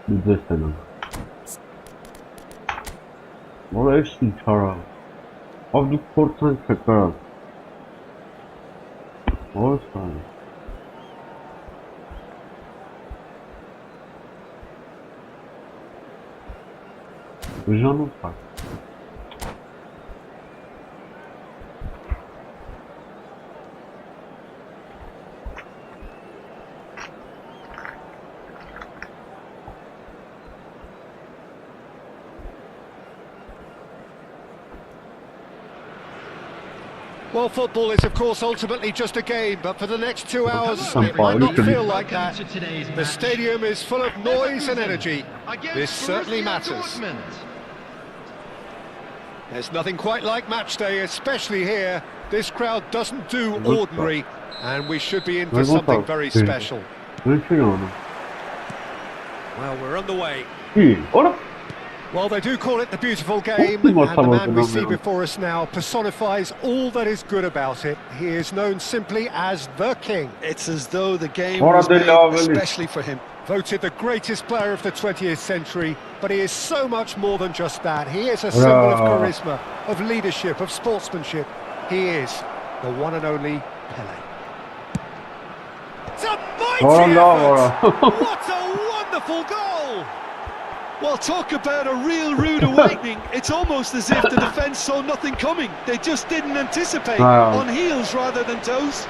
Bizdesin. Valla hepsini çağır. Abi korktan tekrar. Olsun. Canım var. Well, football is of course ultimately just a game, but for the next 2 hours it might not feel like that. The stadium is full of noise and energy. This certainly matters. There's nothing quite like match day, especially here. This crowd doesn't do ordinary, and we should be in for something very special. Well, Well, we're underway. Ora. Well, they do call it the beautiful game, and the man we see before us now personifies all that is good about it. He is known simply as the King. It's as though the game was made especially for him. Voted the greatest player of the 20th century, but he is so much more than just that. He is a symbol of charisma, of leadership, of sportsmanship. He is the one and only Pelé. It's a mighty effort! What a wonderful goal! Well, talk about a real rude awakening. It's almost as if the defence saw nothing coming. They just didn't anticipate, on heels rather than toes.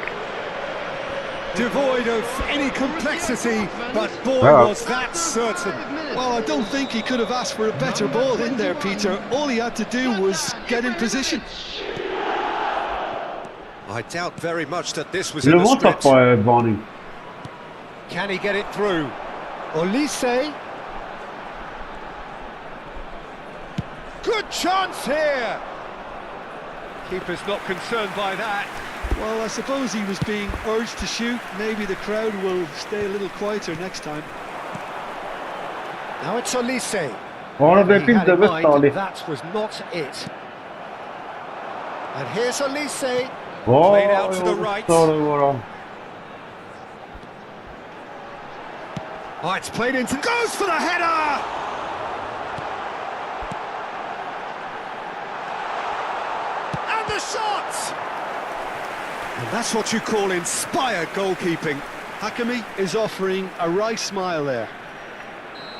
Devoid of any complexity, but boy was that certain. Well, I don't think he could have asked for a better ball in there, Peter. All he had to do was get in position. I doubt very much that this was in the script. Can he get it through? Olise. Good chance here! Keeper's not concerned by that. Well, I suppose he was being urged to shoot. Maybe the crowd will stay a little quieter next time. Now it's Olise. That was not it. And here's Olise. Played out to the right. Oh, it's played into... Goes for the header! The shot! And that's what you call inspired goalkeeping. 𝐿ic-ＧAMING is offering a wry smile there.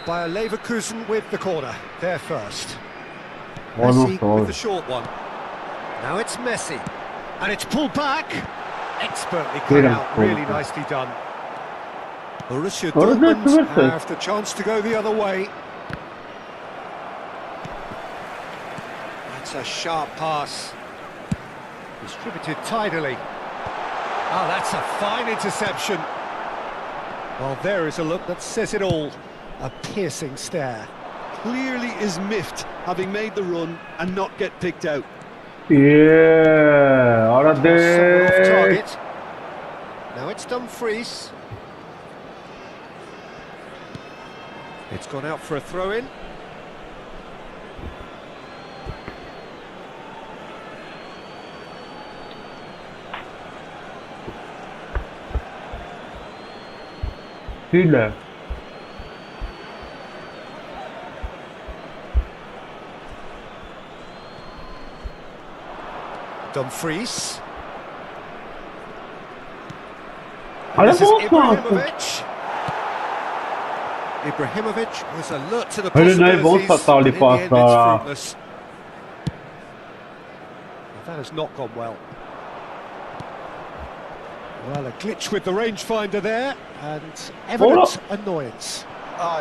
By Leverkusen with the corner, there first. Messi with the short one. Now it's Messi. And it's pulled back. Expertly cut out, really nicely done. Borussia Dortmund have the chance to go the other way. That's a sharp pass. Distributed tidily. Oh, that's a fine interception. Well, there is a look that says it all. A piercing stare. Clearly is miffed, having made the run and not get picked out. Yeah, Off target. Now it's Dumfries. It's gone out for a throw-in. Süle. Dumfries. This is Ibrahimovic was alert to the Öyle ne possibilities, olsa but in the end it's paslar. fruitless. That has not gone well. Well, a glitch with the rangefinder there, and evident annoyance.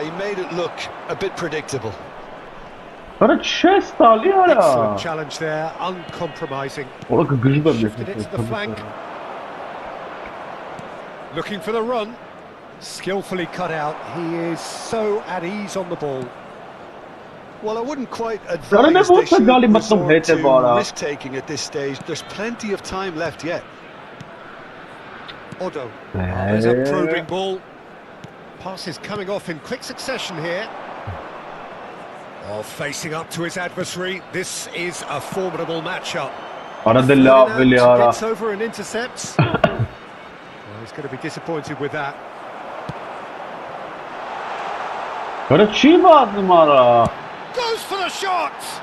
He made it look a bit predictable. Bana chest alıyor ya. Excellent challenge there, uncompromising. Ola gıcıda Shifted it to the flank. Looking for the run. Skillfully cut out. He is so at ease on the ball. Well, I wouldn't quite ne advise they olsa should galiba resort hete to bara. risk-taking at this stage. There's plenty of time left yet. Odo. Oh, there's a probing ball. Pass is coming off in quick succession here. Oh, facing up to his adversary. This is a formidable matchup. Arada laf biliyor. Gets over and intercepts. Well, he's going to be disappointed with that. Bana çiğ bazım ara. Goes for the shot!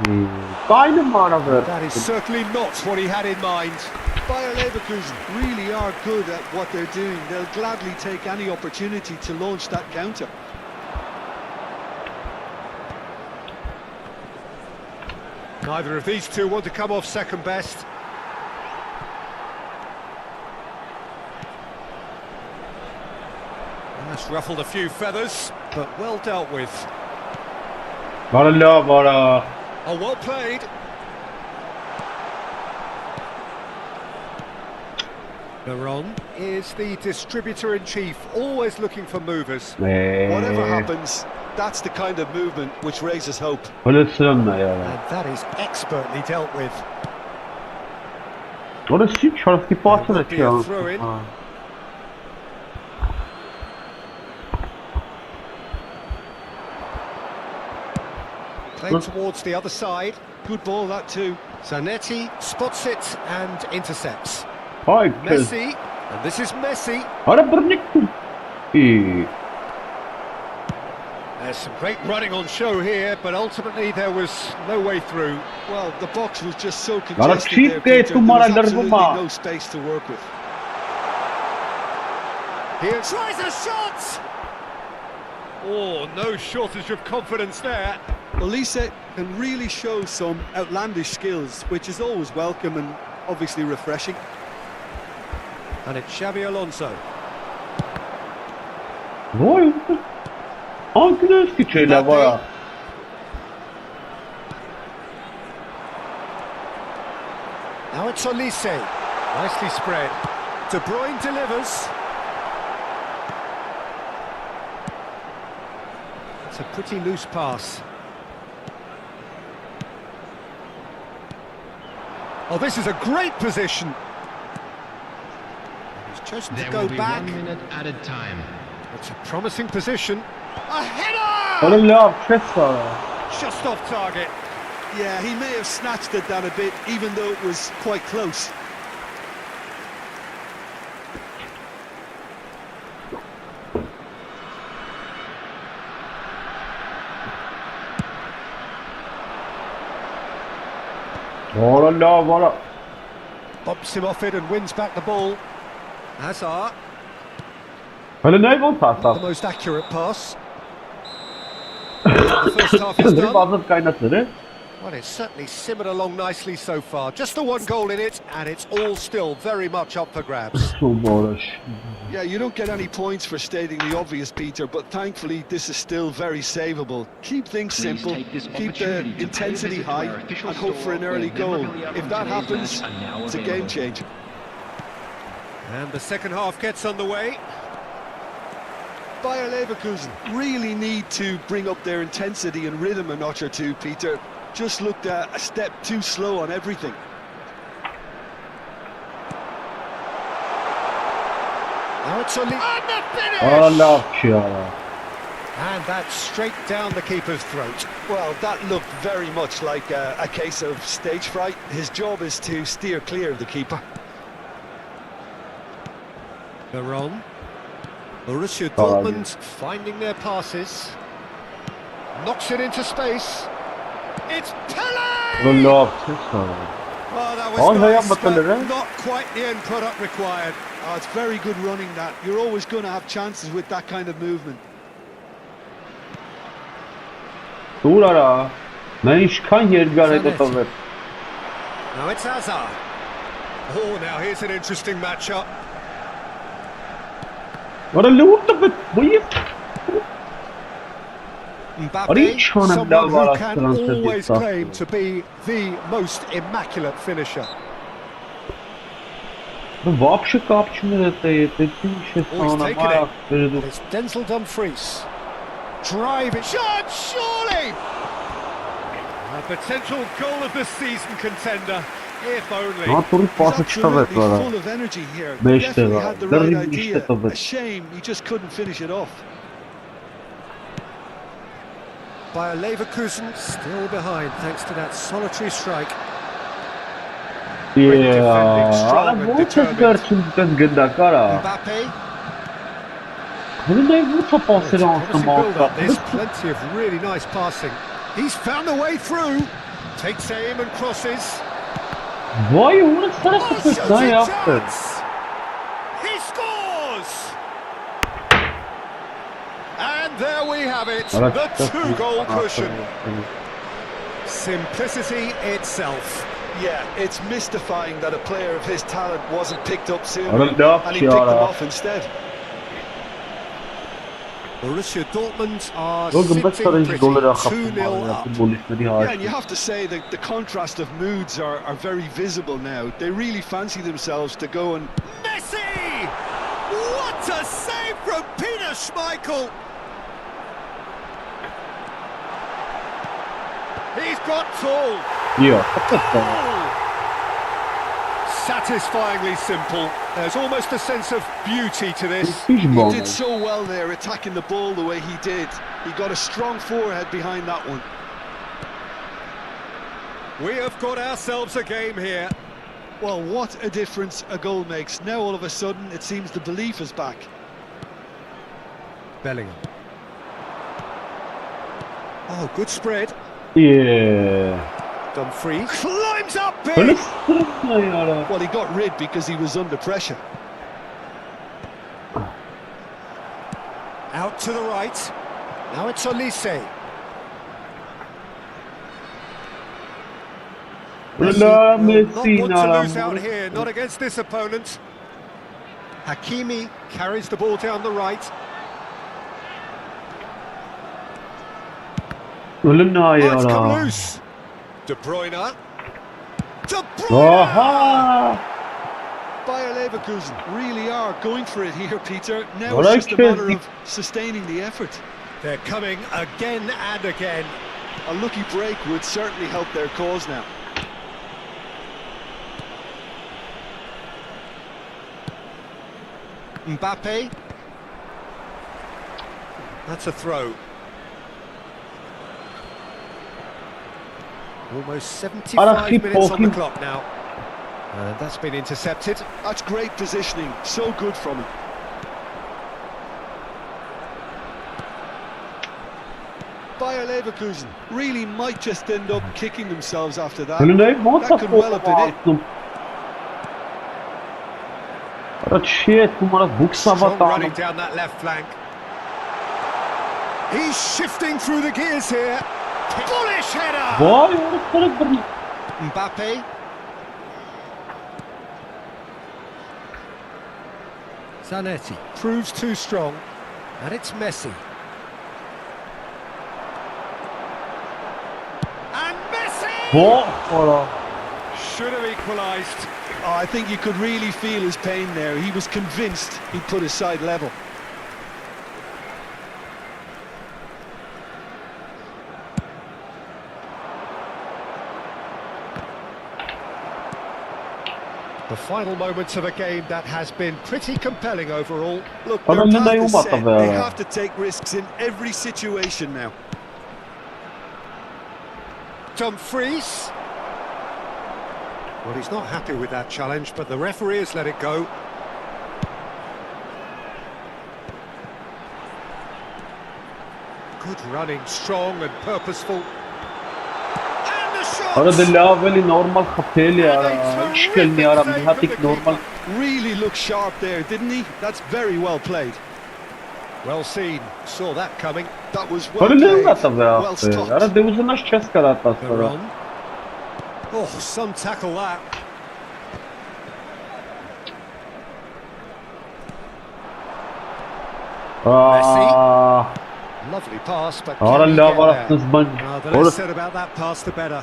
Aynı mı ara ver? That is certainly not what he had in mind. Bayer Leverkusen really are good at what they're doing. They'll gladly take any opportunity to launch that counter. Neither of these two want to come off second best. That's ruffled a few feathers, but well dealt with. Bana laf ara. Oh, well played. Milan is the distributor-in-chief, always looking for movers. Whatever happens, that's the kind of movement which raises hope. Öyle sırınla ya. And that is expertly dealt with. Orası çarpı pasına Be a throw-in. Played towards the other side. Good ball, that too. Zanetti spots it and intercepts. Ay kız. Messi, and this is Messi. Ara bırnıktım. İyi. There's some great running on show here, but ultimately there was no way through. Well, the box was just so cheap congested there, gate Peter. There was numaraları absolutely bulma. no space to work with. Here tries a shot! Oh, no shortage of confidence there. Olise can really show some outlandish skills, which is always welcome and obviously refreshing. And it's Xabi Alonso. Vay. Hangi eski şeyler var ya? Now it's Olise. Nicely spread. De Bruyne delivers. It's a pretty loose pass. Oh, this is a great position. He's chosen to go back. 1 minute added time. It's a promising position. A header! Öyle laf chest var ya. Just off target. Yeah, he may have snatched at that a bit, even though it was quite close. Öyle laf var. Bumps him off it and wins back the ball. Hazard. Öyle ne bu The paslar? most accurate pass. The first half is Bir done. bazı kaynatları. Well, it's certainly simmered along nicely so far. Just the one goal in it, and it's all still very much up for grabs. Yeah, you don't get any points for stating the obvious, Peter, but thankfully this is still very savable. Keep things simple, keep the intensity high, and hope for an early goal. If that happens, it's a game changer. And the second half gets underway. Bayer Leverkusen really need to bring up their intensity and rhythm a notch or two, Peter. Just looked a step too slow on everything. Now it's and the finish! And that's straight down the keeper's throat. Well, that looked very much like a case of stage fright. His job is to steer clear of the keeper. Milan. Borussia Dortmund finding their passes. Knocks it into space. It's Pele! Oh, that was nice, but not quite the end product required. Oh, it's very good running that. You're always going to have chances with that kind of movement. Now it's Hazard. Oh, now here's an interesting matchup. What a loot of it, boy! Mbappe, someone who can always claim to be the most immaculate finisher. Вообще капчуны это It's Denzel Dumfries. Drive it, shot, surely! A potential goal of the season contender, if only. He's absolutely full of energy here. Definitely had the right idea. A shame he just couldn't finish it off. Bayer Leverkusen still behind thanks to that solitary strike. Yeah, Mbappe. There's plenty of really nice passing. He's found a way through. Takes aim and crosses. Why you want to start He scores! And there we have it, the two-goal cushion. Simplicity itself. Yeah, it's mystifying that a player of his talent wasn't picked up sooner, and he picked them off instead. Borussia Dortmund are sitting pretty 2-0 up. Yeah, and you have to say that the contrast of moods are very visible now. They really fancy themselves to go and... Messi! What a save from Peter Schmeichel! He's got tall. Satisfyingly simple. There's almost a sense of beauty to this. He did so well there, attacking the ball the way he did. He got a strong forehead behind that one. We have got ourselves a game here. Well, what a difference a goal makes. Now all of a sudden it seems the belief is back. Bellingham. Oh, good spread. Yeah. Dumfries climbs up big. Well, he got rid because he was under pressure. Out to the right. Now it's Olise. Not want to lose out here, not against this opponent. Hakimi carries the ball down the right. Oh, it's come loose. De Bruyne. De Bruyne! Bayer Leverkusen really are going for it here, Peter. Now it's just a matter of sustaining the effort. They're coming again and again. A lucky break would certainly help their cause now. Mbappe. That's a throw. Almost 75 minutes on the clock now. And that's been intercepted. That's great positioning, so good from him. Bayer Leverkusen really might just end up kicking themselves after that. That could well have been it. Strong running down that left flank. He's shifting through the gears here. Bullish header! Vay orası bir. Mbappe. Zanetti proves too strong, and it's Messi. And Messi! Vay ora. Should have equalised. Oh, I think you could really feel his pain there. He was convinced he'd put his side level. The final moments of a game that has been pretty compelling overall. Look, Adam their ne path is umata set. be They ya? have to take risks in every situation now. Dumfries. Well, he's not happy with that challenge, but the referee has let it go. Good running, strong and purposeful. And the shot! Ara de laveli normal khapeli ara. İşkelni ara mihatik normal. Really looked sharp there, didn't he? That's very well played. Well seen, saw that coming. That was well Ara ne played. umata be Well ya? stopped. Ara de uzunaş česka rata They're sonra. on. Oh, some tackle that. Aa. Lovely pass, but Ara can he la get var there? kızban. The less said about that pass, the better.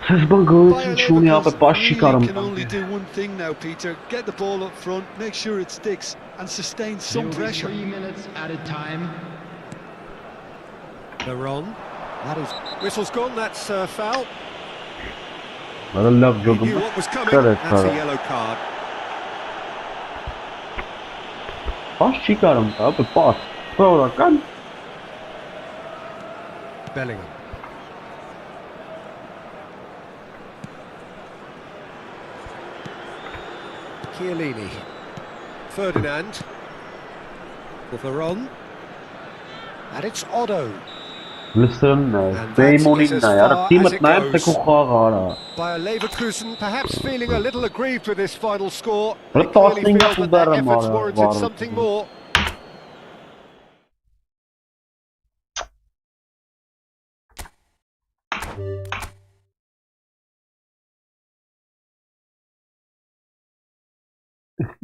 Kızban Bayer göğsün şunu ya be Leverkusen baş really çıkarım. can only do one thing now, Peter. Get the ball up front, make sure it sticks, and sustain some pressure. 3 minutes at a time. They're on. That is... Whistle's gone, that's foul. Ara lav He jogum. knew what was coming, Correct, that's a correct. yellow card. Baş çıkarım abi bas. Sonra kan. Bellingham. Chiellini. Ferdinand. Well, they're on. And it's Otto. Listen, And Daymonin that is na as ya. far Team as at it nine te goes. kukhara. Bayer Leverkusen perhaps feeling a little aggrieved with this final score. But They clearly tossing feel up that their there, efforts Mara, warranted Mara. something more.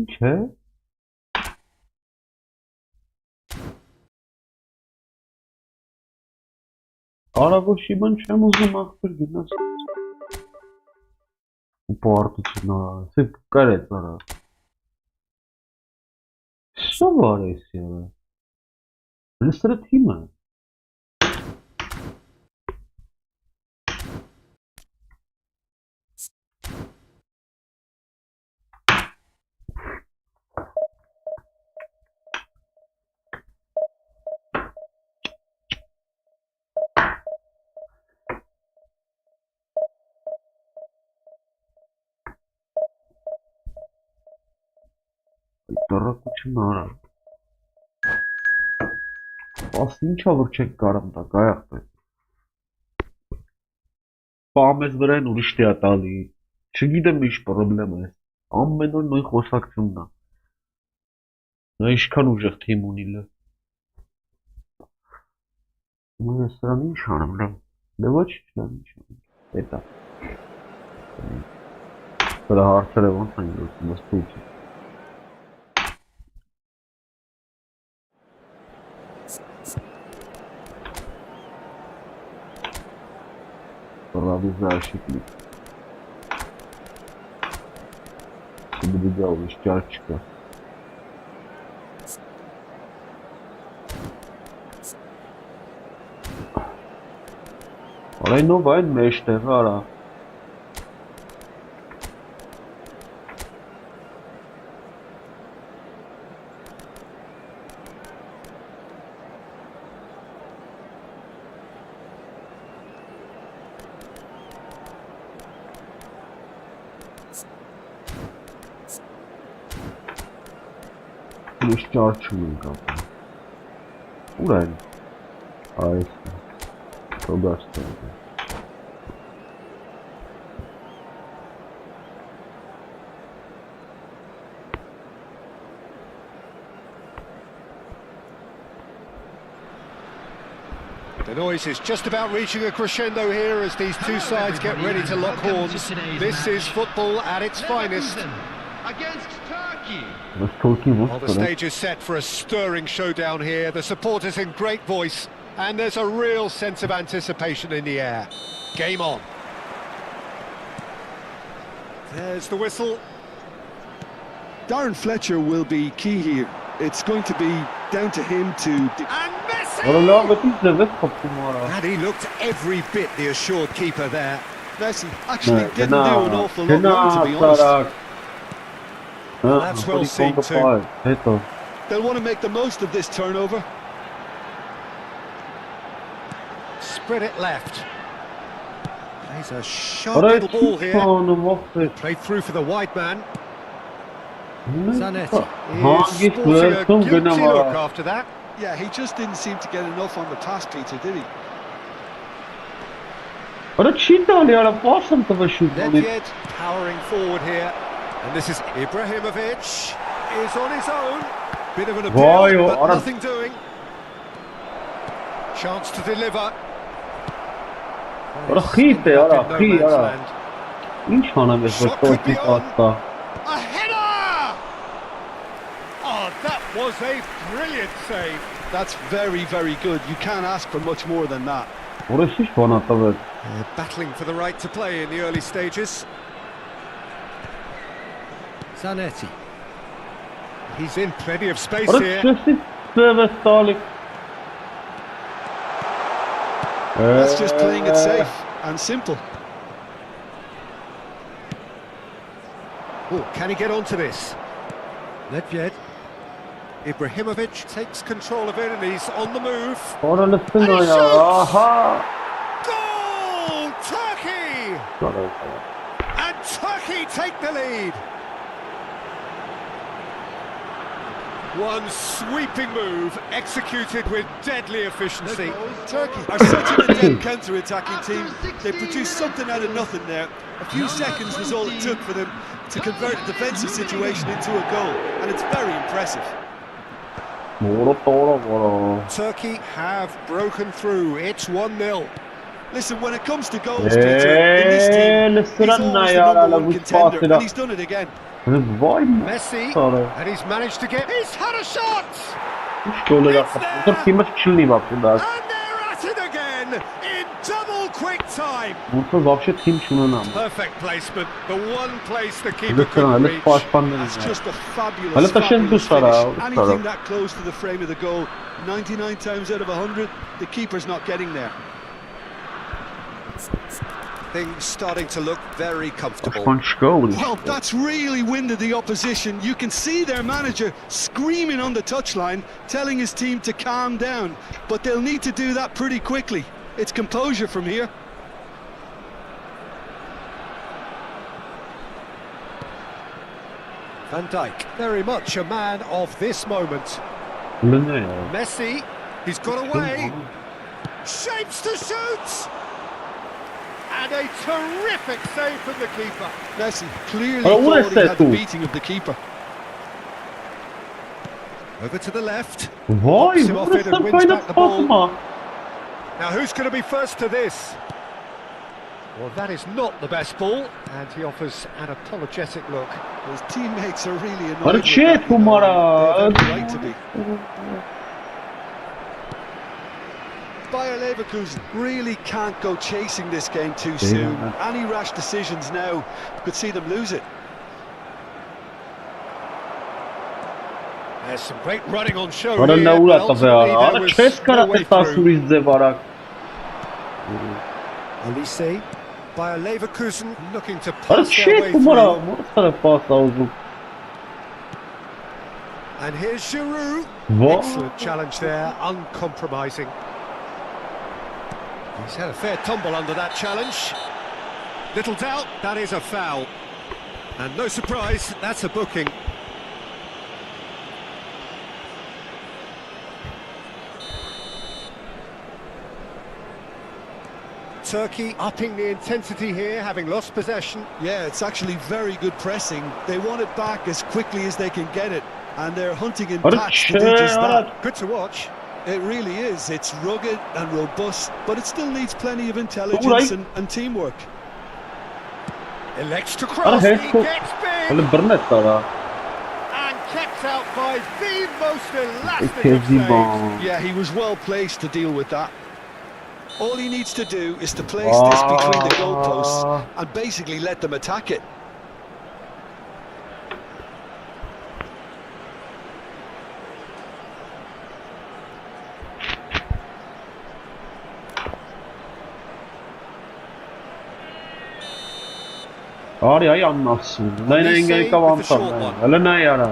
Che? Aragoşiban çem uzun aktır günler. Bu artıçına sık karet ara. Что var ya? Иллюстративно. Դարակությունները Բաս ինչա որ չեք կարում տա կայախտ է Պամես վրան ուրիշ տիա տալի Չգիտեմ ինչ պրոբլեմ է Ամեն օր նույն խոսակցումն է Նա ինչքան ուժեղ թիմ ունի լը Ես սրան ինչ անեմ լավ Դե ոչ լավ ինչ անեմ Էտա Սրա հարցերը ոնց են լուծում ստույց Правда защитник. Соблюдал из чарчика. Արայնով այն մեջտեղ արա Ուրիշ ճարչում են կապում Ուր են Այս Grandstand The noise is just about reaching a crescendo here as these two sides get ready to lock horns. This is football at its finest. Against Turkey. Well, the stage is set for a stirring showdown here. The supporters in great voice, and there's a real sense of anticipation in the air. Game on. There's the whistle. Darren Fletcher will be key here. It's going to be down to him to... And Messi! And And he looked every bit the assured keeper there. Messi actually didn't do an awful lot wrong, to be honest. That's well seen too. They'll want to make the most of this turnover. Spread it left. Plays a sharp little ball here. Played through for the wide man. Zanetti is sporting a guilty look after that. Yeah, he just didn't seem to get enough on the pass, Peter, did he? Nedved powering forward here. And this is 𝐄𝐅𝐻𝐿 is on his own. Bit of an appeal, but nothing doing. Chance to deliver. A header! Oh, that was a brilliant save. That's very, very good. You can't ask for much more than that. Battling for the right to play in the early stages. Zanetti. He's in plenty of space here. That's just playing it safe and simple. Oh, can he get onto this? Nedved. 𝐄𝐅𝐻𝐿 takes control of it and he's on the move. And he shoots! Goal! Turkey! And Turkey take the lead. One sweeping move executed with deadly efficiency. Turkey are such an adept counter-attacking team. They produced something out of nothing there. A few seconds was all it took for them to convert a defensive situation into a goal, and it's very impressive. Turkey have broken through. It's 1-0. Listen, when it comes to goals, Peter, in this team, he's always the #1 contender, and he's done it again. Messi, and he's managed to get... He's had a shot! And they're at it again in double quick time. Perfect placement, the one place the keeper couldn't reach. That's just a fabulous finish. Anything that close to the frame of the goal, 99 times out of 100, the keeper's not getting there. Things starting to look very comfortable. Well, that's really winded the opposition. You can see their manager screaming on the touchline, telling his team to calm down. But they'll need to do that pretty quickly. It's composure from here. Van Dijk, very much a man of this moment. Messi, he's got away. Shapes to shoot! And a terrific save from the keeper. Messi clearly thought he had the beating of the keeper. Over to the left. Knocks him off it and wins back the ball. Now who's going to be first to this? Well, that is not the best ball, and he offers an apologetic look. His teammates are really annoyed with that, you know, they have the right to be. Bayer Leverkusen really can't go chasing this game too soon. Any rash decisions now could see them lose it. There's some great running on show here, but ultimately there was no way through. Olise, Bayer Leverkusen looking to pass their way through. And here's Giroud. Excellent challenge there, uncompromising. He's had a fair tumble under that challenge. Little doubt, that is a foul. And no surprise, that's a booking. Turkey upping the intensity here, having lost possession. Yeah, it's actually very good pressing. They want it back as quickly as they can get it, and they're hunting in packs to do just that. Good to watch. It really is. It's rugged and robust, but it still needs plenty of intelligence and teamwork. Elects to cross, he gets big! And kept out by the most elastic of saves. Yeah, he was well placed to deal with that. All he needs to do is to place this between the goalposts and basically let them attack it. Արի այ աննասում, նայն են կավանցան, հələ նայ արա։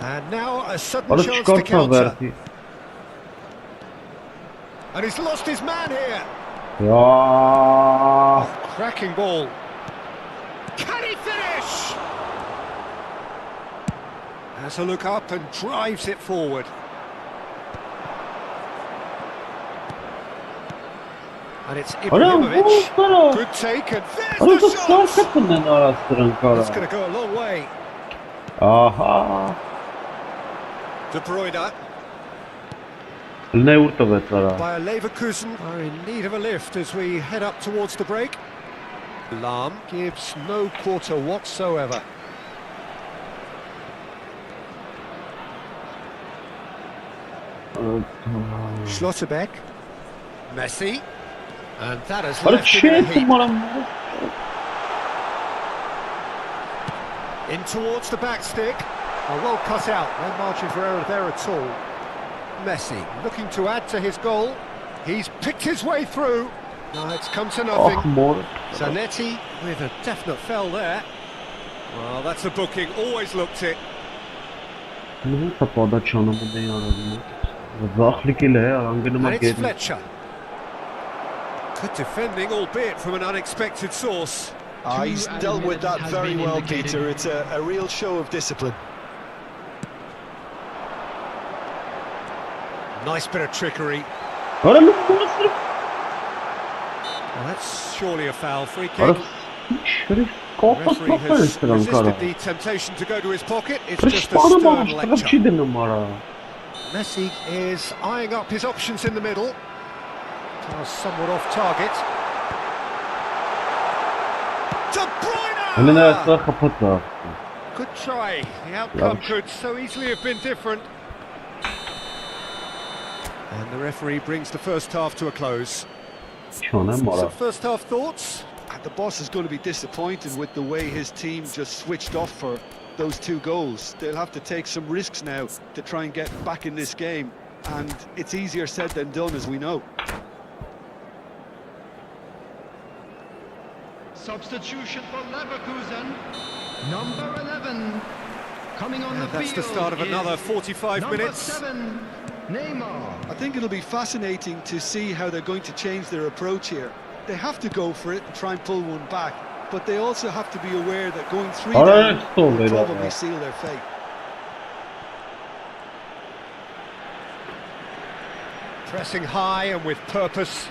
And now a sudden chance to counter. And he's lost his man here. Oh, cracking ball. Can he finish? Has a look up and drives it forward. And it's Ibrahimovic. Good take, and there's the shot. That's going to go a long way. Aha. De Bruyne. By Leverkusen are in need of a lift as we head up towards the break. Lahm gives no quarter whatsoever. Schlotterbeck. Messi. And that has left him in a heap. In towards the back stick. Well cut out, no margin for error there at all. Messi looking to add to his goal. He's picked his way through. No, it's come to nothing. Zanetti with a definite fell there. Well, that's a booking, always looked it. And it's Fletcher. Good defending, albeit from an unexpected source. He's dealt with that very well, Peter. It's a real show of discipline. Nice bit of trickery. Well, that's surely a foul. Free kick. The referee has resisted the temptation to go to his pocket. It's just a stern lecture. Messi is eyeing up his options in the middle. Somewhat off target. De Bruyne! Good try. The outcome could so easily have been different. And the referee brings the first half to a close. Some first half thoughts? The boss is going to be disappointed with the way his team just switched off for those 2 goals. They'll have to take some risks now to try and get back in this game. And it's easier said than done, as we know. Substitution for Leverkusen, number 11, coming on the field. That's the start of another 45 minutes. 7, Neymar. I think it'll be fascinating to see how they're going to change their approach here. They have to go for it and try and pull one back, but they also have to be aware that going 3 down will probably seal their fate. Pressing high and with purpose.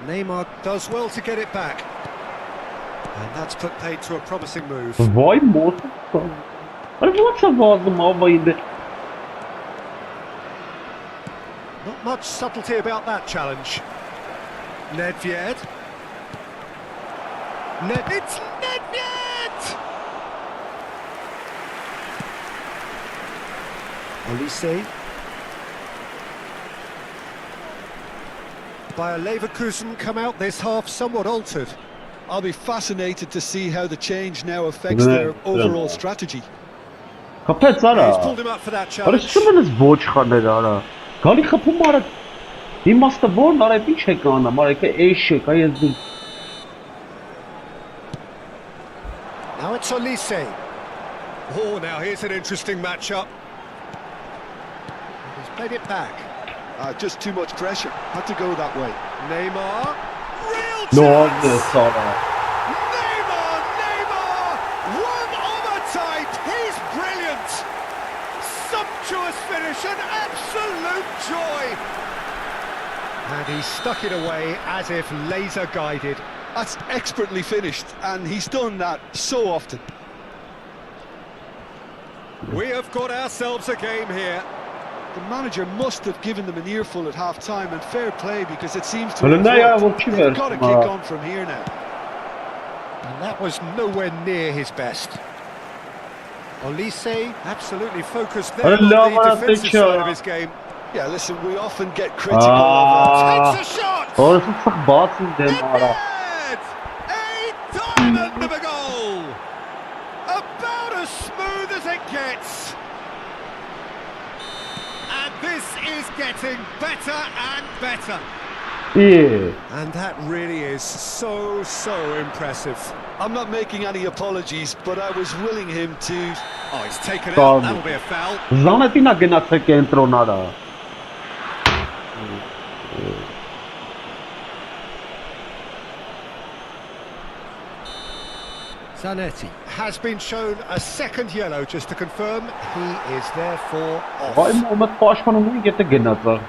Neymar does well to get it back. And that's put paid to a promising move. Not much subtlety about that challenge. Nedved. It's Nedved! Olise. By Leverkusen come out this half somewhat altered. I'll be fascinated to see how the change now affects their overall strategy. He's pulled him up for that challenge. Now it's Olise. Oh, now here's an interesting matchup. He's played it back. Just too much pressure. Had to go that way. Neymar. Real chance! Neymar! One of a type. He's brilliant. Sumptuous finish, an absolute joy. And he stuck it away as if laser guided. That's expertly finished, and he's done that so often. We have got ourselves a game here. The manager must have given them an earful at half-time, and fair play, because it seems to Öyle have ne ya, worked. goalkeeper They've got to ama. kick on from here now. And that was nowhere near his best. Olise absolutely focused there on the defensive side of his game. Yeah, listen, we often get critical of Takes a shot! Orası sık batsın demara. A diamond of a goal! About as smooth as it gets. And this is getting better and better. İyi. And that really is so impressive. I'm not making any apologies, but I was willing him to... Oh, he's taken Foul. out. That'll be a foul. Zaneti na gnace kentronara. Zanetti has been shown a second yellow, just to confirm he is therefore Vay off. Muhammed Paşkan'ın gete gnace.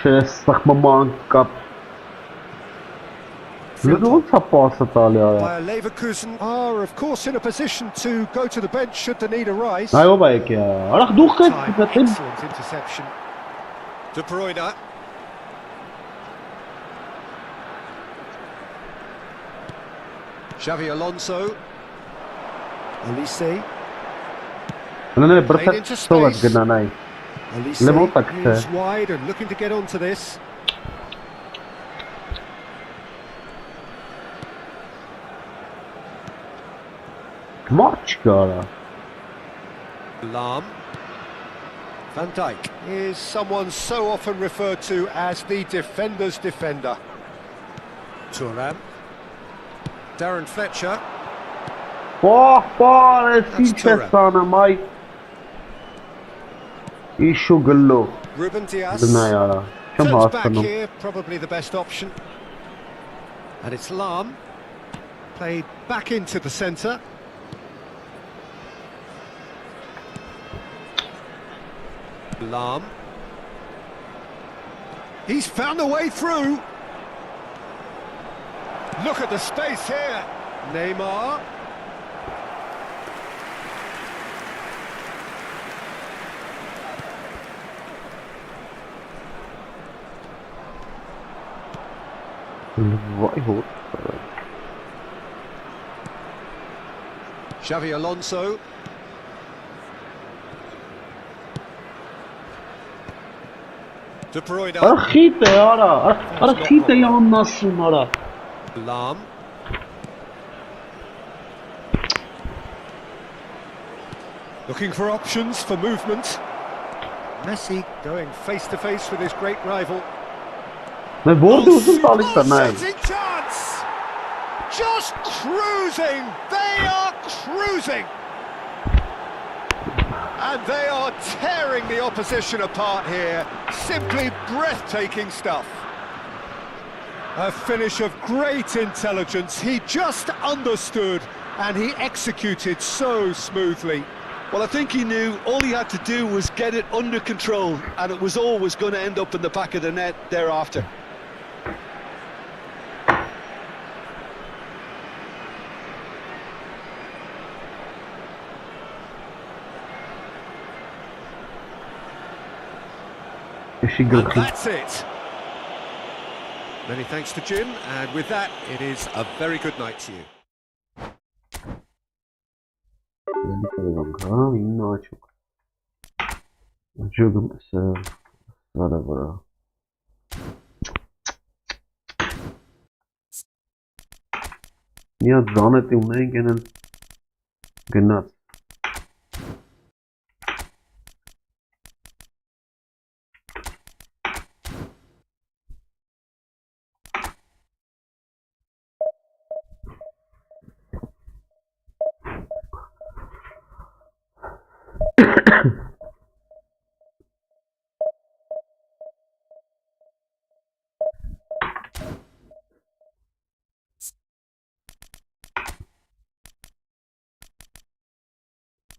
Şöyle sıkmaman kap. Ne olsa pası talya ya. Leverkusen are of course in a position to go to the bench should the need arise. Ay o bayık ya. Arak duhkı Time, ettim. excellent interception. De Bruyne. Xavi Alonso. Olise. Ana ne Played bırsak into soğuk space. gınanay. Olise Lemon taktı. is wide and looking to get onto this. Maç gara. Lahm. Van Dijk is someone so often referred to as the defender's defender. Thuram. Darren Fletcher. Bah eski Turan. fesana may. İşu gıllo. Ruben Diaz. Dına yara. Kim Turns back hastanım. here, probably the best option. And it's Lahm. Played back into the centre. Lahm. He's found a way through. Look at the space here. Neymar. Vay hor. Xavi Alonso. De Bruyne. Archite yara. Archite yanmasın ara. Lahm. Looking for options for movement. Messi going face to face with his great rival. Ne vurdu uzun talıkta ne? Shooting chance! Just cruising! They are cruising! And they are tearing the opposition apart here. Simply breathtaking stuff. A finish of great intelligence. He just understood and he executed so smoothly. Well, I think he knew all he had to do was get it under control, and it was always going to end up in the back of the net thereafter. And that's it. Many thanks to Jim, and with that, it is a very good night to you. İnna çok. Acıyorum mesela. Vada vada. Niye zannet umneyin genen genat.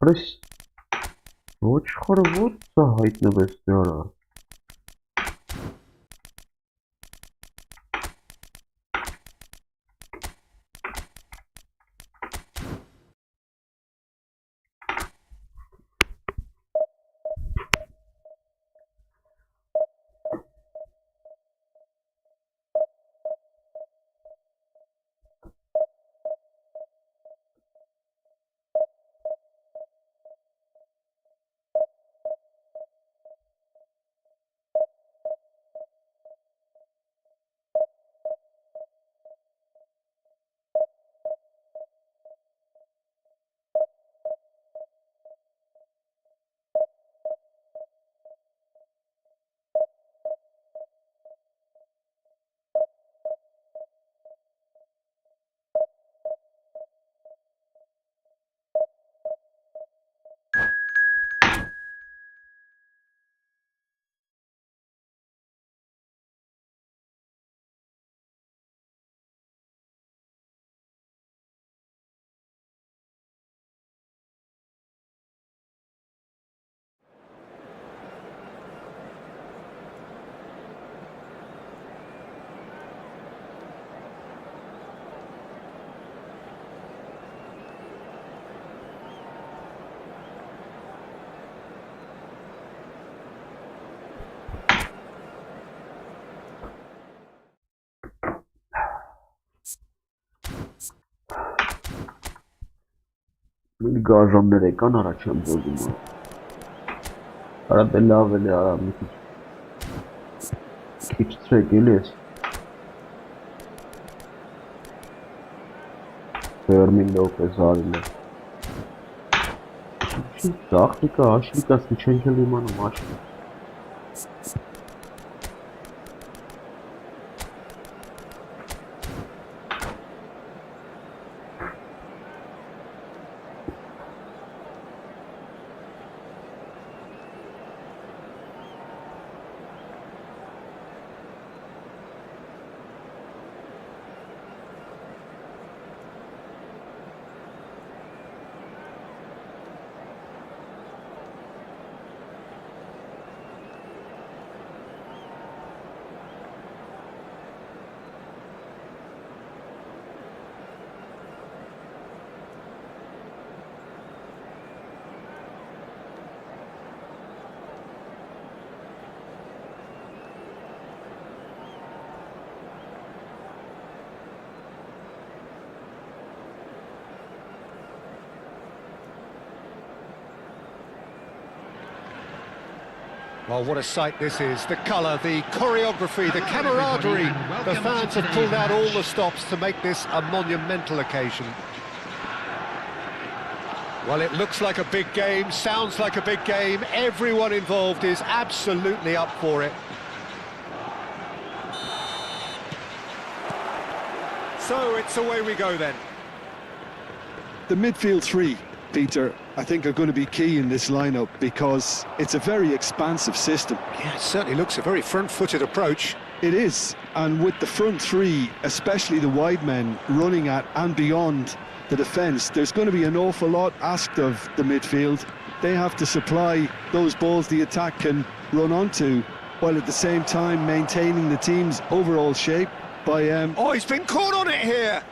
Прess. Ոչ խորը ոչ սա հայտնվեց դրա։ Գազաններ եկան առաջ եմ զոզում։ Արա դե լավ էլ է, արա մի քիչ ցրեք էլի ես։ Ֆերմին Լոպեզ արել է։ Տախտիկա, աշլիկասի չենք էլ իմանում աշլիկ։ Well, what a sight this is. The colour, the choreography, the camaraderie. The fans have pulled out all the stops to make this a monumental occasion. Well, it looks like a big game, sounds like a big game. Everyone involved is absolutely up for it. So it's away we go then. The midfield three, Peter, I think are going to be key in this lineup because it's a very expansive system. Yeah, it certainly looks a very front-footed approach. It is, and with the front three, especially the wide men running at and beyond the defence, there's going to be an awful lot asked of the midfield. They have to supply those balls the attack can run onto, while at the same time maintaining the team's overall shape by... Oh, he's been caught on it here!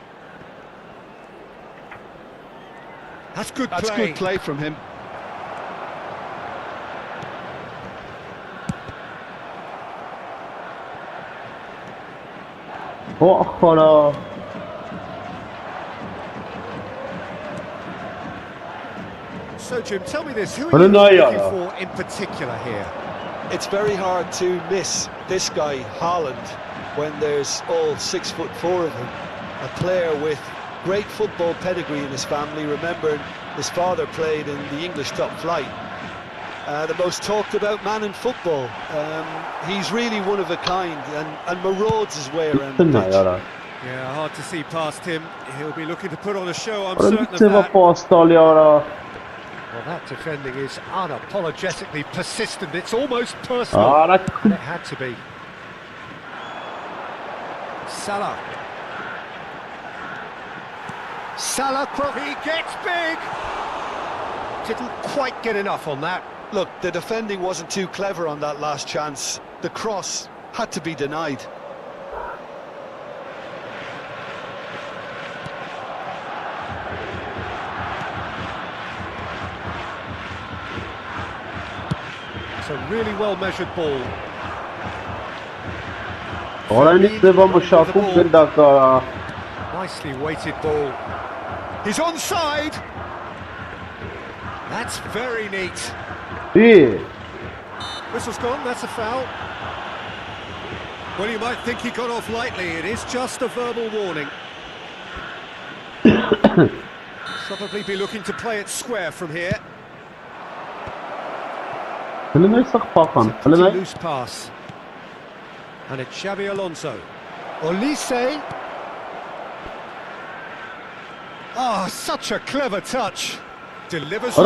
That's good play. That's good play from him. Oh, So, Jim, tell me this, who are you looking for in particular here? It's very hard to miss this guy, Haaland, when there's all 6'4" of him. A player with great football pedigree in his family, remembering his father played in the English top flight. The most talked about man in football. He's really one of a kind and marauds his way around the pitch. Yeah, hard to see past him. He'll be looking to put on a show, I'm certain of that. Well, that defending is unapologetically persistent. It's almost personal. And it had to be. Salah. Salah, he gets big! Didn't quite get enough on that. Look, the defending wasn't too clever on that last chance. The cross had to be denied. It's a really well-measured ball. Nicely weighted ball. He's onside. That's very neat. Yeah. Whistle's gone, that's a foul. Well, you might think he got off lightly. It is just a verbal warning. Probably be looking to play it square from here. Loose pass. And it's Xabi Alonso. Olise. Oh, such a clever touch. Delivers.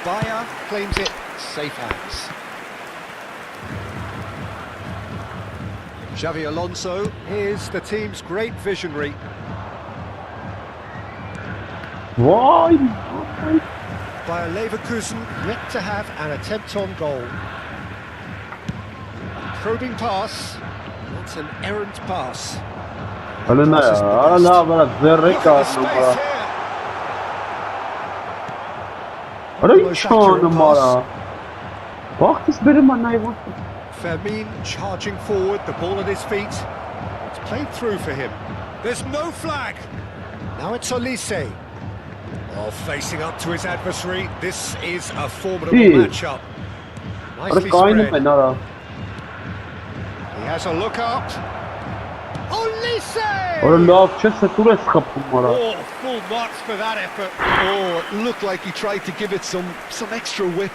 Bayer claims it, safe hands. Xabi Alonso is the team's great visionary. Why? Bayer Leverkusen yet to have an attempt on goal. Probing pass. That's an errant pass. Look at the space here. Fermin charging forward, the ball at his feet. It's played through for him. There's no flag. Now it's Olise. Well, facing up to his adversary, this is a formidable Hey. matchup. अरे Nicely काहे नहीं spread. पहना रहा? He has a look up. Olise! और lock अच्छे से तुरंत खप्पू मारा. Oh, full marks for that effort. Oh, it looked like he tried to give it some extra whip.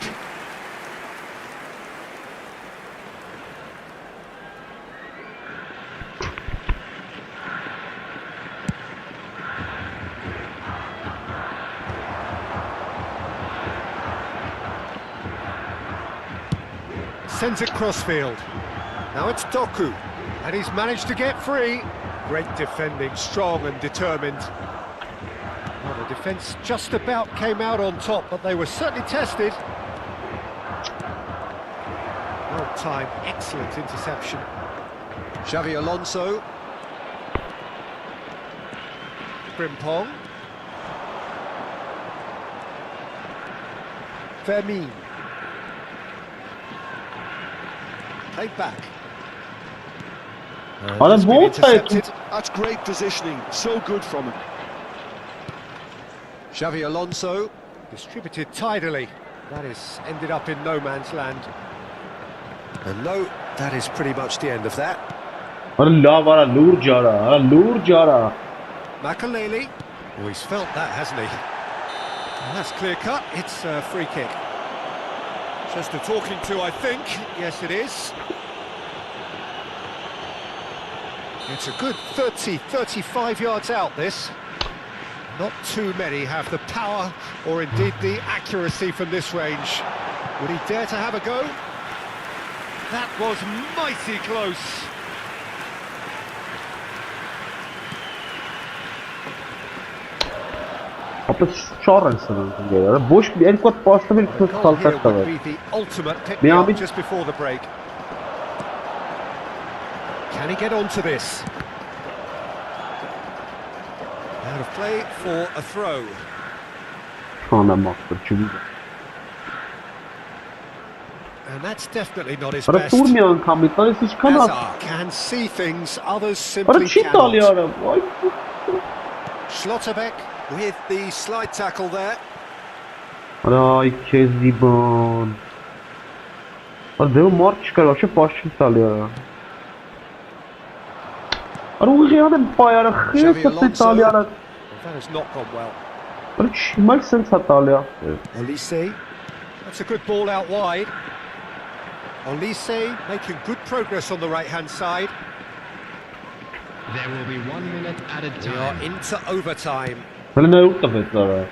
Sends it crossfield. Now it's Doku, and he's managed to get free. Great defending, strong and determined. Well, the defence just about came out on top, but they were certainly tested. Well timed, excellent interception. Xavi Alonso. Frimpong. Fermin. Played back. अरे It's been बहुत है. intercepted. That's great positioning, so good from him. Xavi Alonso distributed tidily. That is ended up in no man's land. And no, that is pretty much the end of that. अरे ला वाला लूर जा रहा. अरे लूर जा रहा. Makaleli. Oh, he's felt that, hasn't he? And that's clear cut. It's a free kick. Just a talking to, I think. Yes, it is. It's a good 30, 35 yards out, this. Not too many have the power or indeed the accuracy from this range. Would he dare to have a go? That was mighty close. Apı şorrensin diyorlar. Boş bir el kot pasta bir kız Goal here kalkakta would var. be the ultimate pick Ne me abi? up just before the break. Can he get onto this? Out of play for a throw. Şu anda baktım çünkü. And that's definitely not his Para best. durmayan kamyonlar hiç kanat. Hazard can see things others Para simply çit cannot. alıyorum. Vay. Schlotterbeck with the slide tackle there. Ara ilk kez Liban. Ara devo mark çıkar. Şu başını salıyor. Ara o gıyada bayara Xavi hırsa Alonso. salıyor. Well, that has not gone well. Ara şimal sen satalıyor. Olise, that's a good ball out wide. Olise making good progress on the right-hand side. There will be 1 minute added We are time. into overtime. Hele ne yurt da fetler.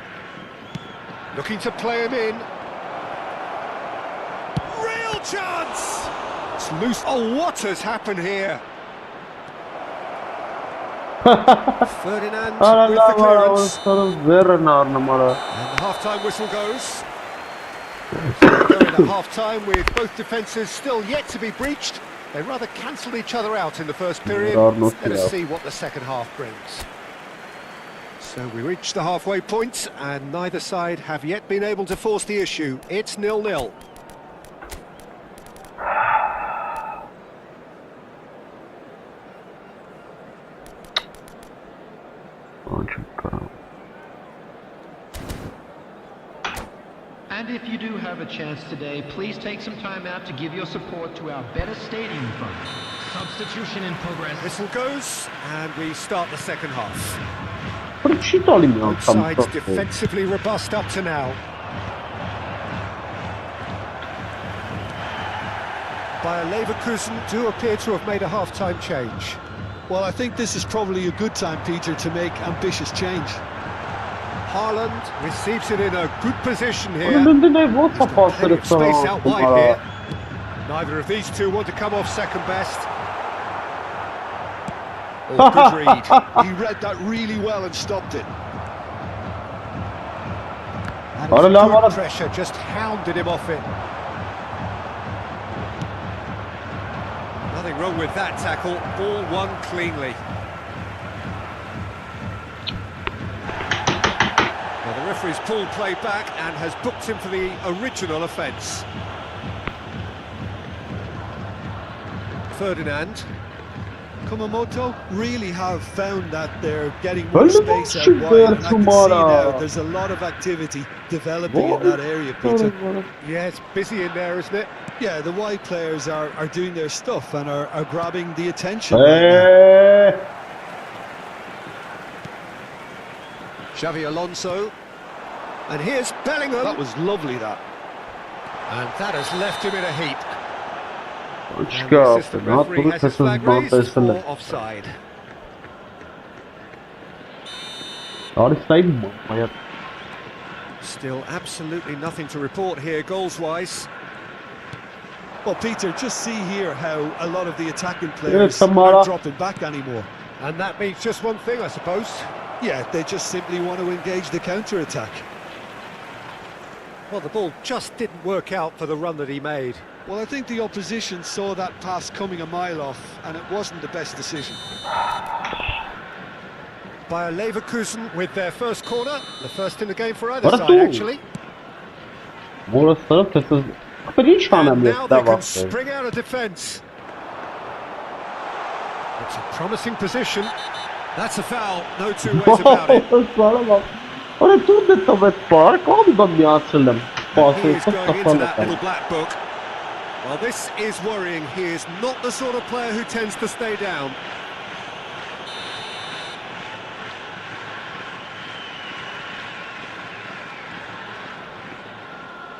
Looking to play him in. Real chance! It's loose. Oh, what has happened here? Ferdinand Ara with the la var clearance. orasını verin arnamara. And the half-time whistle goes. So we're going at half-time with both defences still yet to be breached. They rather cancelled each other out in the first period. Let us see what the second half brings. So we reach the halfway point, and neither side have yet been able to force the issue. It's 0-0. And if you do have a chance today, please take some time out to give your support to our Better Stadium Fund. Substitution in progress. Whistle goes, and we start the second half. Para çit alayım ya. Both sides defensively robust up to now. Bayer Leverkusen do appear to have made a half-time change. Well, I think this is probably a good time, Peter, to make ambitious change. Haaland receives it in a good position here. Önünde ne var Plenty pasları of space out wide here. sana. Neither of these two want to come off second best. Oh, good read. He read that really well and stopped it. That Ara is la good ara. pressure, just hounded him off it. Nothing wrong with that tackle, ball won cleanly. Well, the referee's pulled play back and has booked him for the original offence. Ferdinand. Kumamoto really have found that they're getting more space out wide, and I can see now there's a lot of activity developing in that area, Peter. Yeah, it's busy in there, isn't it? Yeah, the wide players are doing their stuff and are grabbing the attention right now. Xavi Alonso. And here's Bellingham. That was lovely, that. And that has left him in a heap. And the Çıkar. assistant Ne referee yaptı? has his Sesiniz flag raised mantırsınlar. for offside. Tarihsaydım mı? Hayat. Still absolutely nothing to report here, goals-wise. Well, Peter, just see here how a lot of the attacking Evet, players Tamara. aren't dropping back anymore. And that means just one thing, I suppose. Yeah, they just simply want to engage the counter-attack. Well, the ball just didn't work out for the run that he made. Well, I think the opposition saw that pass coming a mile off, and it wasn't the best decision. By Leverkusen with their first corner, the first in the game for either What side, a goal. actually. Burası sessiz. Hiç And önemli now they yok. can spring out of defence. It's a promising position. That's a foul, no two ways about it. Sana bak. Orada dur da tabii var. Kaldı bir asılım. He is going into that little black book. Well, this is worrying. He is not the sort of player who tends to stay down.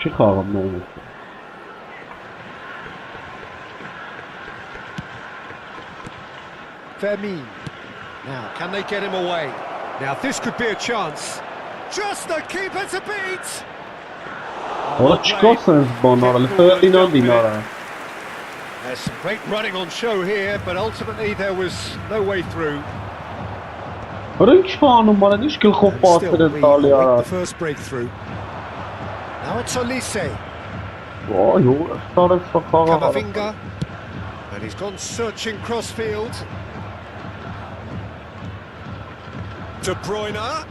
Çıkarım ne olur. Fermin. Now, can they get him away? Now, this could be a chance. Just the keeper to beat! Orada çıkarsanız bana orada. İnandım oraya. There's some great running on show here, but ultimately there was no way through. Orada hiç puanım var. Hiç kıl And kopatırın still, we talya. await the first breakthrough. Now it's Olise. Vay o. Sarı sokağa. Camavinga. And he's gone searching crossfield. De Bruyne.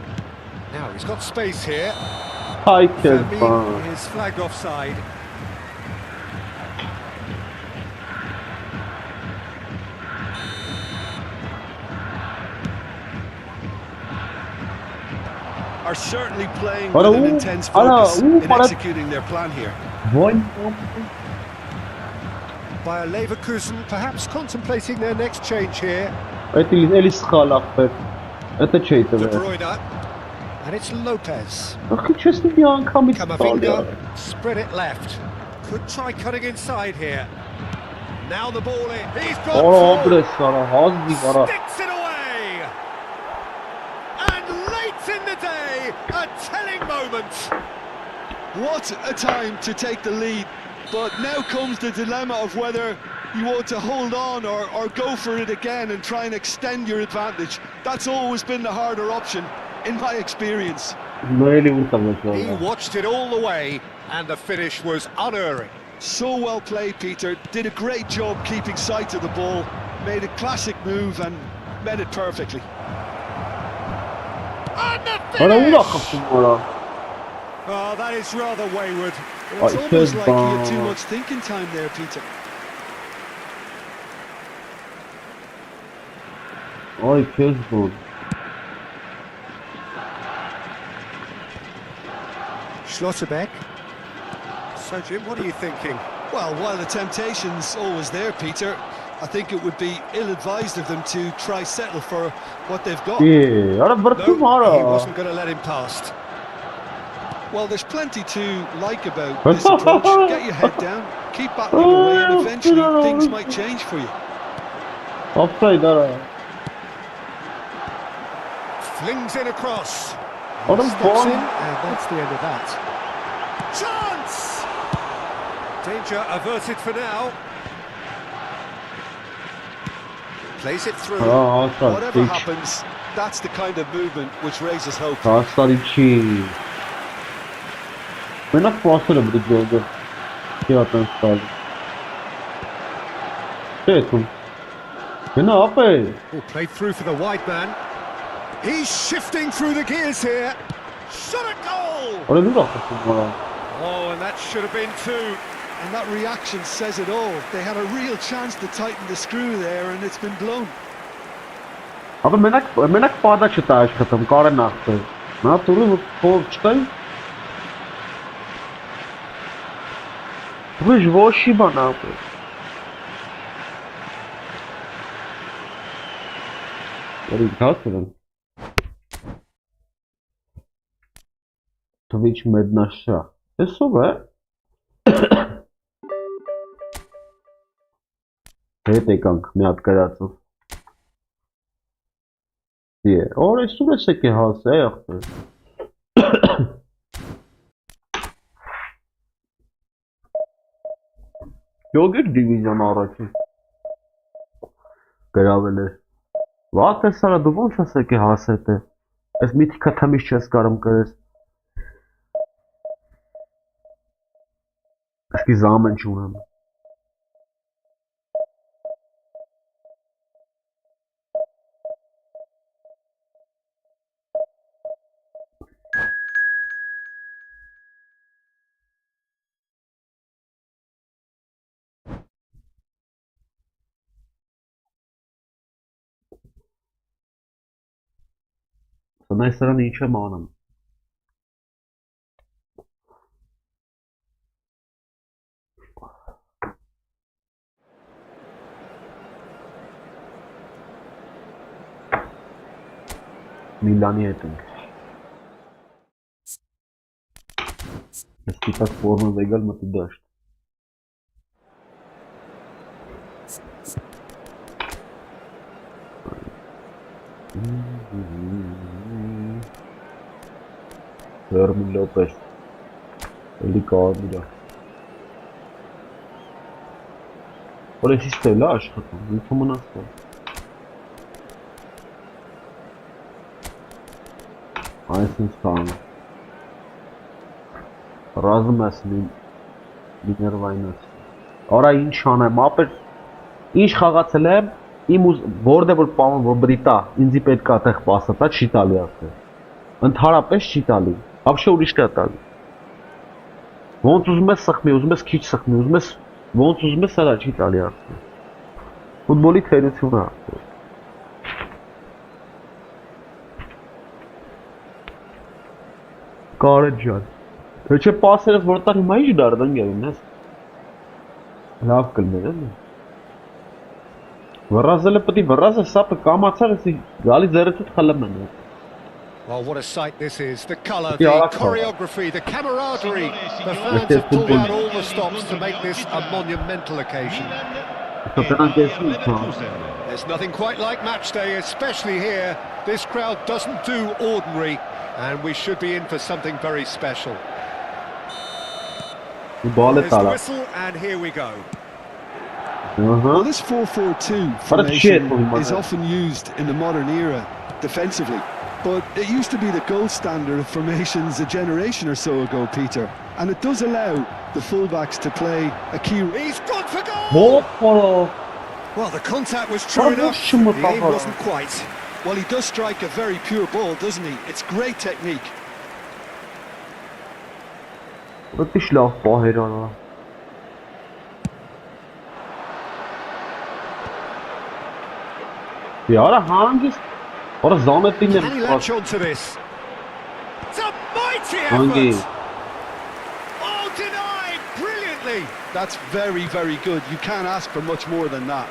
Now he's got space here. Hayır. Fermin is flagged offside. Are certainly playing with an intense focus in executing their plan here. Vay. By Leverkusen, perhaps contemplating their next change here. Eli skalak. Это чей-то. De Bruyne. And it's Lopez. Ах, честно, я камень Camavinga spread it left. Could try cutting inside here. Now the ball in. He's got through. Sticks it away. And late in the day, a telling moment. What a time to take the lead. But now comes the dilemma of whether you want to hold on or go for it again and try and extend your advantage. That's always been the harder option, in my experience. He watched it all the way, and the finish was unerring. So well played, Peter. Did a great job keeping sight of the ball, made a classic move and met it perfectly. And the finish! Oh, that is rather wayward. Well, it's almost like he had too much thinking time there, Peter. Ay kez bu. Schlotterbeck. So, Jim, what are you thinking? Well, while the temptation's always there, Peter, I think it would be ill-advised of them to try settle for what they've got. Ara bıraktım No, he ara. wasn't going to let him past. Well, there's plenty to like about this approach. Get your head down, keep battling away, and eventually things might change for you. Offside ara. Flings in across. Adam Steps ball. in, and that's the end of that. Chance! Danger averted for now. Plays it through. Whatever happens, that's the kind of movement which raises hope. Taşlar için. Ben akpasırı bir gördüm. Fiyatın sağlık. Şeytum. Ben ne yapayım? Oh, played through for the wide man. He's shifting through the gears here. Shot a goal! Orada bir bakmışsın bana. Oh, and that should have been two. And that reaction says it all. They had a real chance to tighten the screw there, and it's been blown. Aber մենակ պադա չտա աշխատում, կարեն աղբեր։ Նա տուրը փող չտա։ Դուրս ոչի բան աղբեր։ Որի դասերն։ Twitch mednaşa. Էսով է։ Հետ եկանք մի հատ գրածով։ Or այսօր ես եկե հասե ախպեր։ Յոգետ դիվիզիոն առաջին։ Գրավել է։ Վատ է սարա դու ոնց ես եկե հասե դե։ Այս միթիկա թմիշ չես կարում կրես։ Այսքի զամեն չունեմ։ Սնայ սրան ինչ եմ անում։ Միլանի հետ ենք։ Ես պիտակ ֆորմը վեգալ մտի դաշտ։ Հերմին լոպես, էլի կարմիրա։ Որ ես իստել է աշխատում, ինքը մնաստ է։ Այս ինձ կան։ Ռազում ես միներվայնաց։ Արա ինչ անեմ, ապեր, ինչ խաղացել եմ, իմ որդ է որ պաման որ բրիտա, ինձի պետք է տեղ պասատա, չի տալի ասել։ Ընդհարապես չի տալի, ապշե ուրիշ կա տալի։ Ոնց ուզում ես սխմի, ուզում ես քիչ սխմի, ուզում ես ոնց ուզում ես սրա չի տալի ասել։ Ֆուտբոլի թերություն է ասել։ Կարետ ջան, թե չէ պասերս որտեղ հիմա ինչ դարդ ընգերին ես։ Լավ կլներ էլի։ Վռազելը պտի վռազը սապը կամացար էսի գալի ձերեցուտ խլեմ են։ Well, what a sight this is. The colour, the choreography, the camaraderie. The fans have pulled out all the stops to make this a monumental occasion. There's nothing quite like match day, especially here. This crowd doesn't do ordinary, and we should be in for something very special. There's the whistle, and here we go. Well, this 4-4-2 formation is often used in the modern era defensively, but it used to be the gold standard of formations a generation or so ago, Peter, and it does allow the fullbacks to play a key. He's gone for goal! Well, the contact was true enough, the aim wasn't quite. Well, he does strike a very pure ball, doesn't he? It's great technique. Can he latch on to this? It's a mighty effort! Oh, denied brilliantly! That's very, very good. You can't ask for much more than that.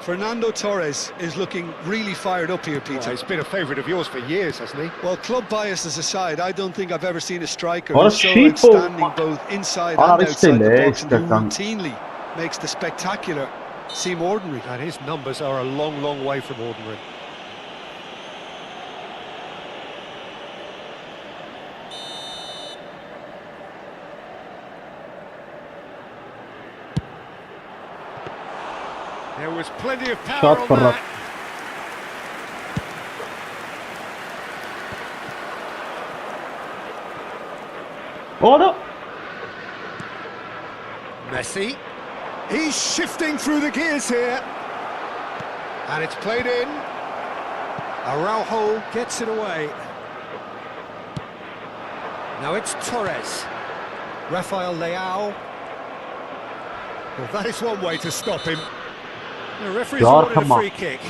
Fernando Torres is looking really fired up here, Peter. Well, he's been a favourite of yours for years, hasn't he? Well, club biases aside, I don't think I've ever seen a striker who's so outstanding both inside and outside the box, and who routinely makes the spectacular seem ordinary. And his numbers are a long, long way from ordinary. There was plenty of power on that. Order! Messi. He's shifting through the gears here. And it's played in. Araujo gets it away. Now it's Torres. Rafael Leao. Well, that is one way to stop him. The referee's awarded a free kick.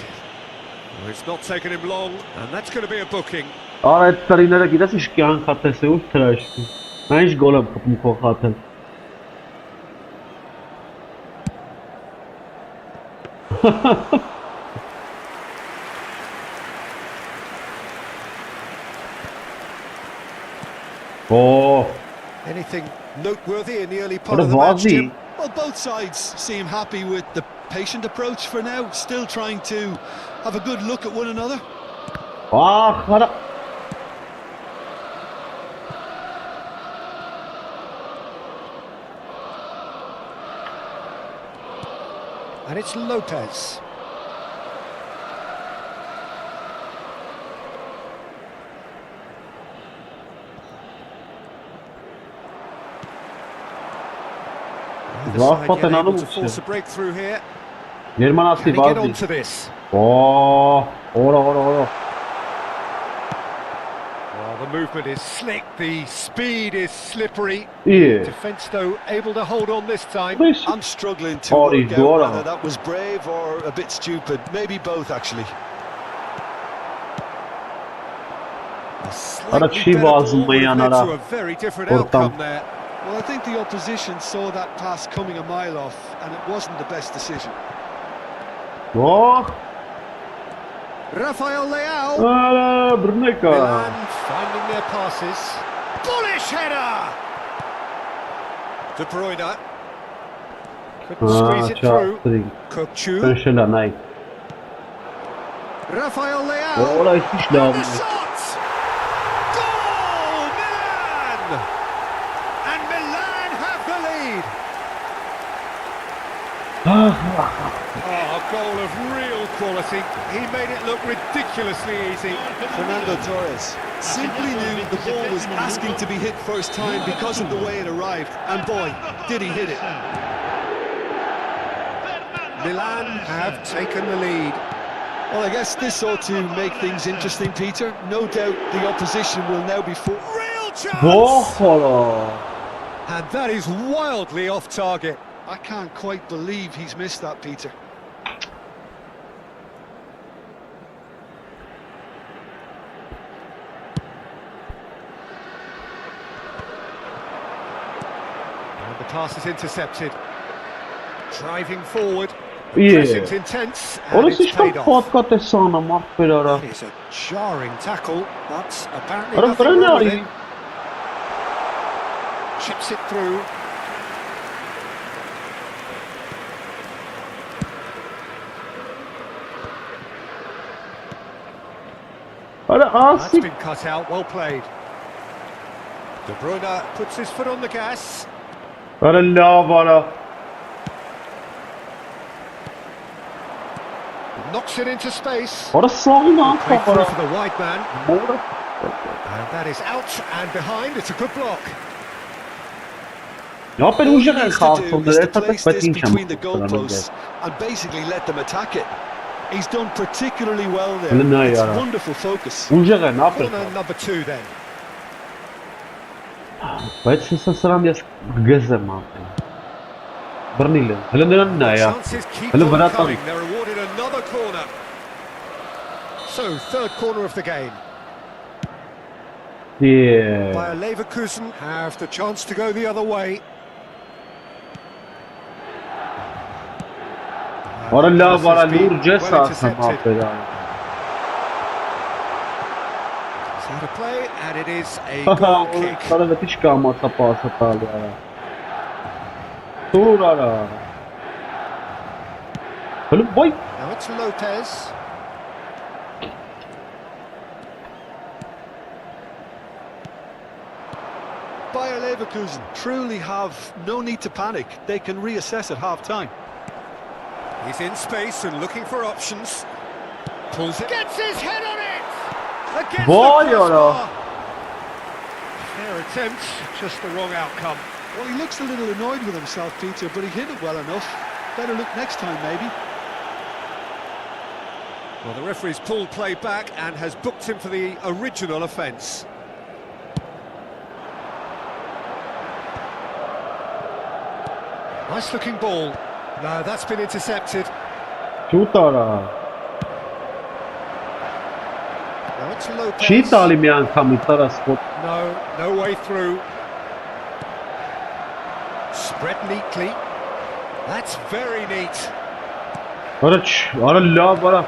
Well, it's not taken him long, and that's going to be a booking. Արա այդ տարիները գիտես ինչ կյանք հատես է ու թրաշքի։ Նա ինչ գոլ է խփում քո հատել։ Oh. Anything noteworthy in the early part of the match, Jim? Well, both sides seem happy with the patient approach for now, still trying to have a good look at one another. Ah, hala. And it's Lopez. Able to force a breakthrough here. Can he get onto this? Oh, ora. Well, the movement is slick, the speed is slippery. Yeah. Defence, though, able to hold on this time. I'm struggling to work out whether that was brave or a bit stupid. Maybe both, actually. A slightly better ball would have led to a very different outcome there. Well, I think the opposition saw that pass coming a mile off, and it wasn't the best decision. Oh. Rafael Leao. Milan finding their passes. Bullish header! De Bruyne. Couldn't squeeze it through. 𝐄𝐅𝐎𝐓𝐁𝐀𝐋. Rafael Leao. Oh, the shot! Goal, Milan! And Milan have the lead. Oh, a goal of real quality. He made it look ridiculously easy. Fernando Torres simply knew the ball was asking to be hit first time because of the way it arrived. And boy, did he hit it. Milan have taken the lead. Well, I guess this ought to make things interesting, Peter. No doubt the opposition will now be full. Real chance! Oh. And that is wildly off target. I can't quite believe he's missed that, Peter. And the pass is intercepted. Driving forward. Yeah. Pressing's intense, and it's paid off. That is a jarring tackle, but apparently nothing wrong with it. Chips it through. That's been cut out, well played. De Bruyne puts his foot on the gas. Knocks it into space. What a song, man! Played through for the wide man. And that is out and behind. It's a good block. All he needs to do is to place this between the goalposts and basically let them attack it. He's done particularly well there. It's wonderful focus. Corner number 2 then. Chances keep on coming. They're awarded another corner. So, third corner of the game. Yeah. Bayer Leverkusen have the chance to go the other way. What a love, what a lure, just out of play, and it is a goal kick. Now it's Lopez. Bayer Leverkusen truly have no need to panic. They can reassess at half-time. He's in space and looking for options. Pulls it. Gets his head on it! Against the crossbar. Fair attempt, just the wrong outcome. Well, he looks a little annoyed with himself, Peter, but he hit it well enough. Better look next time, maybe. Well, the referee's pulled play back and has booked him for the original offence. Nice looking ball. No, that's been intercepted. Շուտ արա։ Now it's Lopez. Չի տալի մի անգամից արա սպոտ։ No way through. Spread neatly. That's very neat. Արա լավ արա։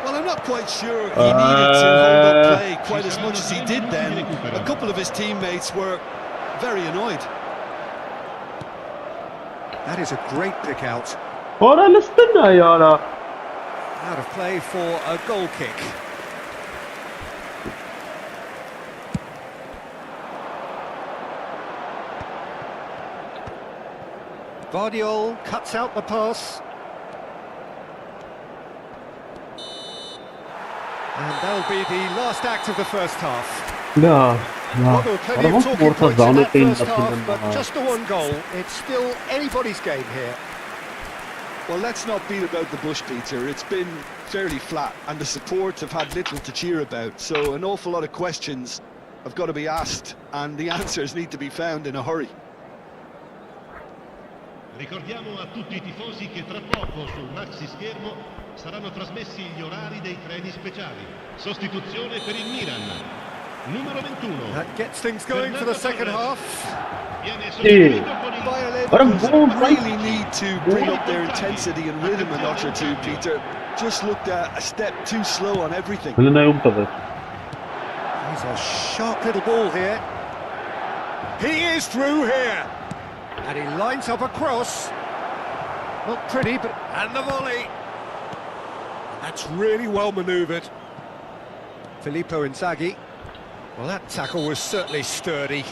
Well, I'm not quite sure he needed to hold up play quite as much as he did then. A couple of his teammates were very annoyed. That is a great pick out. Արա լստնա յարա։ Out of play for a goal kick. Vardiol cuts out the pass. And that'll be the last act of the first half. Լավ, Well, լավ։ there were plenty Արա of ոնց talking որտա points in զանը that տեն first half, դասում but են։ just the one goal. It's still anybody's game here. Well, let's not beat about the bush, Peter. It's been fairly flat, and the support have had little to cheer about. So an awful lot of questions have got to be asked, and the answers need to be found in a hurry. Ricordiamo a tutti i tifosi che tra poco sul maxi schermo saranno trasmessi gli orari dei treni speciali. Sostituzione per il Milan. Numero 21. That gets things going for the second half. Viene sostituito con il Bayer Leverkusen really need to bring up their intensity and rhythm a notch or two, Peter. Just looked a step too slow on everything. Հլնայում տվեց։ He's a sharp little ball here. He is through here. And he lines up a cross. Not pretty, but... And the volley. That's really well manoeuvred. Filippo Inzaghi. Well, that tackle was certainly sturdy.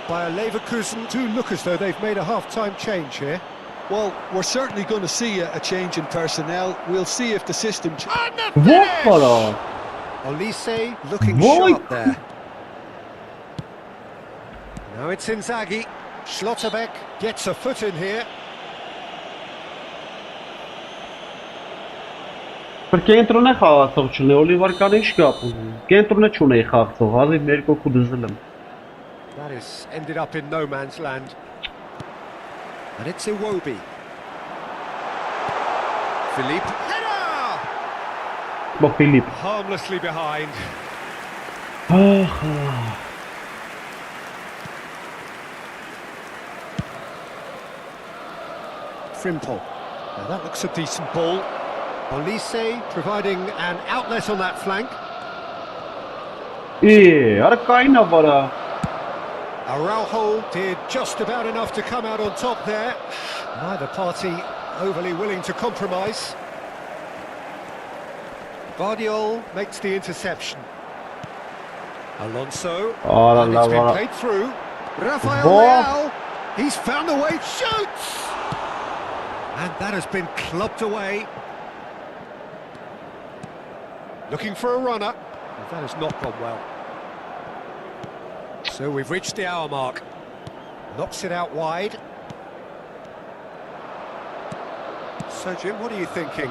Bayer Leverkusen do look as though they've made a half-time change here. Well, we're certainly going to see a change in personnel. We'll see if the system... And the Ո՞վ finish! արա։ Olise looking Boy. sharp there. Now it's Inzaghi. Schlotterbeck gets a foot in here. Për կենտրոն է խաղացող չունի, Օլիվար կան ինչ կապ ունի։ Կենտրոնը չունեի խաղացող, հազիվ մեր կողքու դզել եմ։ That is ended up in no man's land. And it's Iwobi. Philippe. Header! Բա Ֆիլիպ։ Harmlessly behind. Ահ։ Frimpong. Now that looks a decent ball. Olise providing an outlet on that flank. Արա կայնա վարա։ Araujo did just about enough to come out on top there. Neither party overly willing to compromise. Vardiol makes the interception. Alonso. Արա And it's լավ been արա։ played through. Rafael Ball. Leao. He's found a way. Shoots! And that has been clubbed away. Looking for a runner. And that has not gone well. So we've reached the hour mark. Knocks it out wide. So Jim, what are you thinking?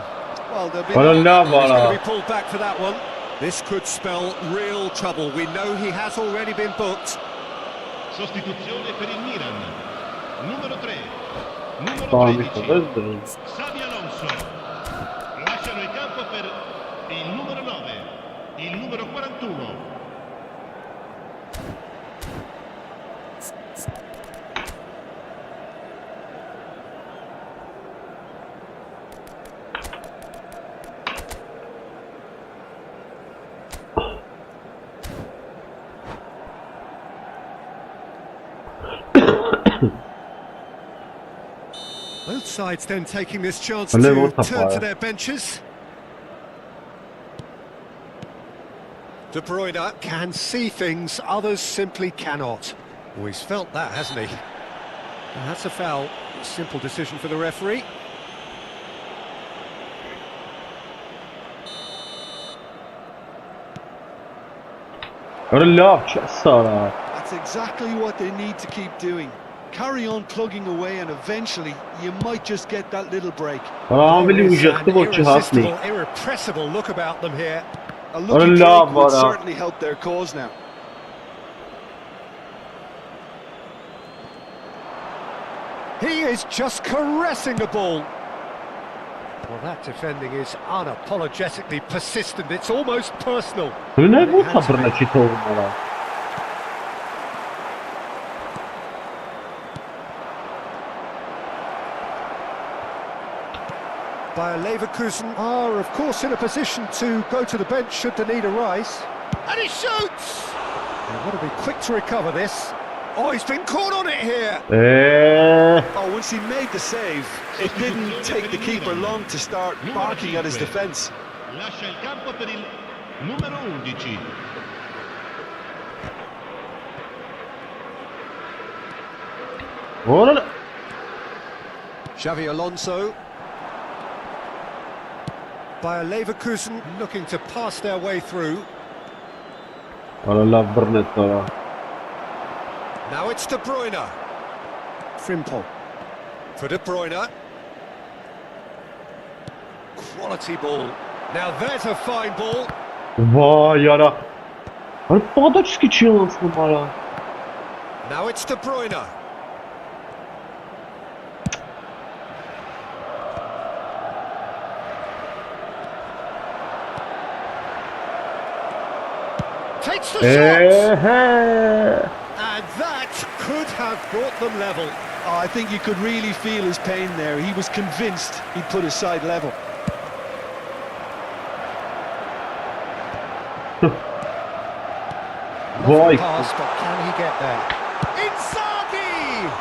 Well, there'll be... Արա լավ He's going արա։ to be pulled back for that one. This could spell real trouble. We know he has already been booked. sostituzione per il Milan. Numero 3. Numero Πάμε 13. στο δεύτερο. Xabi Alonso. Lasciano il campo per il numero 9. Il numero 41. Both sides then taking this chance And then to what's up, turn to fire? their benches. De Bruyne can see things others simply cannot. Oh, he's felt that, hasn't he? And that's a foul. Simple decision for the referee. Արա լավ չէ, սարա։ That's exactly what they need to keep doing. Carry on plugging away, and eventually you might just get that little break. Արա ավելի There is ուժեղտի an որ չհասնի։ irresistible, irrepressible look about them here. A lucky love, break would Vara. certainly help their cause now. He is just caressing the ball. Well, that defending is unapologetically persistent. It's almost personal. Հնե ո՞ց է բռնեցի թողում արա։ Bayer Leverkusen are, of course, in a position to go to the bench should the need arise. And he shoots! They've got to be quick to recover this. Oh, he's been caught on it here! Oh, once he made the save, it didn't take the keeper long to start barking at his defence. Lascia il campo per il numero 11. Որը Xavi Alonso. Bayer Leverkusen looking to pass their way through. Արա լավ բռնեց արա։ Now it's De Bruyne. Frimpong. For De Bruyne. Quality ball. Now there's a fine ball. Վայ արա։ Արա պատաչքի չի անցնում արա։ Now it's De Bruyne. Takes the shot! And that could have brought them level. Oh, I think you could really feel his pain there. He was convinced he'd put his side level. Vay. Pass, but can he get there? Inzaghi!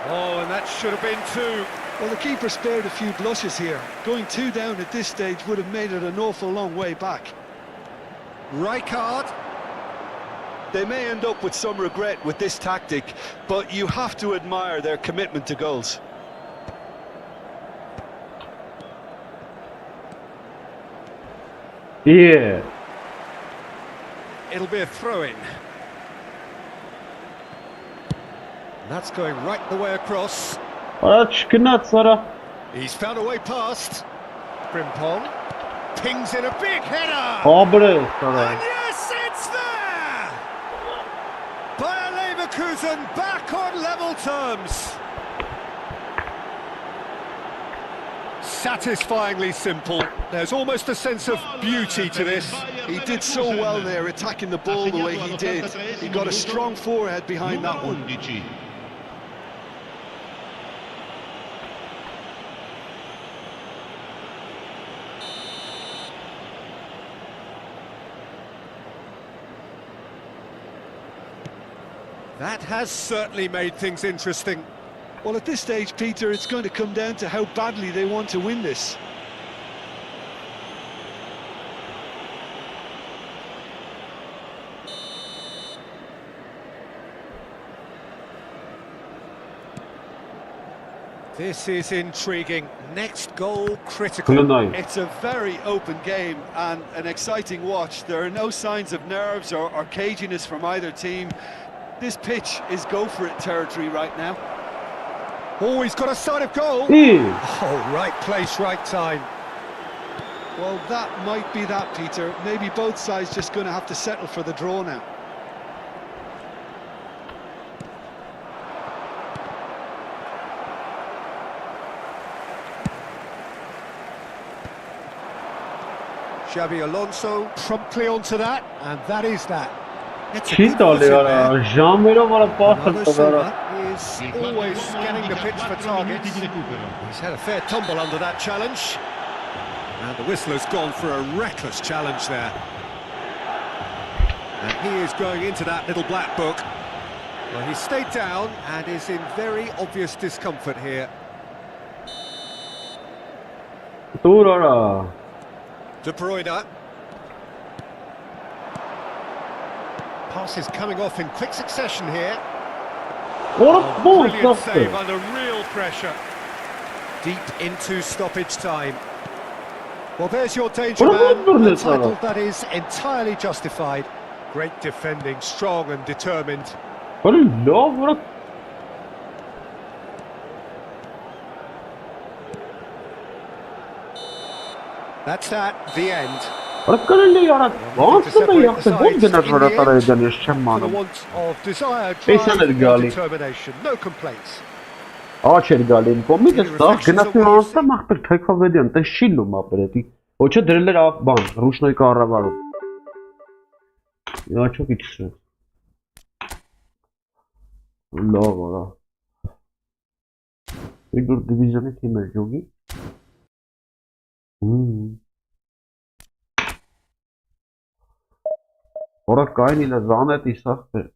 Oh, and that should have been two. Well, the keeper spared a few blushes here. Going 2 down at this stage would have made it an awful long way back. Rijkaard. They may end up with some regret with this tactic, but you have to admire their commitment to goals. Yeah. It'll be a throw-in. That's going right the way across. Արա չգնաց արա։ He's found a way past. Frimpong pings in a big header. Աբրես արա։ And yes, it's there! Bayer Leverkusen back on level terms. Satisfyingly simple. There's almost a sense of beauty to this. He did so well there, attacking the ball the way he did. He got a strong forehead behind that one. That has certainly made things interesting. Well, at this stage, Peter, it's going to come down to how badly they want to win this. This is intriguing. Next goal critical. It's a very open game and an exciting watch. There are no signs of nerves or caginess from either team. This pitch is go-for-it territory right now. Oh, he's got a sight of goal. Oh, right place, right time. Well, that might be that, Peter. Maybe both sides just going to have to settle for the draw now. Xavi Alonso promptly onto that, and that is that. Չի տալի արա, ժամերով արա պարտը տվարա։ He is always scanning the pitch for targets. He's had a fair tumble under that challenge. And the whistle has gone for a reckless challenge there. And he is going into that little black book. Well, he stayed down and is in very obvious discomfort here. Դուր արա։ De Bruyne. Pass is coming off in quick succession here. Որը բոլ Brilliant ստացը։ save under real pressure. Deep into stoppage time. Well, there's your danger man, a title that is entirely justified. Great defending, strong and determined. Որը լավ, որը That's that, the end. Ora կարելի է արա ոնց է յախտը ոնց գնաց հրատարակության ես չեմ For the մանում։ want of desire, Pesa drive, del and Gali. determination. No complaints. Ա չէր գալին կոմիտը սա գնացի անստամ ախպեր թեքվավեդյան տես շիլնում ապրետի ոչը դրել էր բան ռուշնոյ կառավարում Իա չոք իչսը լավ արա Իգուր դիվիզիոնի թիմ էր ջոգի Ora կային իլը զանետ իսախպեր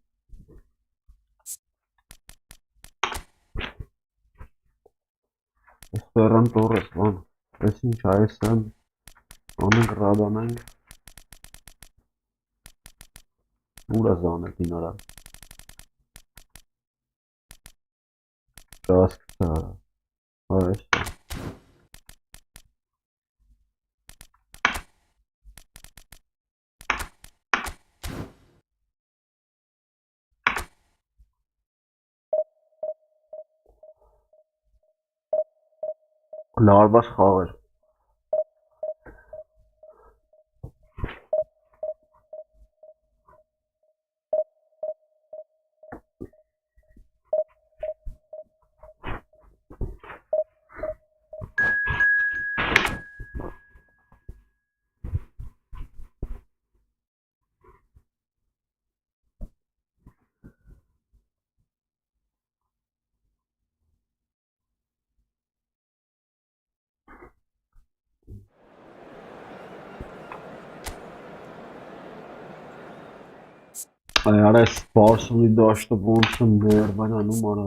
Ferran Torres, man. Es ist ein Scheiß, an den Grabanang. Pura Sahne, Dinara. Das ist klar. Weißt du. Larvas խաղեր Այար այս Բարսոնի դաշտը ոնց եմ ներվանանում արա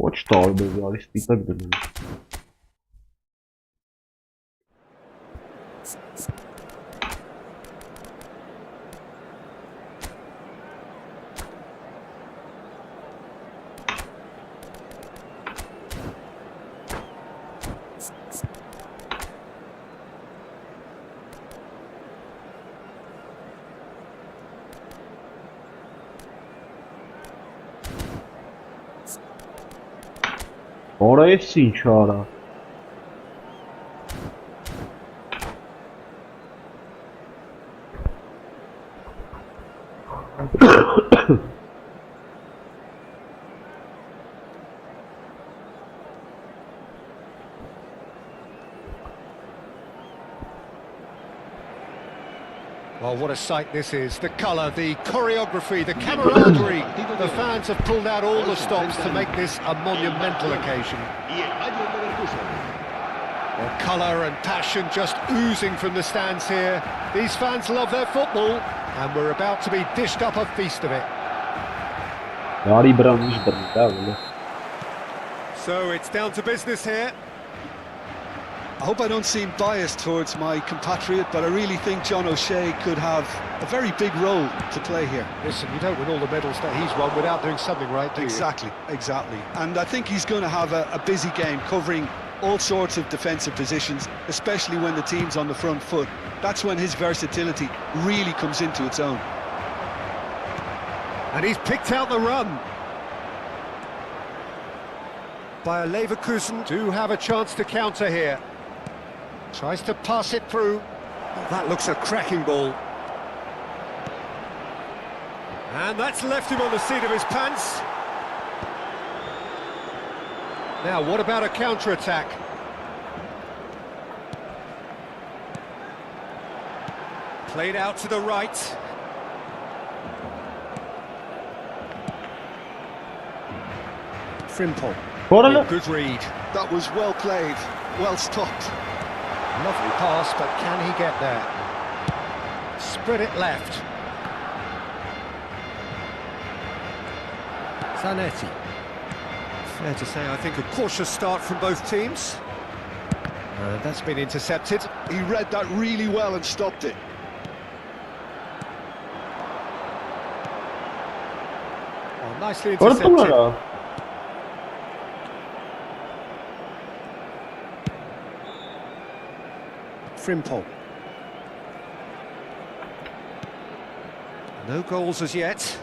Ոչ տարբեր արի սպիտակ դնում Ora ես ինչ արա Well, what a sight this is. The colour, the choreography, the camaraderie. The fans have pulled out all the stops to make this a monumental occasion. Well, colour and passion just oozing from the stands here. These fans love their football, and we're about to be dished up a feast of it. So it's down to business here. I hope I don't seem biased towards my compatriot, but I really think John O'Shea could have a very big role to play here. Listen, you don't win all the medals that he's won without doing something right, do you? Exactly. And I think he's going to have a busy game covering all sorts of defensive positions, especially when the team's on the front foot. That's when his versatility really comes into its own. And he's picked out the run. By Leverkusen do have a chance to counter here. Tries to pass it through. Oh, that looks a cracking ball. And that's left him on the seat of his pants. Now, what about a counter-attack? Played out to the right. Frimpong. Good read. That was well played, well stopped. Lovely pass, but can he get there? Spread it left. Zanetti. Fair to say, I think a cautious start from both teams. That's been intercepted. He read that really well and stopped it. Oh, nicely intercepted. Frimpong. No goals as yet.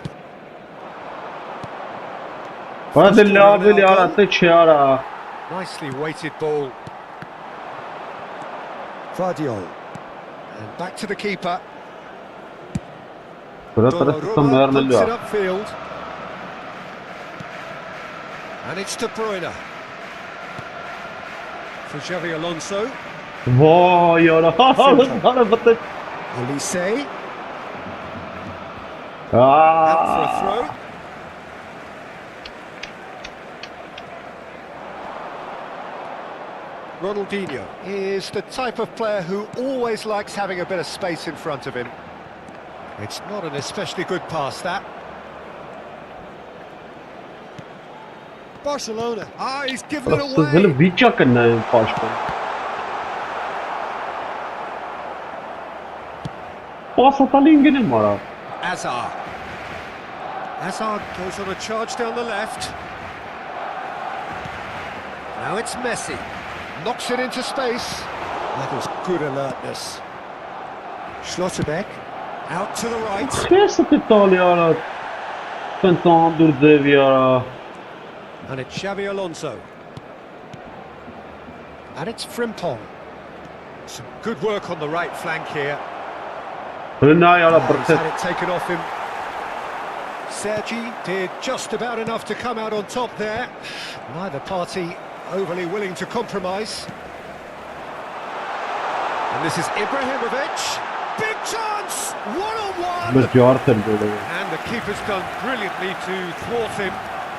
Nicely weighted ball. Vardiol. And back to the keeper. Donnarumma Donnarumma pumps it Donnarumma. upfield. And it's De Bruyne. For Xavi Alonso. Vay ara. Bana batı. Olise. Out for a throw. Ronaldinho is the type of player who always likes having a bit of space in front of him. It's not an especially good pass, that. Barcelona. Ah, he's given it Просто böyle away. vicha करना है पास पर. Pas atalinge ne mara. Hazard. Hazard goes on a charge down the left. Now it's Messi. Knocks it into space. That was good alertness. Schlotterbeck out to the right. Kesa te tali ara. Tentam durdevi ara. And it's Xavi Alonso. And it's Frimpong. Some good work on the right flank here. Rınay ara He's bırtı. had it taken off him. Sergi did just about enough to come out on top there. Neither party overly willing to compromise. And this is Ibrahimovic. Big chance! One-on-one! Biz jartır böyle. And the keeper's done brilliantly to thwart him.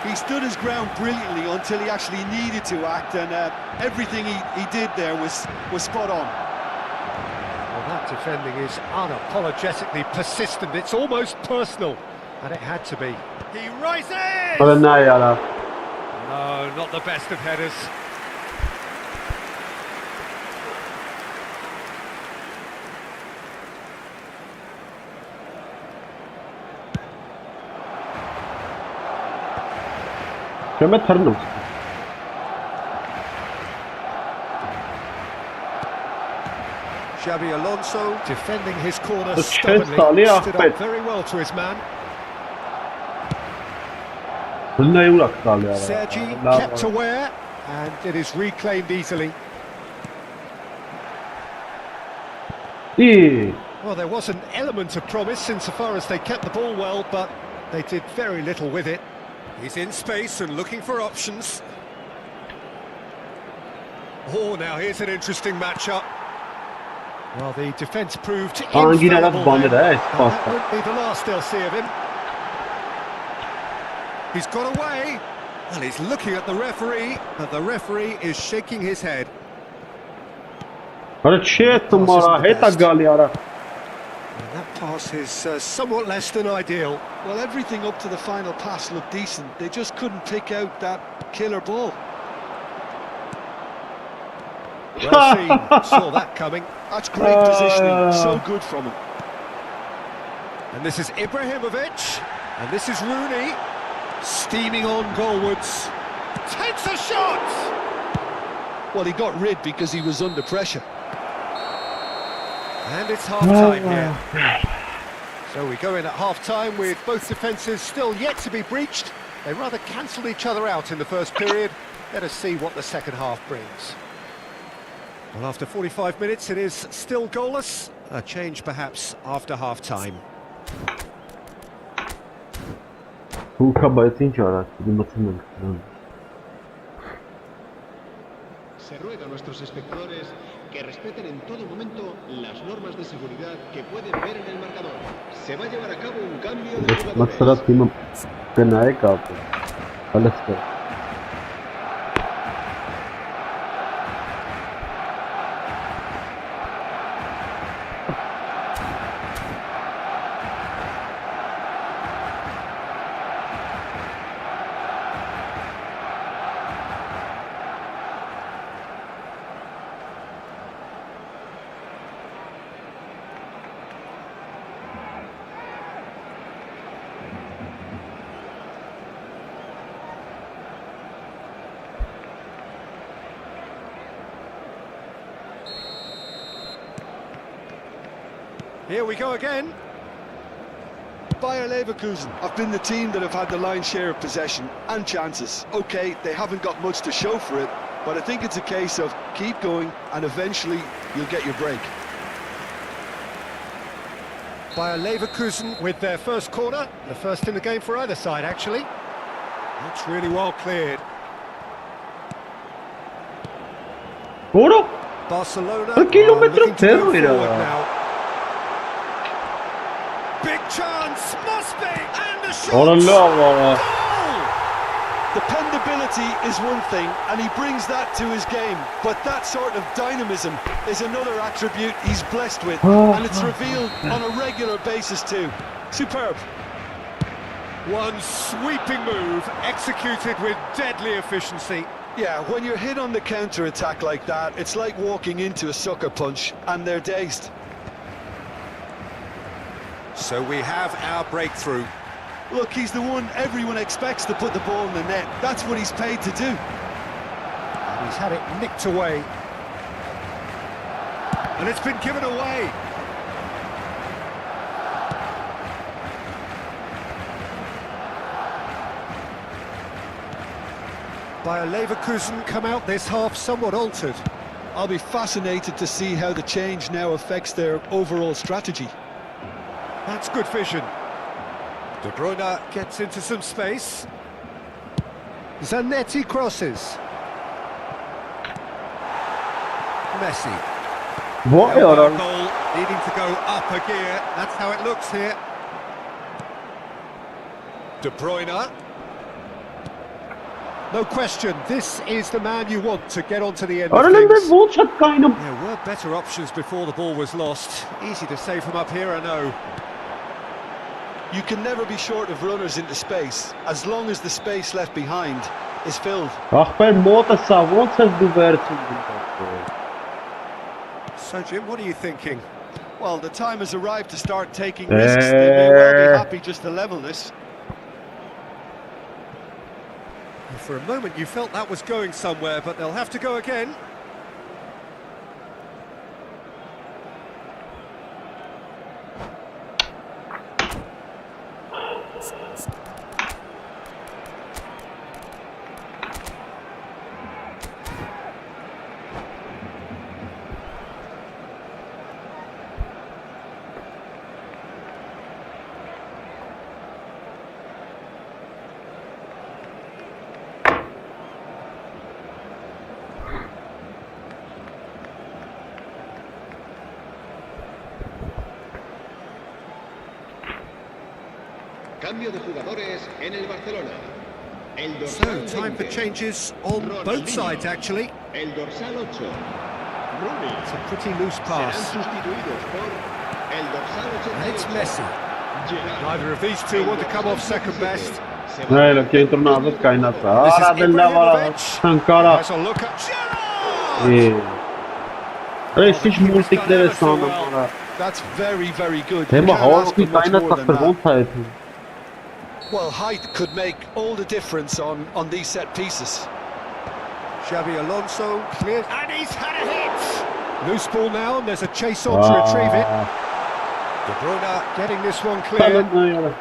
He stood his ground brilliantly until he actually needed to act, and everything he did there was spot on. Well, that defending is unapologetically persistent. It's almost personal. And it had to be. He rises! Rınay ara. No, not the best of headers. Şöyle tırnım. Xavi Alonso defending his corner The chest stubbornly. Ali Stood Ahmed. up very well to his man. Rınay urak tali ara. Sergi kept aware, and it is reclaimed easily. İyi. Well, there was an element of promise insofar as they kept the ball well, but they did very little with it. He's in space and looking for options. Oh, now here's an interesting matchup. Well, the defence proved Hangi yere infallible bandı there. da And pas. that won't be the last they'll see of him. He's got away. Well, he's looking at the referee, but the referee is shaking his head. Ara çe tumara heta gali ara. And that pass is somewhat less than ideal. Well, everything up to the final pass looked decent. They just couldn't pick out that killer ball. Well seen, saw that coming. That's great positioning. So good from him. And this is Ibrahimovic, and this is Rooney, steaming on goalwards. Takes a shot! Well, he got rid because he was under pressure. And it's half-time here. So we go in at half-time with both defences still yet to be breached. They rather cancelled each other out in the first period. Let us see what the second half brings. Well, after 45 minutes, it is still goalless. A change, perhaps, after half-time. Bu kabahatin çara. Bizim batırmak. Se ruega a nuestros espectadores que respeten en todo momento las normas de seguridad que pueden ver en el marcador. Se va a llevar a cabo un cambio de jugadores. Maksara timim ganaye kapı. Alasta. Here we go again. Bayer Leverkusen have been the team that have had the lion's share of possession and chances. Okay, they haven't got much to show for it, but I think it's a case of keep going and eventually you'll get your break. By Leverkusen with their first corner, the first in the game for either side, actually. That's really well cleared. Ora! Barcelona Un kilometro looking to go per forward ora. now. Big chance, must be, and the shot! Ora là, Goal! Dependability is one thing, and he brings that to his game, but that sort of dynamism is another attribute he's blessed with, and it's revealed on a regular basis too. Superb. One sweeping move, executed with deadly efficiency. Yeah, when you're hit on the counter-attack like that, it's like walking into a sucker punch, and they're dazed. So we have our breakthrough. Look, he's the one everyone expects to put the ball in the net. That's what he's paid to do. And he's had it nicked away. And it's been given away. Bayer Leverkusen come out this half somewhat altered. I'll be fascinated to see how the change now affects their overall strategy. That's good vision. De Bruyne gets into some space. Zanetti crosses. Messi. Vay Goal anam. needing to go up a gear. That's how it looks here. De Bruyne. No question, this is the man you want to get onto the end of Aralarında things. bol çatkaydım. There were better options before the ball was lost. Easy to say from up here, I know. You can never be short of runners into space, as long as the space left behind is filled. Ախպեր մոտը սա ոնց ես դու վերցում։ So Jim, what are you thinking? Well, the time has arrived to start taking risks. They may well be happy just to level this. For a moment you felt that was going somewhere, but they'll have to go again. Cambio de jugadores en el Barcelona. El So, dorsal time for 20. changes on both sides, actually. El dorsal 8. Rooney. It's a pretty loose Serán pass. sustituidos por el dorsal 88. And it's Messi. Gerard. Neither of these two want to come off second best. Se va Այլ կենտրոնավետ կայնացա։ This is Արա դելնա վարա Ibrahimovic. թանկարա։ Has a look at Gerrard! Այս ինչ մուլտիկներ է սանում արա։ That's very, very good. Դեմը You can't ask հորսի for much կայնած more than ախպեր that. ոնց է այդ։ Well, height could make all the difference on these set pieces. Xabi Alonso clears, and he's had a hit! Loose ball now, and there's a chase on to retrieve it. De Bruyne getting this one clear. Սալնա։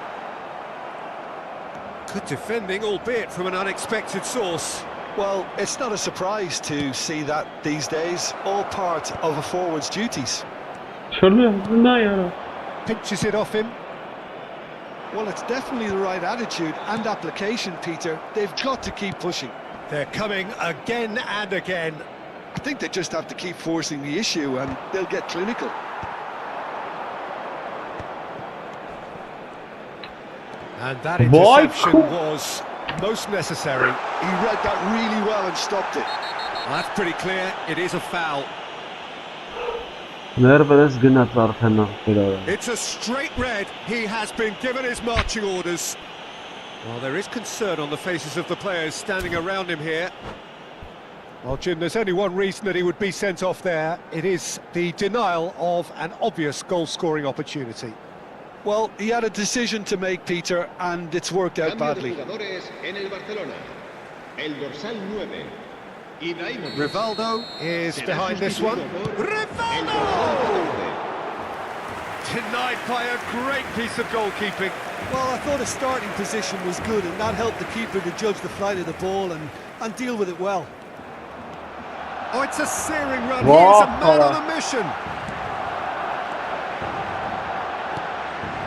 Good defending, albeit from an unexpected source. Well, it's not a surprise to see that these days, all part of a forward's duties. Շորնա яրա։ Pinches it off him. Well, it's definitely the right attitude and application, Peter. They've got to keep pushing. They're coming again and again. I think they just have to keep forcing the issue and they'll get clinical. And that Boy, interception cool. was most necessary. He read that really well and stopped it. That's pretty clear, it is a foul. Ներվերս գնաց արդեն ախպերը։ It's a straight red. He has been given his marching orders. Well, there is concern on the faces of the players standing around him here. Well, Jim, there's only one reason that he would be sent off there. It is the denial of an obvious goal-scoring opportunity. Well, he had a decision to make, Peter, and it's worked out Cambio de badly. jugadores en el Barcelona. El dorsal 9. Ibrahimovic. Rivaldo is Será behind this one. sustituido por el Rivaldo! dorsal 11. Denied by a great piece of goalkeeping. Well, I thought his starting position was good, and that helped the keeper to judge the flight of the ball and deal with it well. Oh, it's a searing run. He is a man on a mission.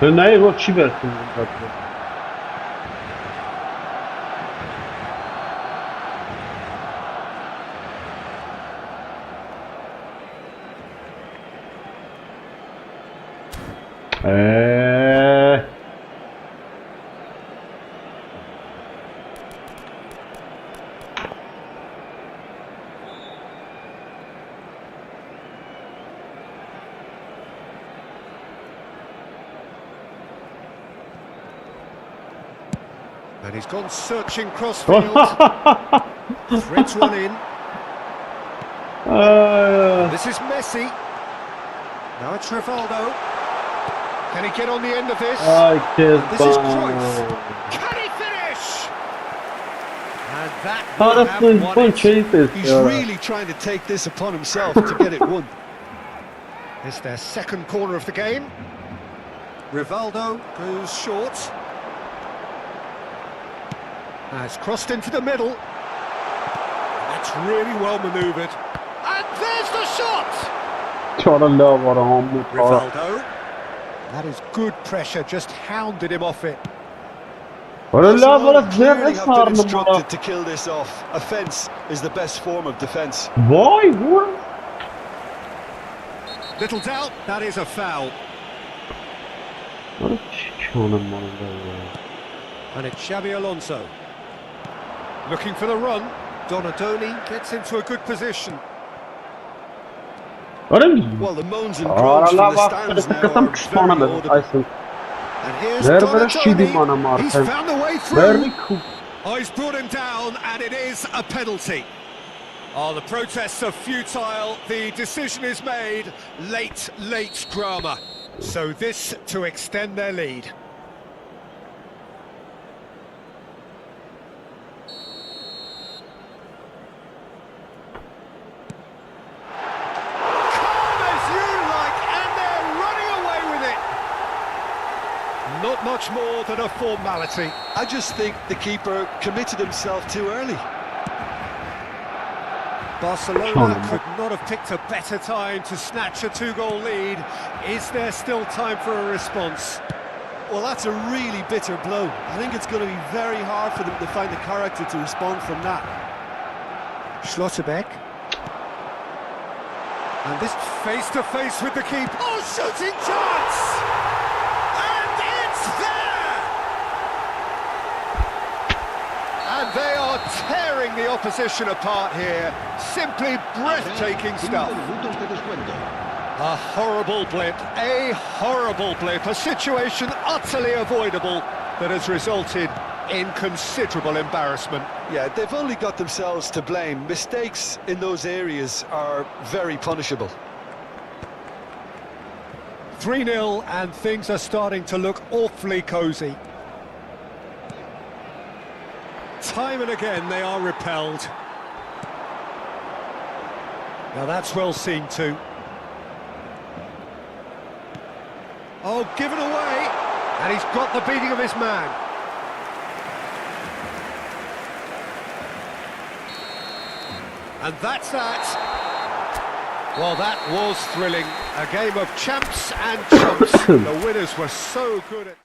Նայ որ չի վերցնում դեպքը։ And he's gone searching crossfield. Threads one in. This is Messi. Now it's Rivaldo. Can he get on the end of this? This is Cruyff. Can he finish? And that will have won it. He's really trying to take this upon himself to get it won. It's their second corner of the game. Rivaldo goes short. Has crossed into the middle. That's really well manoeuvred. And there's the shot! Rivaldo. That is good pressure, just hounded him off it. Clearly have been instructed to kill this off. Offence is the best form of defence. Why? What? Little doubt, that is a foul. And it's Xabi Alonso. Looking for the run. Donadoni gets into a good position. Well, the moans and groans from the stands now are very audible. And here's Donadoni. He's found the way through. Oh, he's brought him down, and it is a penalty. Oh, the protests are futile. The decision is made. Late drama. So this to extend their lead. Not much more than a formality. I just think the keeper committed himself too early. Barcelona could not have picked a better time to snatch a two-goal lead. Is there still time for a response? Well, that's a really bitter blow. I think it's going to be very hard for them to find the character to respond from that. Schlotterbeck. And this face-to-face with the keeper. Oh, shooting chance! And they are tearing the opposition apart here. Simply breathtaking stuff. A horrible blip, a situation utterly avoidable that has resulted in considerable embarrassment. Yeah, they've only got themselves to blame. Mistakes in those areas are very punishable. 3-0 and things are starting to look awfully cosy. Time and again they are repelled. Now that's well seen too. Oh, given away, and he's got the beating of his man. And that's that. Well, that was thrilling. A game of champs and chumps. The winners were so good at...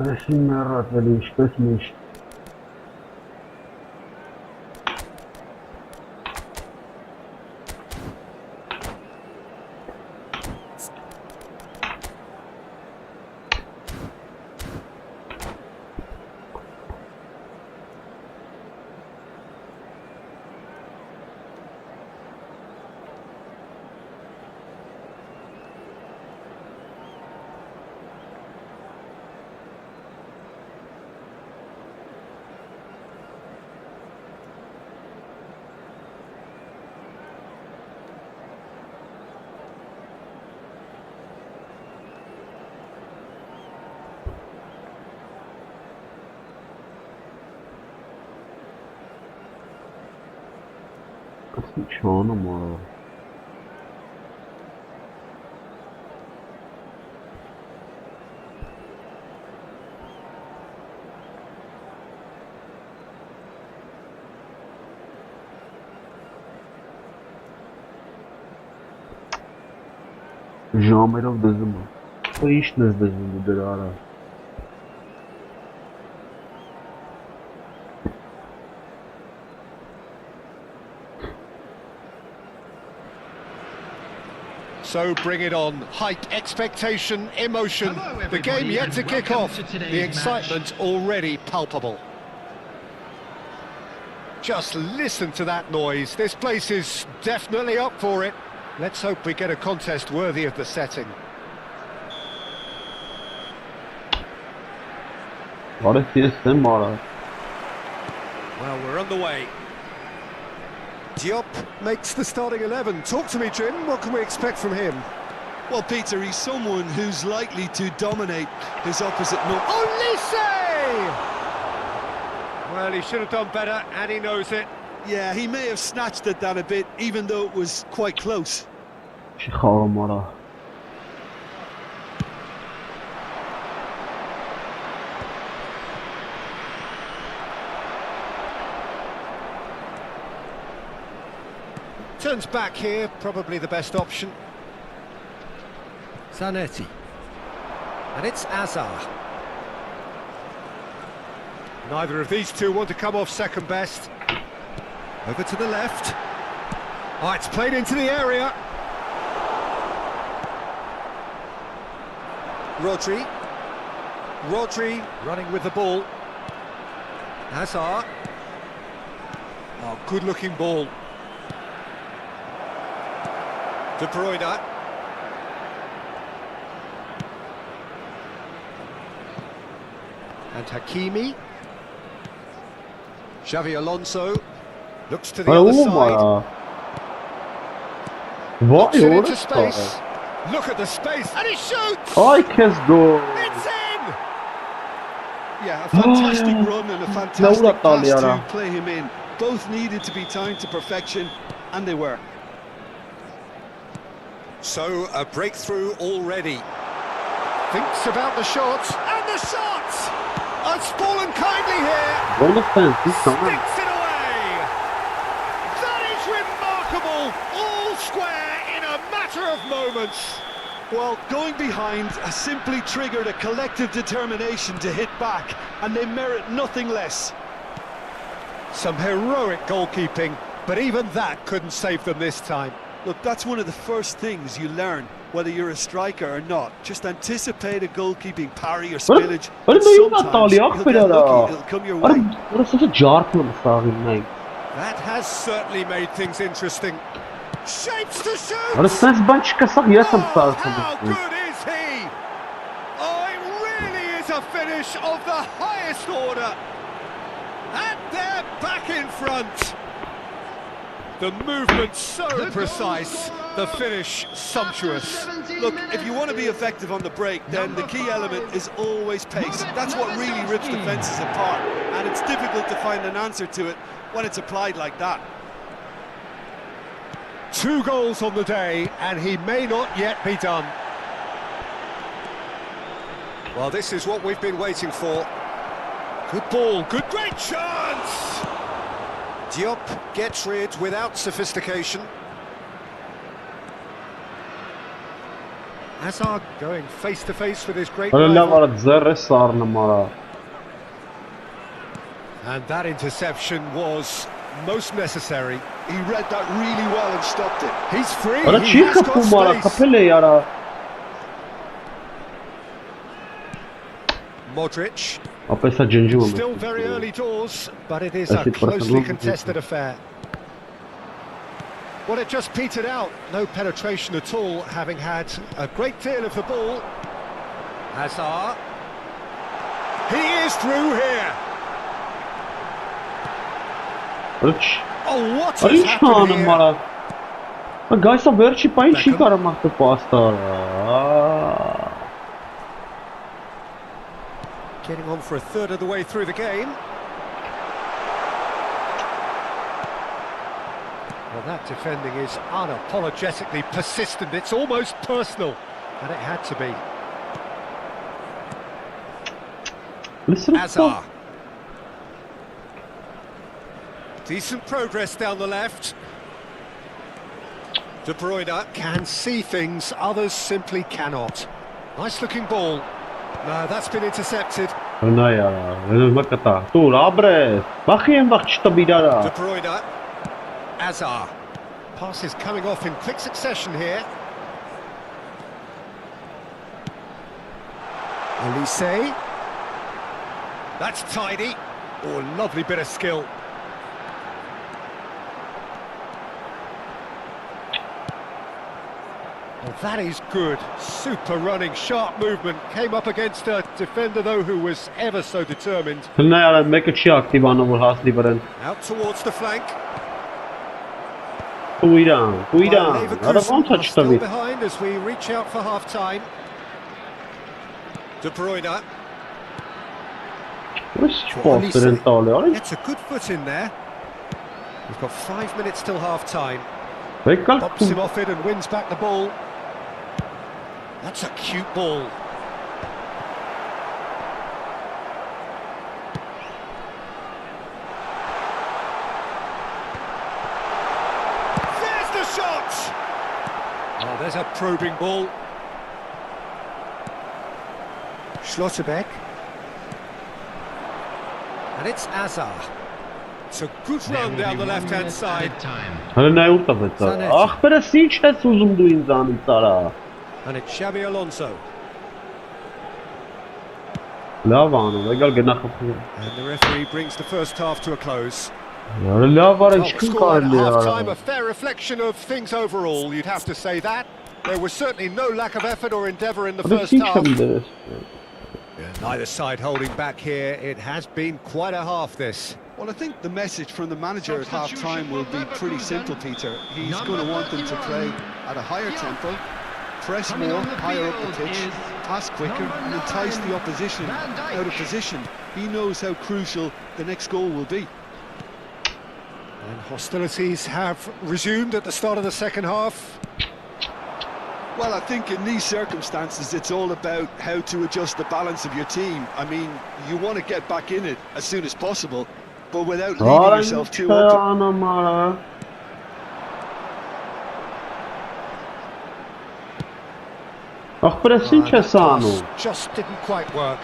Այսին մեռածել ինչպես միշտ։ Չանում արա։ Ժամերով դզում է։ Ինչն ես դզում դու դրա արա։ So bring it on. Height, expectation, emotion. Hello, The game everybody, yet to and kick welcome off. to today's The excitement already palpable. Just listen to that noise. This place is definitely up for it. Let's hope we get a contest worthy of the setting. What is this thing, Mara? Well, we're underway. Diop makes the starting 11. Talk to me, Jim. What can we expect from him? Well, Peter, he's someone who's likely to dominate his opposite number. Olise! Well, he should have done better, and he knows it. Yeah, he may have snatched at that a bit, even though it was quite close. Şikhara Mara. Turns back here, probably the best option. Zanetti. And it's Azar. Neither of these two want to come off second best. Over to the left. Oh, it's played into the area. Rodri. Rodri running with the ball. Azar. Oh, good-looking ball. De Bruyne. And Hakimi. Xavi Alonso looks to the other side. Mara. Knocks Vay it into orası. space. Look at the space, and he shoots! Ay kes gol. It's in! Yeah, a fantastic Oh, run and a fantastic uğrattı pass Ali ara. to play him in. Both needed to be timed to perfection, and they were. So, a breakthrough already. Thinks about the shots, and the shots! It's fallen kindly here. Bana sensiz tamam. Sticks it away! That is remarkable! All square in a matter of moments. Well, going behind has simply triggered a collective determination to hit back, and they merit nothing less. Some heroic goalkeeping, but even that couldn't save them this time. Look, that's one of the first things you learn, whether you're a striker or not. Just anticipate a goalkeeping parry or spillage, Öyle and bir sometimes Italia you'll affeder get lucky, ha. it'll come your way. Ara burası da cartlı sağın. That has certainly made things interesting. Shapes to shoot! Ara sen ben çıkasak yesem Oh, sağın. how good is he? Oh, it really is a finish of the highest order. And they're back in front. The movement so precise, the finish sumptuous. Look, if you want to be effective on the break, then the key element is always pace. That's what really rips defences apart, and it's difficult to find an answer to it when it's applied like that. 2 goals on the day, and he may not yet be done. Well, this is what we've been waiting for. Good ball, great chance! Diop gets rid without sophistication. Hazard going face to face with his great rival. And that interception was most necessary. He read that really well and stopped it. He's free. Ora He çiğ has got kapı mara space. kapele yara. Modric. Apesa cenci olmuş. Still very early doors, but it is a closely contested affair. Well, it just petered out. No penetration at all, having had a great deal of the ball. Hazard. He is through here. Üç. Oh, what Ay has şu happened anım here? mara. Gaysa verçi payın Beckham. çiğ karamakta pasta. Getting on for a third of the way through the game. Well, that defending is unapologetically persistent. It's almost personal, and it had to be. Listen. Hazard. Decent progress down the left. De Bruyne can see things others simply cannot. Nice looking ball. No, that's been intercepted. Ne ya? Ne kata? Dur abre. Bakayım bak işte bir ara. De Bruyne. Hazard. Passes coming off in quick succession here. Elise. That's tidy. Oh, lovely bit of skill. Well, that is good. Super running, sharp movement. Came up against a defender, though, who was ever so determined. Ne ya? Make çiğ aktivanı vur hasli veren. Out towards the flank. Tuiran. Leverkusen Araban are taçta still bir. behind as we reach out for half-time. De Bruyne. Üç posterin tağlıyor. Gets a good foot in there. We've got 5 minutes till half-time. Bekal. Pops him off it and wins back the ball. That's a cute ball. There's the shot! Oh, there's a probing ball. Schlotterbeck. And it's Hazard. It's a good run down the left-hand side. Hani ne urtavet? Ah bere siç es uzun du insanın sara. And it's Xabi Alonso. Lavano, legal genach. And the referee brings the first half to a close. Lavaro Well, hiç the kim score at half-time, kaldı a fair reflection of things overall, you'd have to say that. There was certainly no lack of effort or endeavour in the ya? first Hiç half. kimdir. Neither side holding back here. It has been quite a half, this. Well, I think the message from the manager at half-time will be pretty simple, Peter. He's going to want them to play at a higher tempo, press more, higher up the pitch, pass quicker and entice the opposition out of position. He knows how crucial the next goal will be. And hostilities have resumed at the start of the second half. Well, I think in these circumstances, it's all about how to adjust the balance of your team. I mean, you want to get back in it as soon as possible, but without leaving yourself too open. Ah presin Cesano. Just didn't quite work.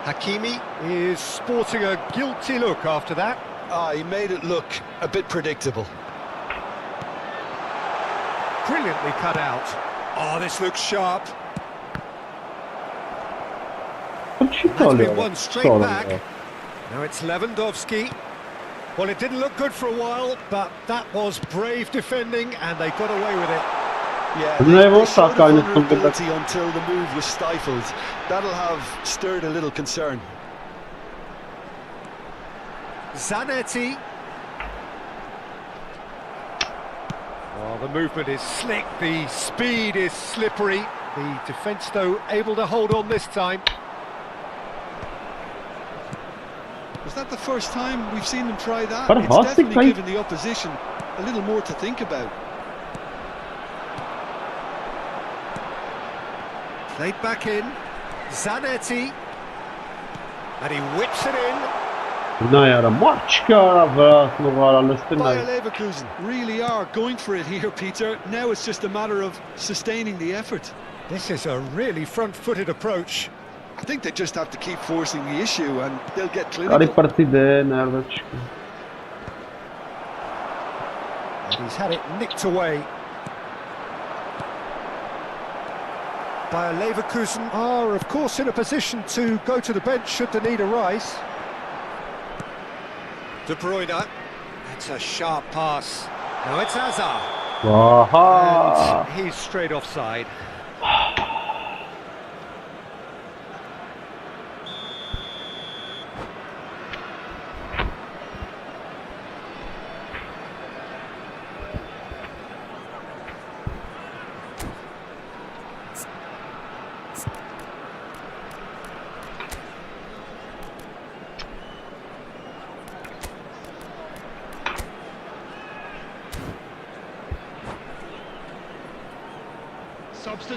Hakimi is sporting a guilty look after that. He made it look a bit predictable. Brilliantly cut out. Oh, this looks sharp. That's been one straight back. Now it's Lewandowski. Well, it didn't look good for a while, but that was brave defending, and they got away with it. Yeah, they showed vulnerability until the move was stifled. That'll have stirred a little concern. Zanetti. Oh, the movement is slick, the speed is slippery. The defence, though, able to hold on this time. Was that the first time we've seen them try that? But It's definitely given the opposition a little more to think about. Played back in. Zanetti. And he whips it in. Nayara Marchka Bayer Leverkusen really are going for it here, Peter. Now it's just a matter of sustaining the effort. This is a really front-footed approach. I think they just have to keep forcing the issue and they'll get Ari clinical. partide nerede çıkıyor. And he's had it nicked away. Bayer Leverkusen are, of course, in a position to go to the bench should the need arise. De Bruyne. That's a sharp pass. Now it's Hazard. Aha! And he's straight offside.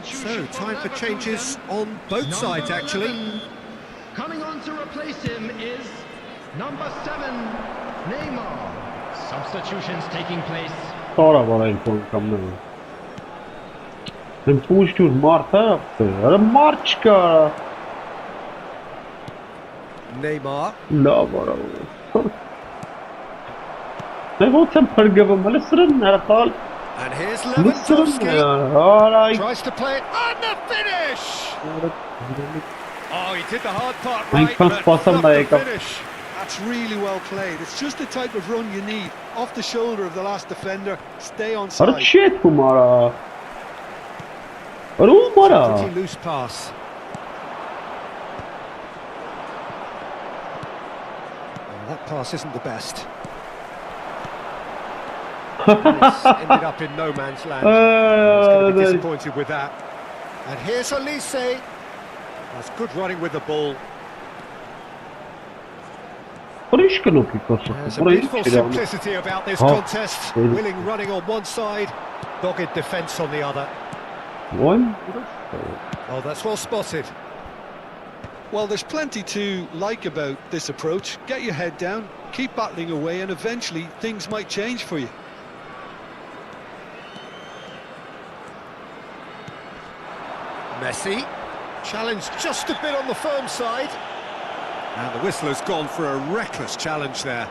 So, time for changes on both sides, actually. Coming on to replace him is number 7, Neymar. Substitutions taking place. Sonra bana info kamera. Sen push to Marta. Ara Marchka. Neymar. La bara. Ne votem pergava malesrin nertal. And here's Listen, Lewandowski. alright. Tries to play it on the finish! Oh, he did the hard part I right, can't but pass him not by the a cup. finish. That's really well played. It's just the type of run you need. Off the shoulder of the last defender. Stay on Ara side. shit kumara. Ara umara. Pretty loose pass. Oh, that pass isn't the best. And it's ended up in no man's land. He's going to be disappointed with that. And here's Elise. That's good running with the ball. There's There's a beautiful simplicity about this contest. Willing running on one side, dogged defence on the other. One. Oh, that's well spotted. Well, there's plenty to like about this approach. Get your head down, keep battling away, and eventually things might change for you. Messi, challenged just a bit on the firm side. And the whistler's gone for a reckless challenge there.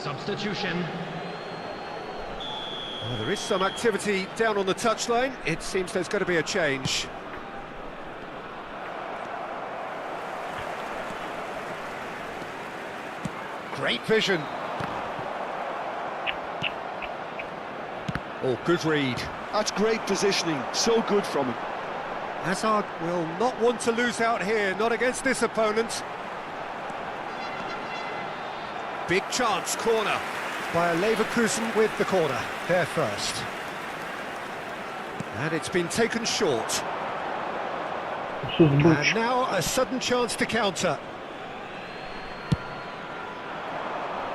Substitution. Well, there is some activity down on the touchline. It seems there's going to be a change. Great vision. Oh, good read. That's great positioning. So good from him. Hazard will not want to lose out here, not against this opponent. Big chance, corner. Bayer Leverkusen with the corner, there first. And it's been taken short. And now a sudden chance to counter.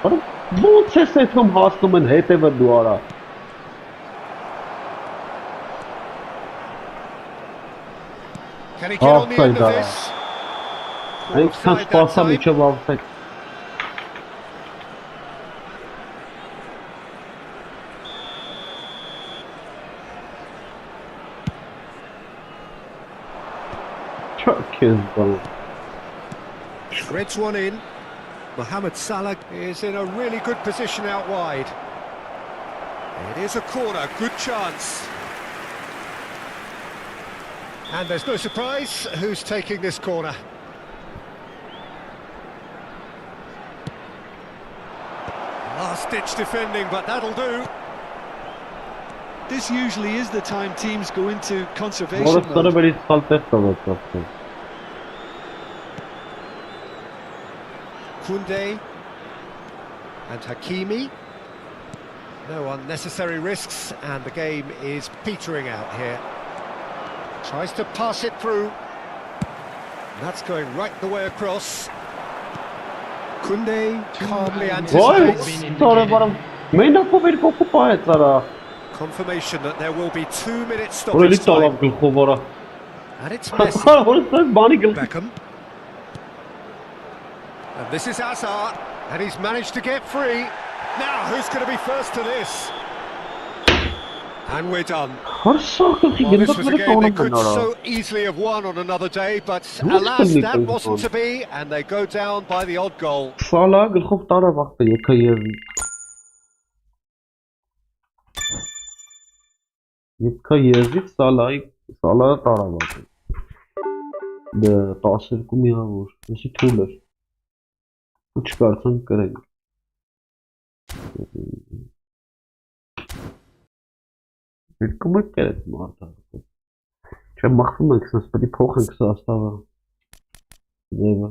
Both ses from Hostum and Heteva Duara. Can he get on the end of Offside, this? I can't Offside pass that some time. each of offside. Chuck is gone. Shreds one in. Mohamed Salah is in a really good position out wide. It is a corner, good chance. And there's no surprise who's taking this corner. Last-ditch defending, but that'll do. This usually is the time teams go into conservation Որը mode. very salted տվեց։ Koundé and Hakimi. No unnecessary risks, and the game is petering out here. Tries to pass it through. That's going right the way across. Koundé calmly Ոյ, anticipates. սորը բարը մենակով իր կողքը պահեց արա։ Confirmation that there will be 2 minutes Որելի stoppage time. տալավ գլխով արա։ And it's Messi. Որը սա բանի գլխի։ Beckham. And this is Hazard, and he's managed to get free. Now, who's going to be first to this? And we're done. Որը սա գլխի Well, this գնդակ was a մերը game they տանում could են արա։ so easily have won on another day, but Who's alas, gonna that be wasn't to first? be, and they go down by the odd goal. Սալա գլխով տարավ ախտը եկա եզի։ Եկա եզի սալա տարավ ախտը։ Դե 12 միավոր, եսի թուլ էր։ Ու չկարծան կրենք։ Երկում եք կերեց մարդը։ Չէ մախվում ենք, սնս պետի փոխենք սա աստավը։ Ձևը։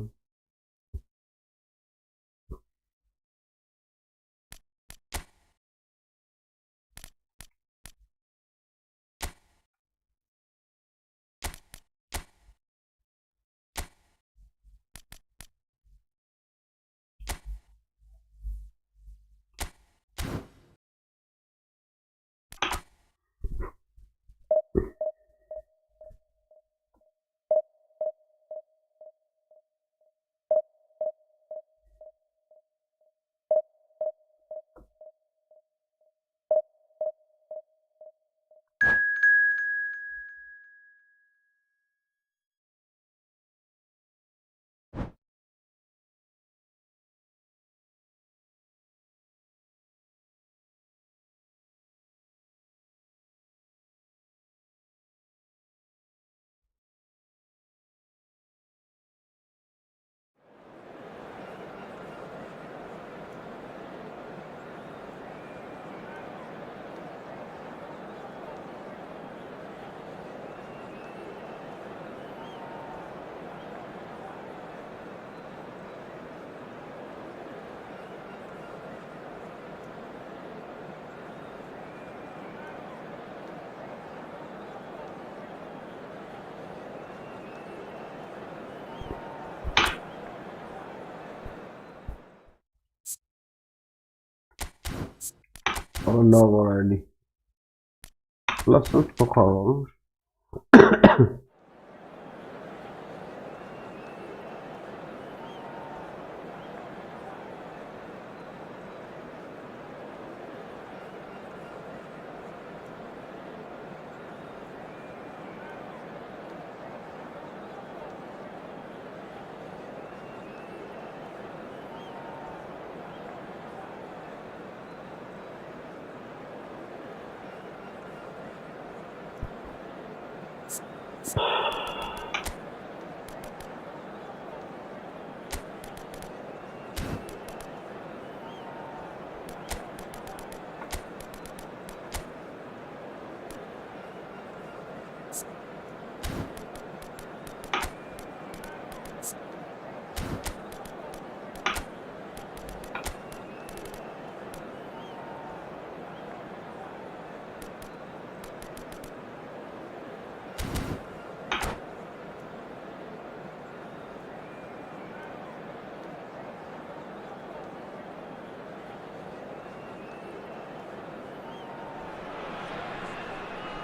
Լավ արելի։ Լասնոց փոխարոն։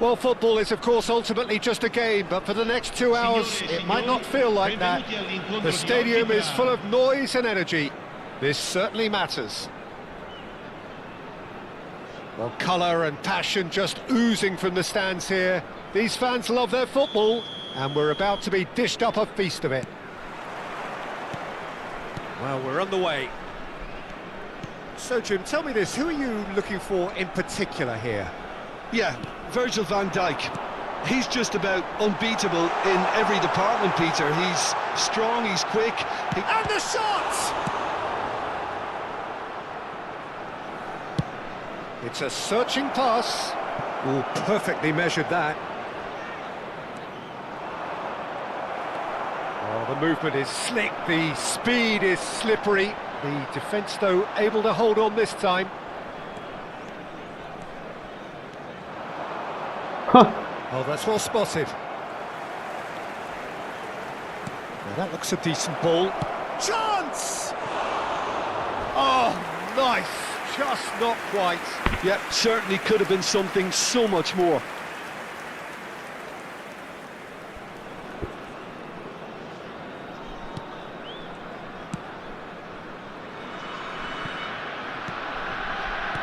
Well, football is, of course, ultimately just a game, but for the next 2 hours, it might not feel like that. The stadium is full of noise and energy. This certainly matters. Well, colour and passion just oozing from the stands here. These fans love their football, and we're about to be dished up a feast of it. Well, we're on the way. So, Jim, tell me this, who are you looking for in particular here? Yeah, Virgil van Dijk. He's just about unbeatable in every department, Peter. He's strong, he's quick. And the shot! It's a searching pass. Oh, perfectly measured that. Oh, the movement is slick, the speed is slippery. The defence, though, able to hold on this time. Oh, that's well spotted. Now that looks a decent ball. Chance! Oh, nice. Just not quite. Yep, certainly could have been something so much more.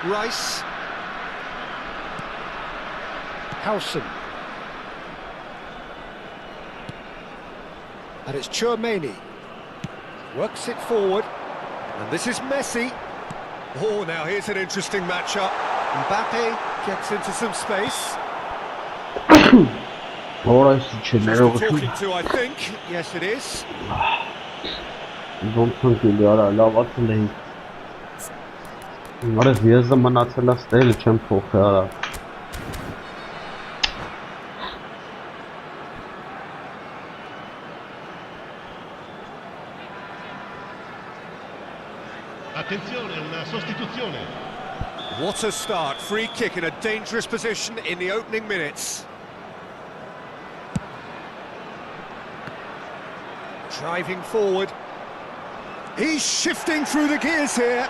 Rice. Howson. And it's 𝐄𝐅𝐼Hs. Works it forward. And this is Messi. Oh, now here's an interesting matchup. Mbappe gets into some space. Orası Just içeri talking to, I think. Yes, it is. Ոնց գիտի արա լավ ացել էի Արես ես մնացել եմ ստել չեմ փոխի արա Attenzione, una sostituzione. What a start. Free kick in a dangerous position in the opening minutes. Driving forward. He's shifting through the gears here.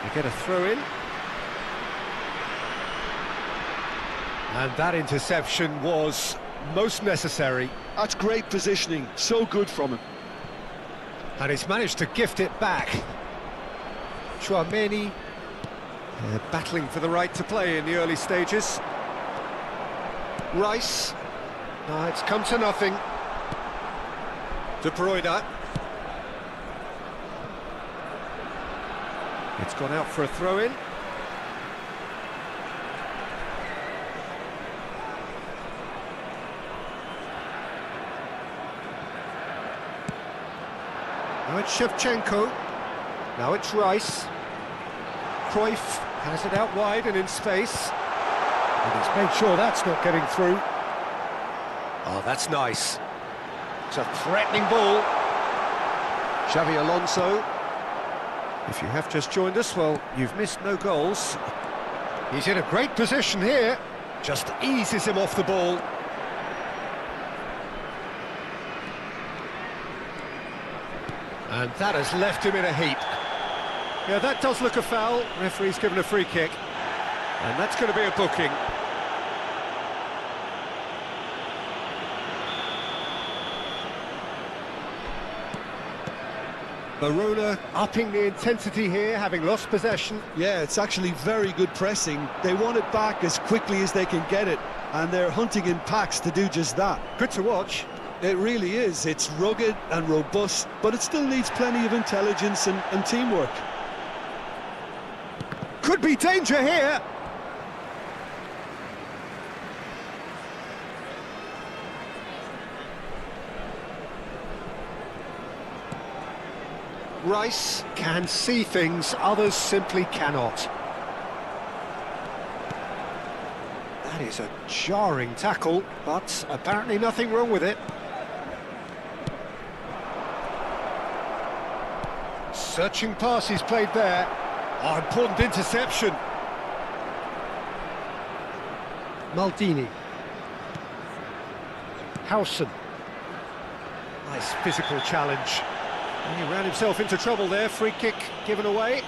You get a throw in. And that interception was most necessary. That's great positioning, so good from him. And he's managed to gift it back. 𝐄𝐅𝐼Hs battling for the right to play in the early stages. Rice. It's come to nothing. De Bruyne. It's gone out for a throw-in. Now it's 𝐓𝐁𝐀𝐋. Now it's Rice. Cruyff has it out wide and in space. And he's made sure that's not getting through. Oh, that's nice. It's a threatening ball. Xavi Alonso. If you have just joined us, well, you've missed no goals. He's in a great position here. Just eases him off the ball. And that has left him in a heap. Yeah, that does look a foul. Referee's given a free kick. And that's going to be a booking. Verona upping the intensity here, having lost possession. Yeah, it's actually very good pressing. They want it back as quickly as they can get it, and they're hunting in packs to do just that. Good to watch. It really is. It's rugged and robust, but it still needs plenty of intelligence and teamwork. Could be danger here. Rice can see things others simply cannot. That is a jarring tackle, but apparently nothing wrong with it. Searching pass he's played there. Oh, important interception. Maldini. Howson. Nice physical challenge. And he ran himself into trouble there. Free kick given away.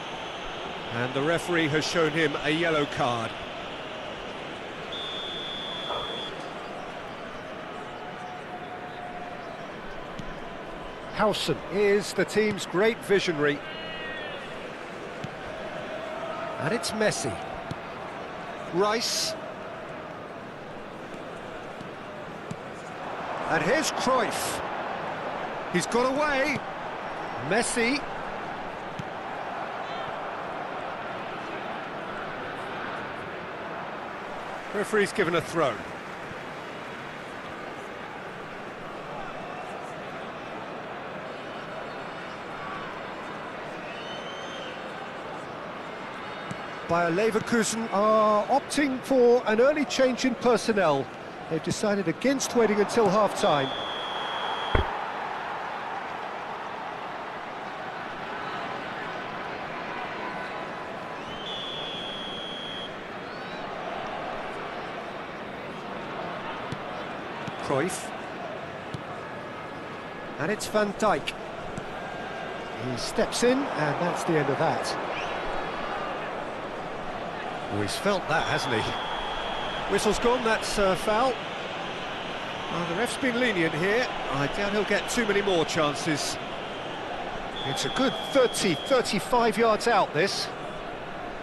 And the referee has shown him a yellow card. Howson is the team's great visionary. And it's Messi. Rice. And here's Cruyff. He's got away. Messi. Referee's given a throw. Bayer Leverkusen are opting for an early change in personnel. They've decided against waiting until half-time. Cruyff. And it's Van Dijk. He steps in, and that's the end of that. Oh, he's felt that, hasn't he? Whistle's gone, that's foul. Well, the ref's been lenient here. I doubt he'll get too many more chances. It's a good 35 yards out, this.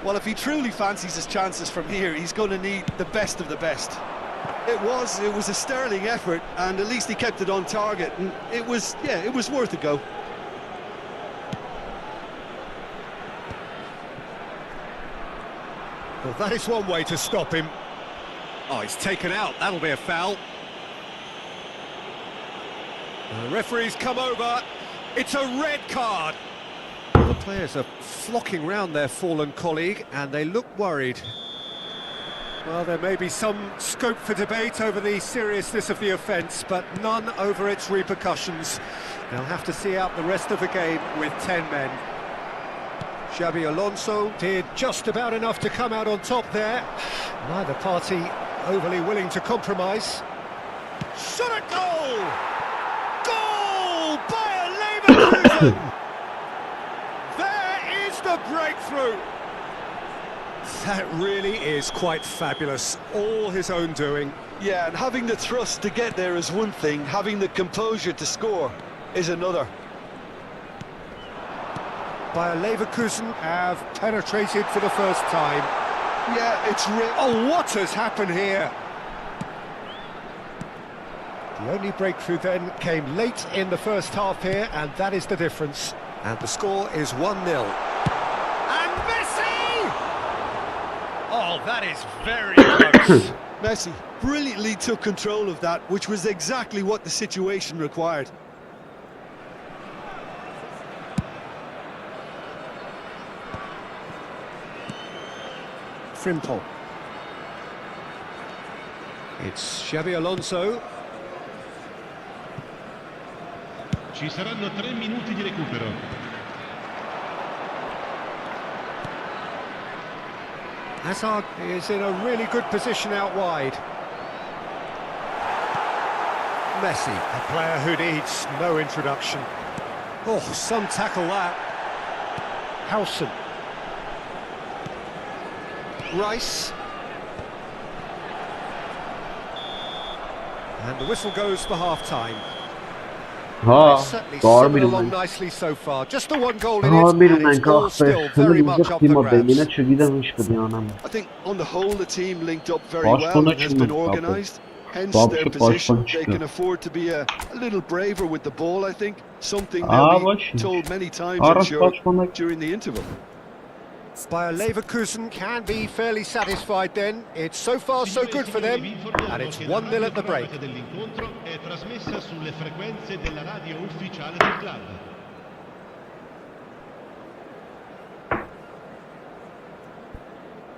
Well, if he truly fancies his chances from here, he's going to need the best of the best. It was a sterling effort, and at least he kept it on target, and it was worth a go. Well, that is one way to stop him. Oh, he's taken out, that'll be a foul. And the referee's come over, it's a red card. The players are flocking round their fallen colleague, and they look worried. Well, there may be some scope for debate over the seriousness of the offence, but none over its repercussions. They'll have to see out the rest of the game with 10 men. Xabi Alonso did just about enough to come out on top there. Neither party overly willing to compromise. Shot at goal! Goal by Leverkusen! There is the breakthrough! That really is quite fabulous, all his own doing. Yeah, and having the thrust to get there is one thing, having the composure to score is another. Bayer Leverkusen have penetrated for the first time. Yeah, it's oh, what has happened here? The only breakthrough then came late in the first half here, and that is the difference. And the score is 1-0. And Messi! Oh, that is very close. Messi brilliantly took control of that, which was exactly what the situation required. Frimpong. It's Xabi Alonso. Ci saranno 3 minuti di recupero. Hazard is in a really good position out wide. Messi, a player who needs no introduction. Oh, some tackle that. Howson. Rice. And the whistle goes for half-time. Certainly similar along nicely so far. Just the one goal in it, and it's all still very much up for grabs. I think on the whole the team linked up very well and has been organised. Hence their position. They can afford to be a little braver with the ball, I think. Something they'll be told many times, I'm sure, during the interval. Bayer Leverkusen can be fairly satisfied then. It's so far so good for them, and it's 1-0 at the break. È trasmessa sulle frequenze della radio ufficiale del club.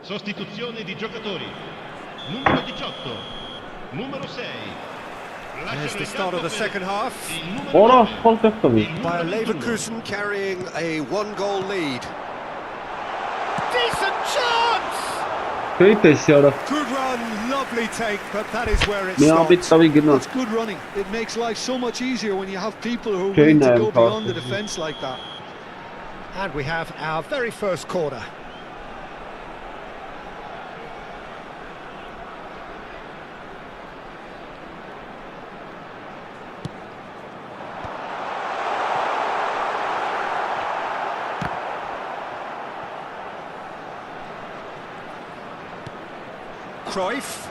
Sostituzione di giocatori. Numero 18, numero 6. There's the start of the second half. Bayer Leverkusen carrying a 1-goal lead. Decent chance! Good run, lovely take, but that is where it stops. That's good running. It makes life so much easier when you have people who are willing to go beyond the defence like that. And we have our very first corner. Cruyff.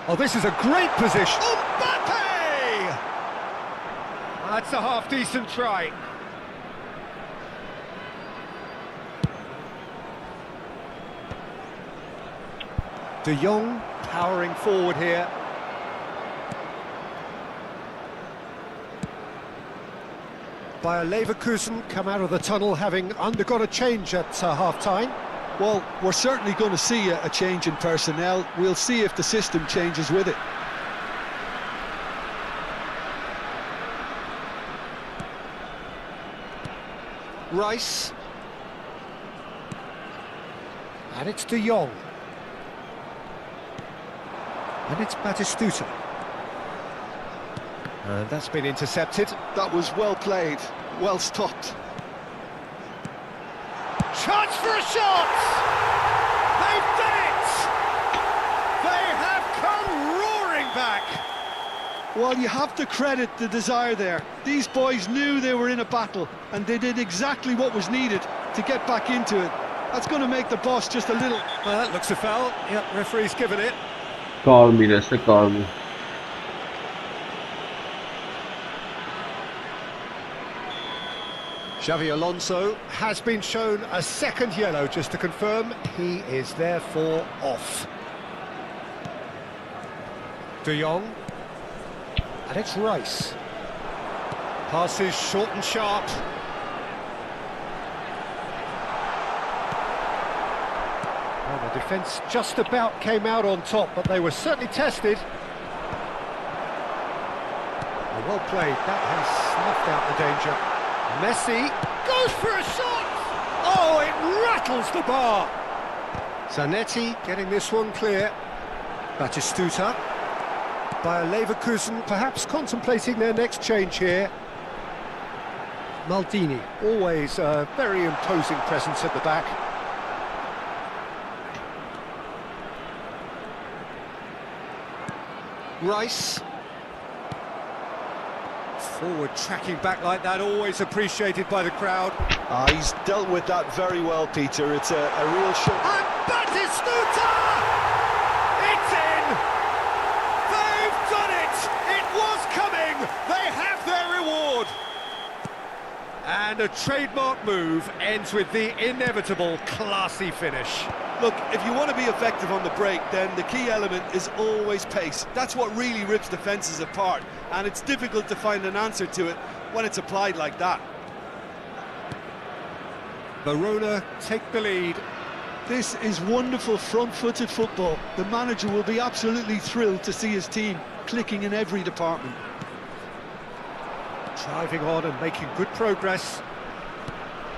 Oh, this is a great position. Mbappe! That's a half-decent try. De Jong powering forward here. Bayer Leverkusen come out of the tunnel having undergone a change at half-time. Well, we're certainly going to see a change in personnel. We'll see if the system changes with it. Rice. And it's De Jong. And it's Batistuta. And that's been intercepted. That was well played, well stopped. Chance for a shot! They've done it! They have come roaring back! Well, you have to credit the desire there. These boys knew they were in a battle, and they did exactly what was needed to get back into it. That's going to make the boss just a little... Well, that looks a foul. Yep, referee's given it. Calmi, resta calmi. Xavi Alonso has been shown a second yellow, just to confirm he is therefore off. De Jong. And it's Rice. Passes short and sharp. Well, the defence just about came out on top, but they were certainly tested. Well played, that has snuffed out the danger. Messi goes for a shot! Oh, it rattles the bar! Zanetti getting this one clear. Batistuta. By Leverkusen, perhaps contemplating their next change here. Maldini, always a very imposing presence at the back. Rice. Forward tracking back like that, always appreciated by the crowd. He's dealt with that very well, Peter. It's a real shot. And Batistuta! It's in! They've done it! It was coming! They have their reward! And a trademark move ends with the inevitable classy finish. Look, if you want to be effective on the break, then the key element is always pace. That's what really rips defences apart, and it's difficult to find an answer to it when it's applied like that. Verona take the lead. This is wonderful front-footed football. The manager will be absolutely thrilled to see his team clicking in every department. Driving on and making good progress.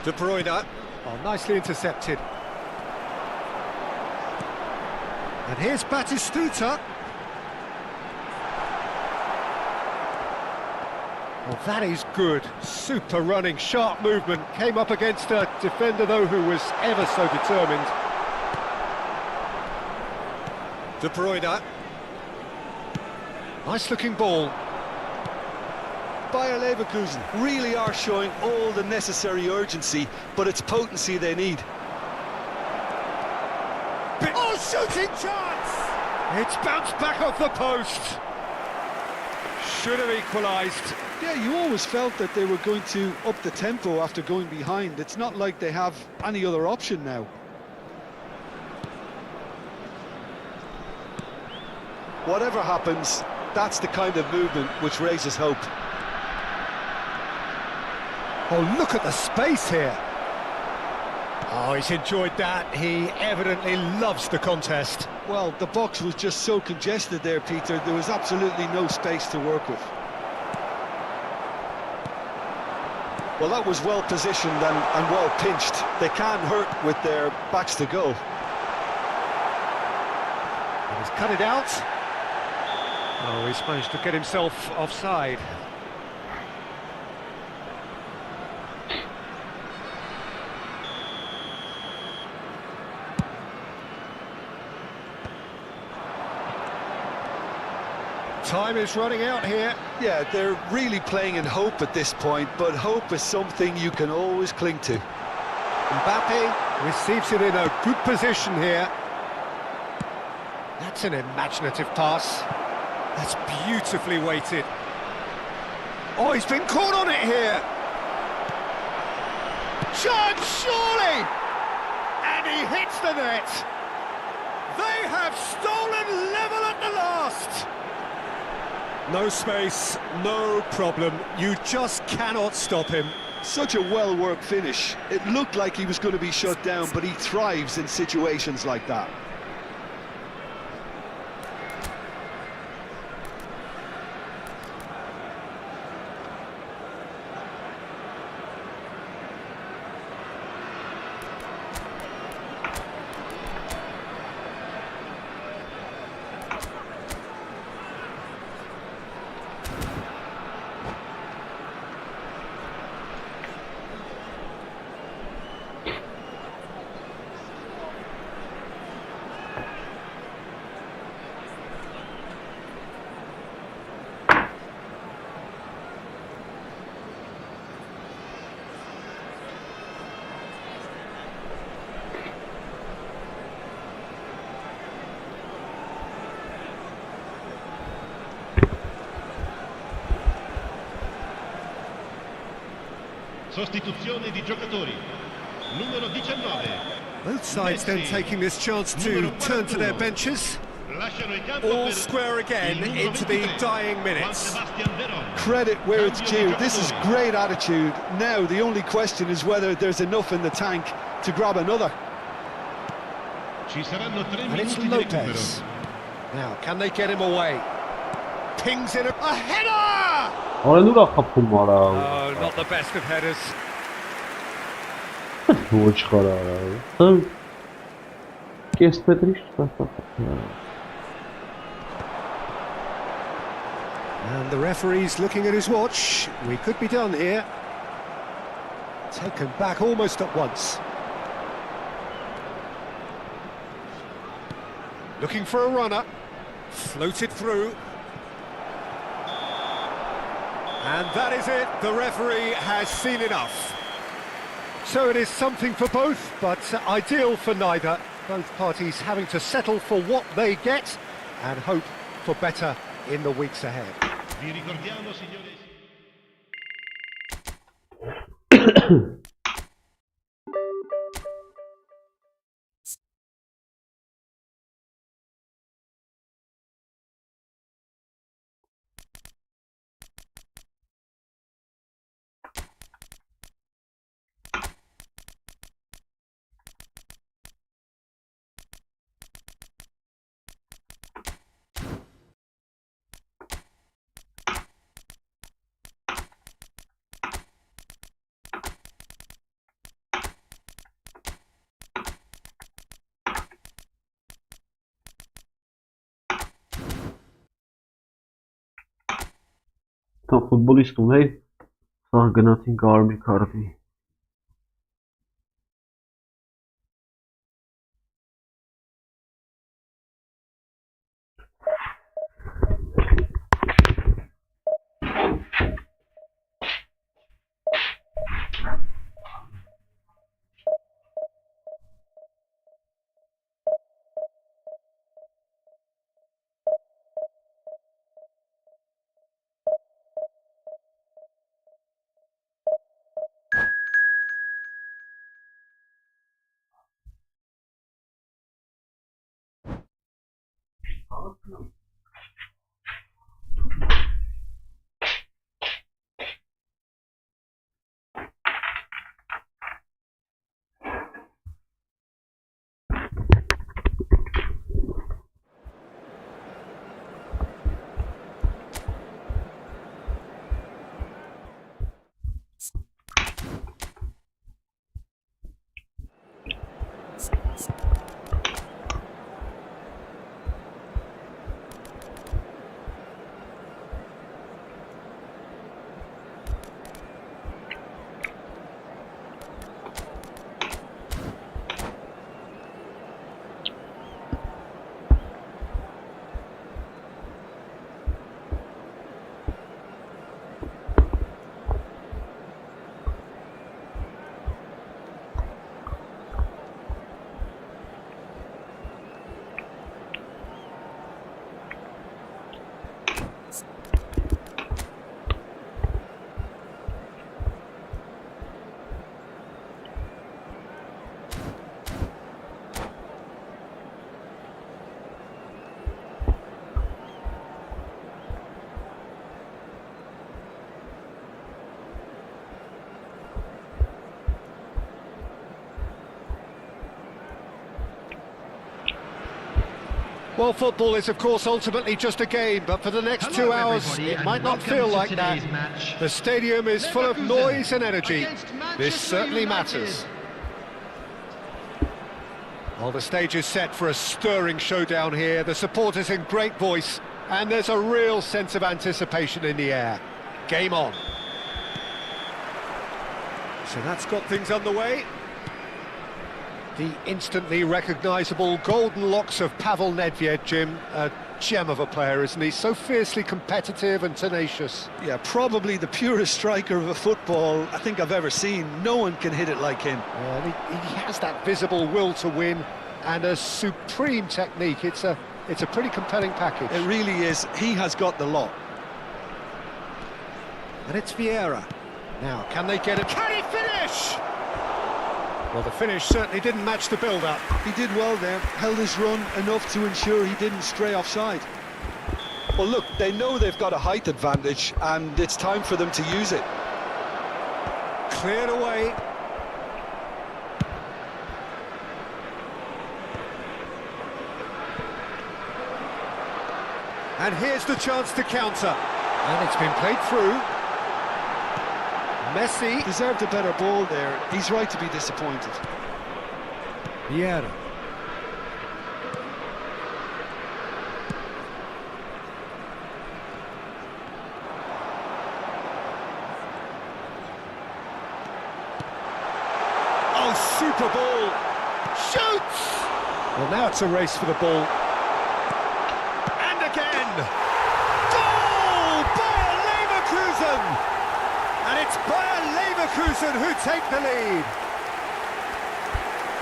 De Bruyne. Oh, nicely intercepted. And here's Batistuta. Well, that is good. Super running, sharp movement. Came up against a defender, though, who was ever so determined. De Bruyne. Nice-looking ball. Bayer Leverkusen really are showing all the necessary urgency, but it's potency they need. Oh, shooting chance! It's bounced back off the post. Should have equalised. Yeah, you always felt that they were going to up the tempo after going behind. It's not like they have any other option now. Whatever happens, that's the kind of movement which raises hope. Oh, look at the space here. Oh, he's enjoyed that. He evidently loves the contest. Well, the box was just so congested there, Peter. There was absolutely no space to work with. Well, that was well positioned and well pinched. They can't hurt with their backs to goal. And he's cut it out. Oh, he's managed to get himself offside. Time is running out here. Yeah, they're really playing in hope at this point, but hope is something you can always cling to. Mbappe receives it in a good position here. That's an imaginative pass. That's beautifully weighted. Oh, he's been caught on it here. Chance, surely! And he hits the net. They have stolen level at the last. No space, no problem. You just cannot stop him. Such a well-worked finish. It looked like he was going to be shut down, but he thrives in situations like that. Sostituzione di giocatori. Numero 19. Both sides then taking this chance to turn to their benches. Lasciano il campo All per square again il numero into the 23, dying minutes. Juan Sebastian Veron. Credit where it's due. This is great attitude. Now the only question is whether there's enough in the tank to grab another. Ci saranno 3 And it's minuti di recupero. Lopez. Now, can they get him away? Pings in a header! Ora 누가 խփում արա։ Oh, not the best of headers. Ոչ խարարա։ Կես պետրիշ And the referee's looking at his watch. We could be done here. Taken back almost at once. Looking for a runner. Floated through. And that is it. The referee has seen enough. So it is something for both, but ideal for neither. Both parties having to settle for what they get and hope for better in the weeks ahead. Vi ricordiamo, signori. Tam futbolist ունեի, սա գնացին կարմիր քարտի։ Well, football is, of course, ultimately just a game, but for the next 2 hours, it might not feel like that. The stadium is full of noise and energy. This certainly matters. Well, the stage is set for a stirring showdown here. The supporters in great voice, and there's a real sense of anticipation in the air. Game on. So that's got things underway. The instantly recognisable golden locks of Pavel Nedved, Jim. A gem of a player, isn't he? So fiercely competitive and tenacious. Yeah, probably the purest striker of a football I think I've ever seen. No one can hit it like him. Yeah, and he has that visible will to win and a supreme technique. It's a pretty compelling package. It really is. He has got the lot. And it's Vieira. Now, can they get it? Can he finish? Well, the finish certainly didn't match the build-up. He did well there, held his run enough to ensure he didn't stray offside. Well, look, they know they've got a height advantage, and it's time for them to use it. Cleared away. And here's the chance to counter. And it's been played through. Messi Deserved a better ball there. He's right to be disappointed. Vieira. Oh, super ball. Shoots! Well, now it's a race for the ball. And again! Goal! Bayer Leverkusen! And it's Bayer Leverkusen who take the lead.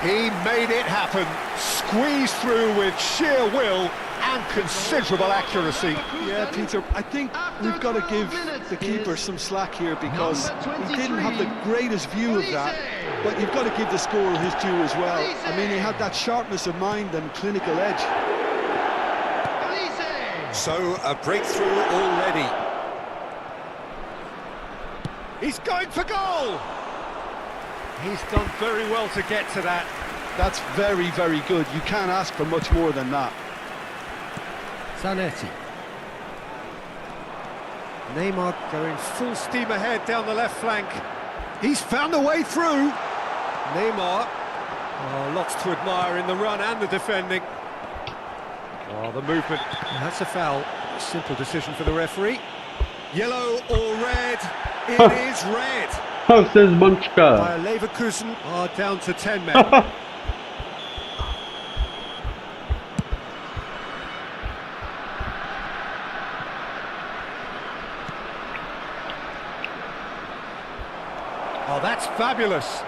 He made it happen, squeezed through with sheer will and considerable accuracy. Yeah, Peter, I think we've got to give the keeper some slack here because he didn't have the greatest view of that, but you've got to give the scorer his due as well. I mean, he had that sharpness of mind and clinical edge. So, a breakthrough already. He's going for goal! He's done very well to get to that. That's very, very good. You can't ask for much more than that. Zanetti. Neymar going full steam ahead down the left flank. He's found a way through. Neymar. Oh, lots to admire in the run and the defending. Oh, the movement. That's a foul. A simple decision for the referee. Yellow or red? It is red. Oh, says Bunchka. Bayer Leverkusen are down to 10 men. Oh, that's fabulous.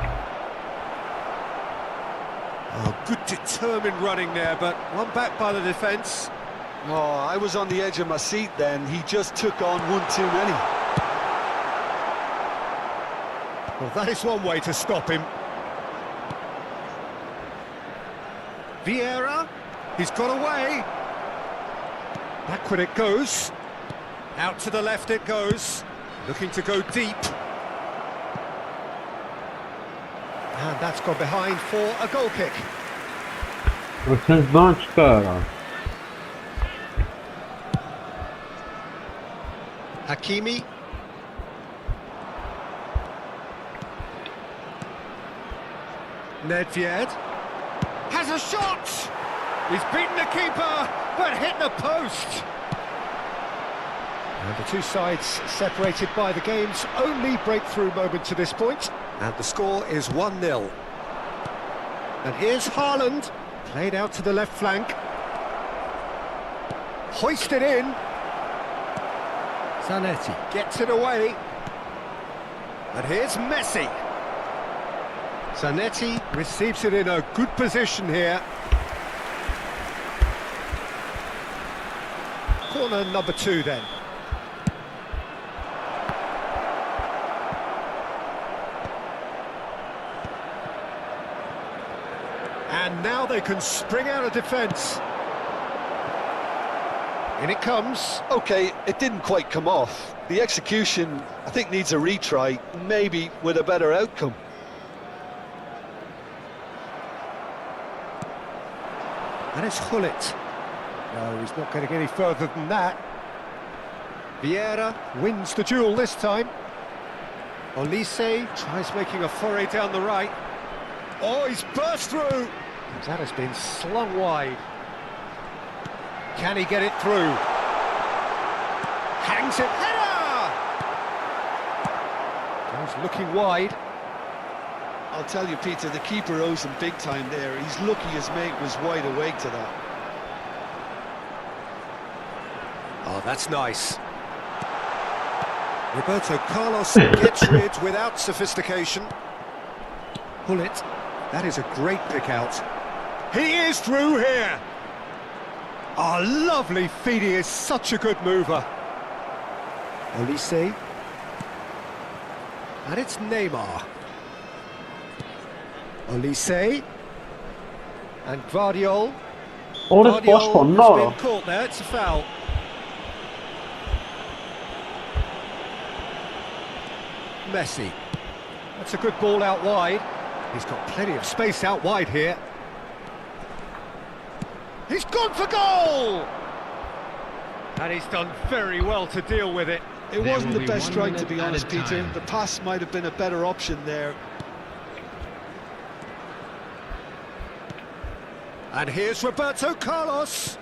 Oh, good determined running there, but one back by the defence. Oh, I was on the edge of my seat then. He just took on one too many. Well, that is one way to stop him. Vieira, he's got away. Backward it goes. Out to the left it goes. Looking to go deep. And that's gone behind for a goal kick. Oh, says Bunchka. Hakimi. Nedved has a shot! He's beaten the keeper, but hit the post! And the two sides separated by the game's only breakthrough moment to this point. And the score is 1-0. And here's Haaland, played out to the left flank. Hoisted in. Zanetti gets it away. And here's Messi. Zanetti receives it in a good position here. Corner number 2 then. And now they can spring out of defence. In it comes. Okay, it didn't quite come off. The execution, I think, needs a retry, maybe with a better outcome. And it's Gullit. No, he's not getting any further than that. Vieira wins the duel this time. Olise tries making a foray down the right. Oh, he's burst through! That has been slung wide. Can he get it through? Hangs it, header! Goes looking wide. I'll tell you, Peter, the keeper owes him big time there. He's lucky his mate was wide awake to that. Oh, that's nice. Roberto Carlos gets rid without sophistication. Pull it. That is a great pick out. He is through here. Oh, lovely feed. He is such a good mover. Olise. And it's Neymar. Olise. And Guardiol. Orası boş Guardiol konu. has been caught there. It's a foul. Messi. That's a good ball out wide. He's got plenty of space out wide here. He's gone for goal! And he's done very well to deal with it. It wasn't the best strike, to be honest, Peter. The pass might have been a better option there. And here's Roberto Carlos.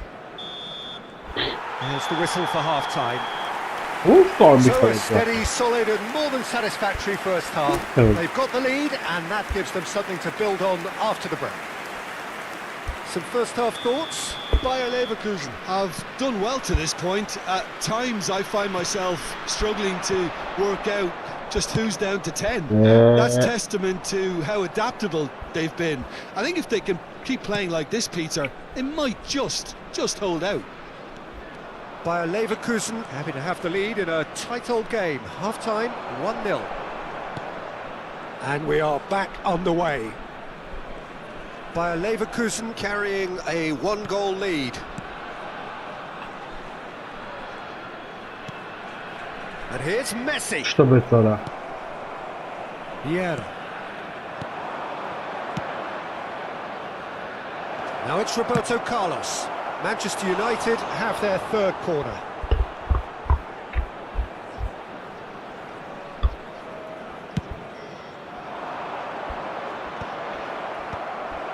There's the whistle for half-time. Storm bir So a kaleci. steady, solid and more than satisfactory first half. Evet. They've got the lead and that gives them something to build on after the break. Some first half thoughts? Bayer Leverkusen have done well to this point. At times I find myself struggling to work out just who's down to 10. That's testament to how adaptable they've been. I think if they can keep playing like this, Peter, they might just hold out. Bayer Leverkusen happy to have the lead in a tight old game. Half-time, 1-0. And we are back on the way. Bayer Leverkusen carrying a one-goal lead. And here's Messi. İşte mesela. Vieira. Now it's Roberto Carlos. Manchester United have their third corner.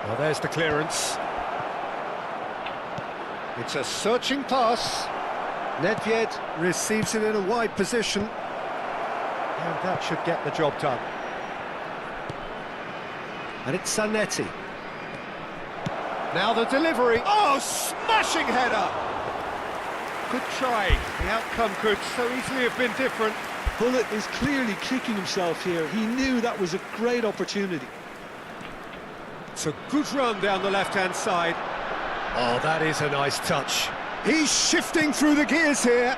Well, there's the clearance. It's a searching pass. Nedved receives it in a wide position. And that should get the job done. And it's Zanetti. Now the delivery. Oh, smashing header! Good try. The outcome could so easily have been different. Bullet is clearly kicking himself here. He knew that was a great opportunity. It's a good run down the left-hand side. Oh, that is a nice touch. He's shifting through the gears here.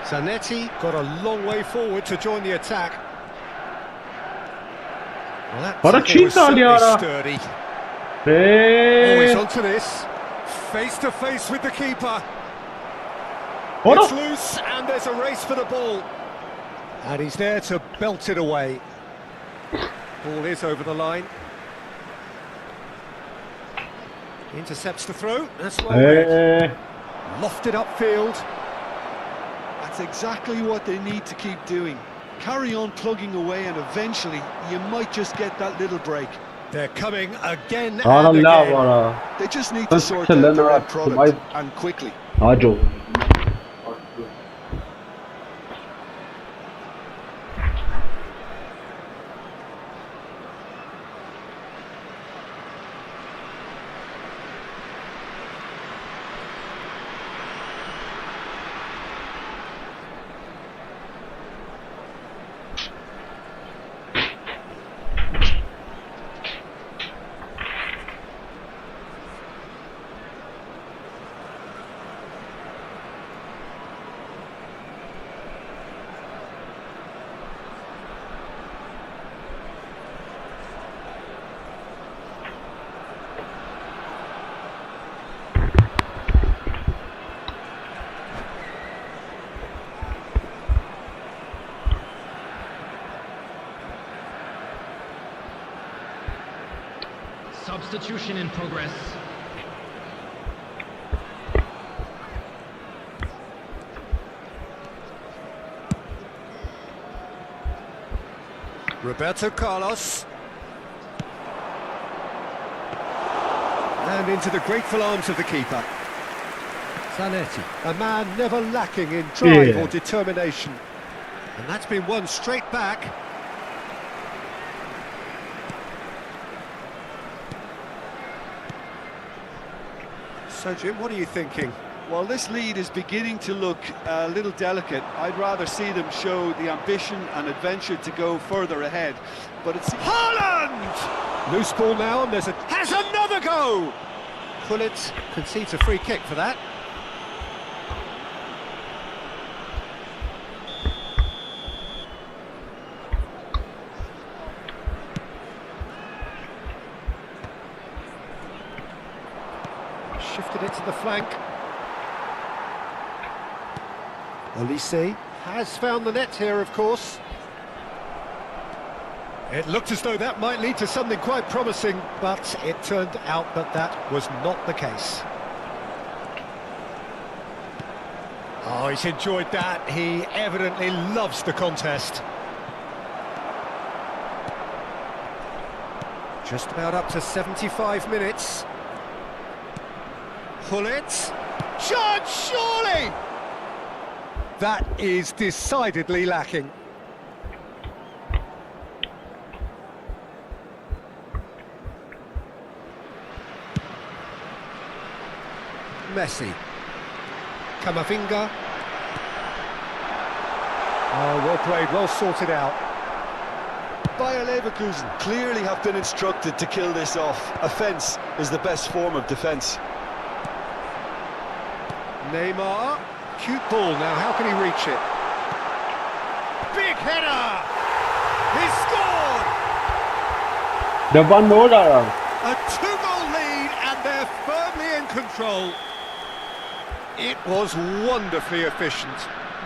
Zanetti got a long way forward to join the attack. Well, that tackle was certainly sturdy. Oh, he's onto this. Face to face with the keeper. It's loose and there's a race for the ball. And he's there to belt it away. Ball is over the line. Intercepts the throw. That's well read. Lofted upfield. That's exactly what they need to keep doing. Carry on plugging away and eventually you might just get that little break. They're coming again and again. They just need to sort out the right product and quickly. Substitution in progress. Roberto Carlos. And into the grateful arms of the keeper. Zanetti, a man never lacking in drive or determination. And that's been won straight back. So, Jim, what are you thinking? Well, this lead is beginning to look a little delicate. I'd rather see them show the ambition and adventure to go further ahead. But it's Haaland! Loose ball now, and has another go! Gullit concedes a free kick for that. Shifted it to the flank. Olise has found the net here, of course. It looked as though that might lead to something quite promising, but it turned out that that was not the case. Oh, he's enjoyed that. He evidently loves the contest. Just about up to 75 minutes. Gullit. Chance, surely! That is decidedly lacking. Messi. Camavinga. Oh, well played, well sorted out. Bayer Leverkusen clearly have been instructed to kill this off. Offence is the best form of defence. Neymar. Cute ball now, how can he reach it? Big header! He scored! The one more. A two-goal lead and they're firmly in control. It was wonderfully efficient.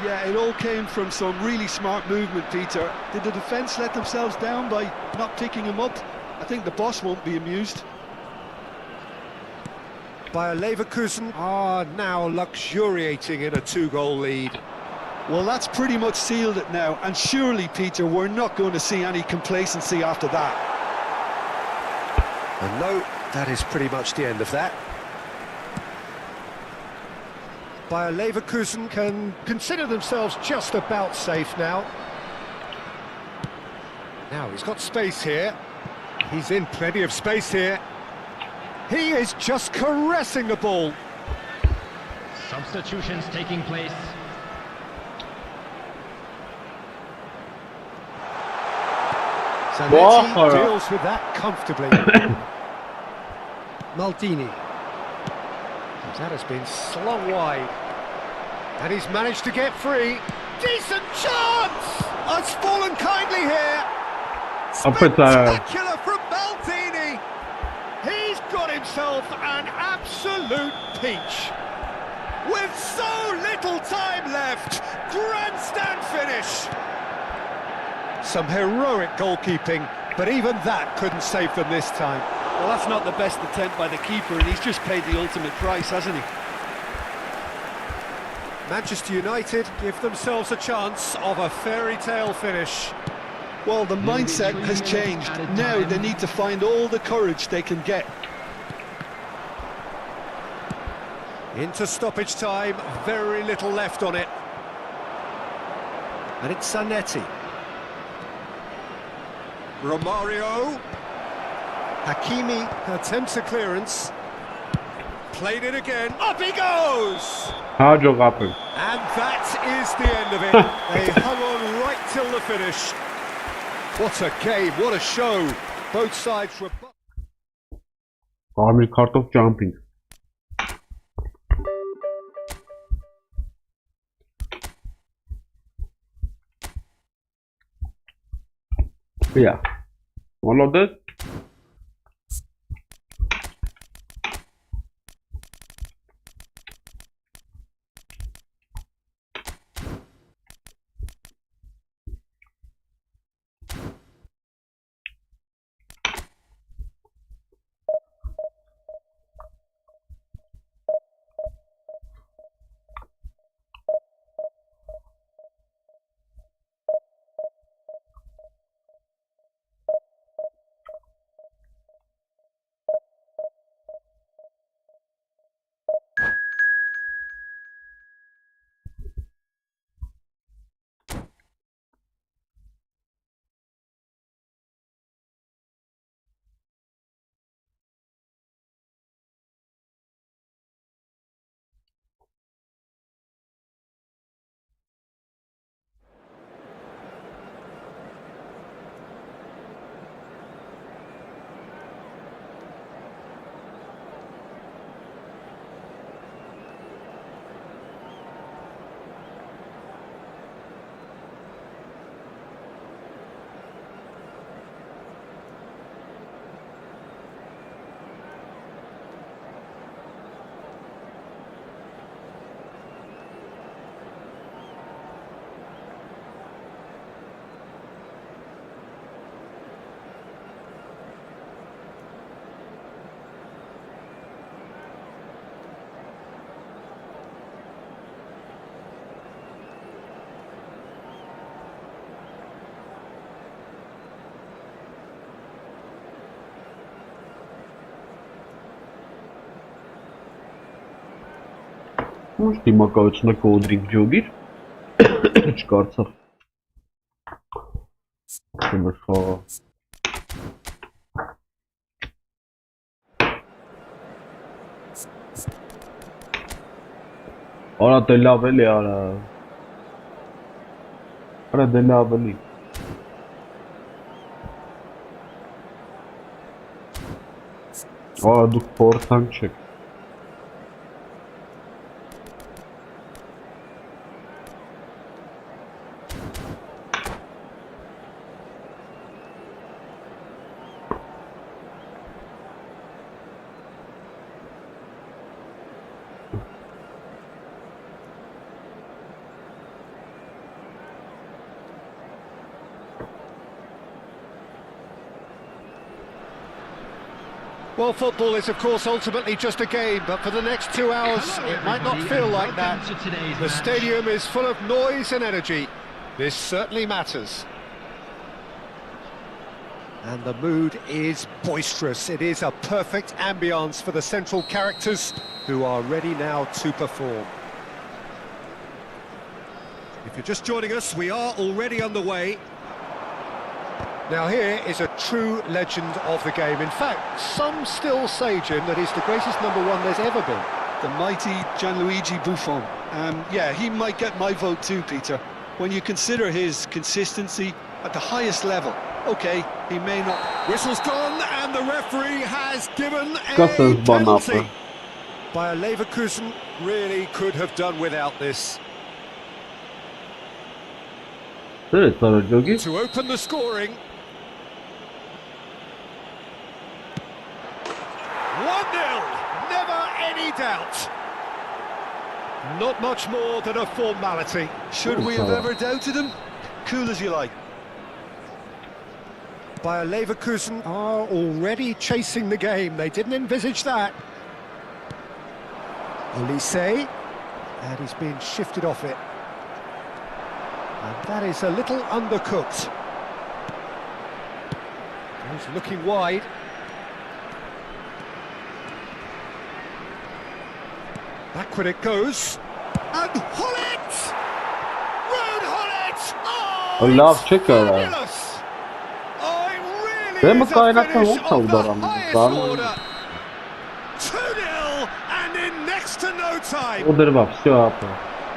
Yeah, it all came from some really smart movement, Peter. Did the defence let themselves down by not picking him up? I think the boss won't be amused. Bayer Leverkusen are now luxuriating in a two-goal lead. Well, that's pretty much sealed it now, and surely, Peter, we're not going to see any complacency after that. And no, that is pretty much the end of that. Bayer Leverkusen can consider themselves just about safe now. Now he's got space here. He's in plenty of space here. He is just caressing the ball. Substitutions taking place. Zanetti deals with that comfortably. Maldini. That has been slung wide. And he's managed to get free. Decent chance! It's fallen kindly here. Spectacular from Maldini. He's got himself an absolute peach. With so little time left, grandstand finish. Some heroic goalkeeping, but even that couldn't save them this time. Well, that's not the best attempt by the keeper, and he's just paid the ultimate price, hasn't he? Manchester United give themselves a chance of a fairy tale finish. Well, the mindset has changed. Now they need to find all the courage they can get. Into stoppage time, very little left on it. And it's Zanetti. Romario. Hakimi attempts a clearance. Played it again. Up he goes! How do you happen? And that is the end of it. They hung on right till the finish. What a game, what a show. Both sides were... Army cart of jumping. Yeah. All of this. Ուշ դիմակայությունը կոդրիկ ջոգիր։ Չկարծավ։ Շնորհա։ Արա դե լավ էլի արա։ Արա դե լավ էլի։ Արա դուք փորձանք չեք։ Well, football is, of course, ultimately just a game, but for the next 2 hours, it might not feel like that. The stadium is full of noise and energy. This certainly matters. And the mood is boisterous. It is a perfect ambience for the central characters who are ready now to perform. If you're just joining us, we are already underway. Now here is a true legend of the game. In fact, some still say, Jim, that he's the greatest number one there's ever been. The mighty Gianluigi Buffon. Yeah, he might get my vote too, Peter. When you consider his consistency at the highest level. Okay, he may not... Whistle's gone and the referee has given a penalty. Bayer Leverkusen really could have done without this. To open the scoring. 1-0, never any doubt. Not much more than a formality. Should we have ever doubted him? Cool as you like. Bayer Leverkusen are already chasing the game. They didn't envisage that. Olise, and he's been shifted off it. And that is a little undercooked. He's looking wide. Backward it goes. And Hullet! Ruud Hullet! Oh, I love Checker. fabulous! Oh, it really is a finish of the highest order. 2-0 and in next to no time.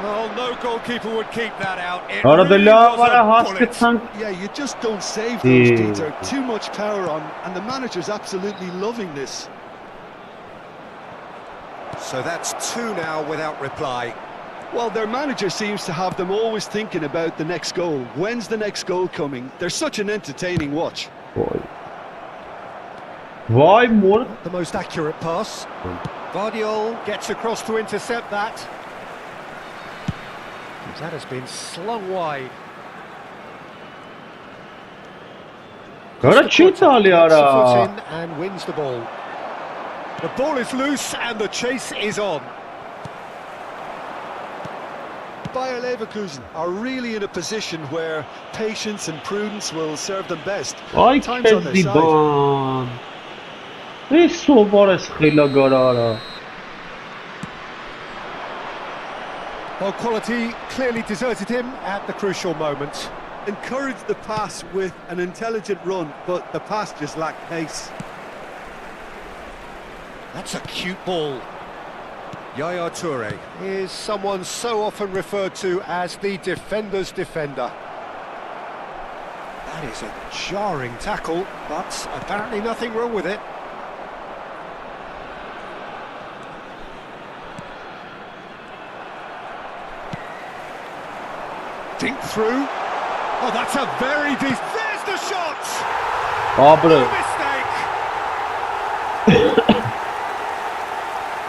Well, no goalkeeper would keep that out. It really was a bullet. Yeah, you just don't save those, Peter. Too much power on, and the manager's absolutely loving this. So that's 2 now without reply. Well, their manager seems to have them always thinking about the next goal. When's the next goal coming? They're such an entertaining watch. Why more? The most accurate pass. Guardiola gets across to intercept that. That has been slung wide. And wins the ball. The ball is loose and the chase is on. Bayer Leverkusen are really in a position where patience and prudence will serve them best. Time's on their side. Well, quality clearly deserted him at the crucial moment. Encouraged the pass with an intelligent run, but the pass just lacked pace. That's a cute ball. Yaya Toure is someone so often referred to as the defender's defender. That is a jarring tackle, but apparently nothing wrong with it. Dink through. Oh, that's a very decent... There's the shot! Oh, bro. No mistake!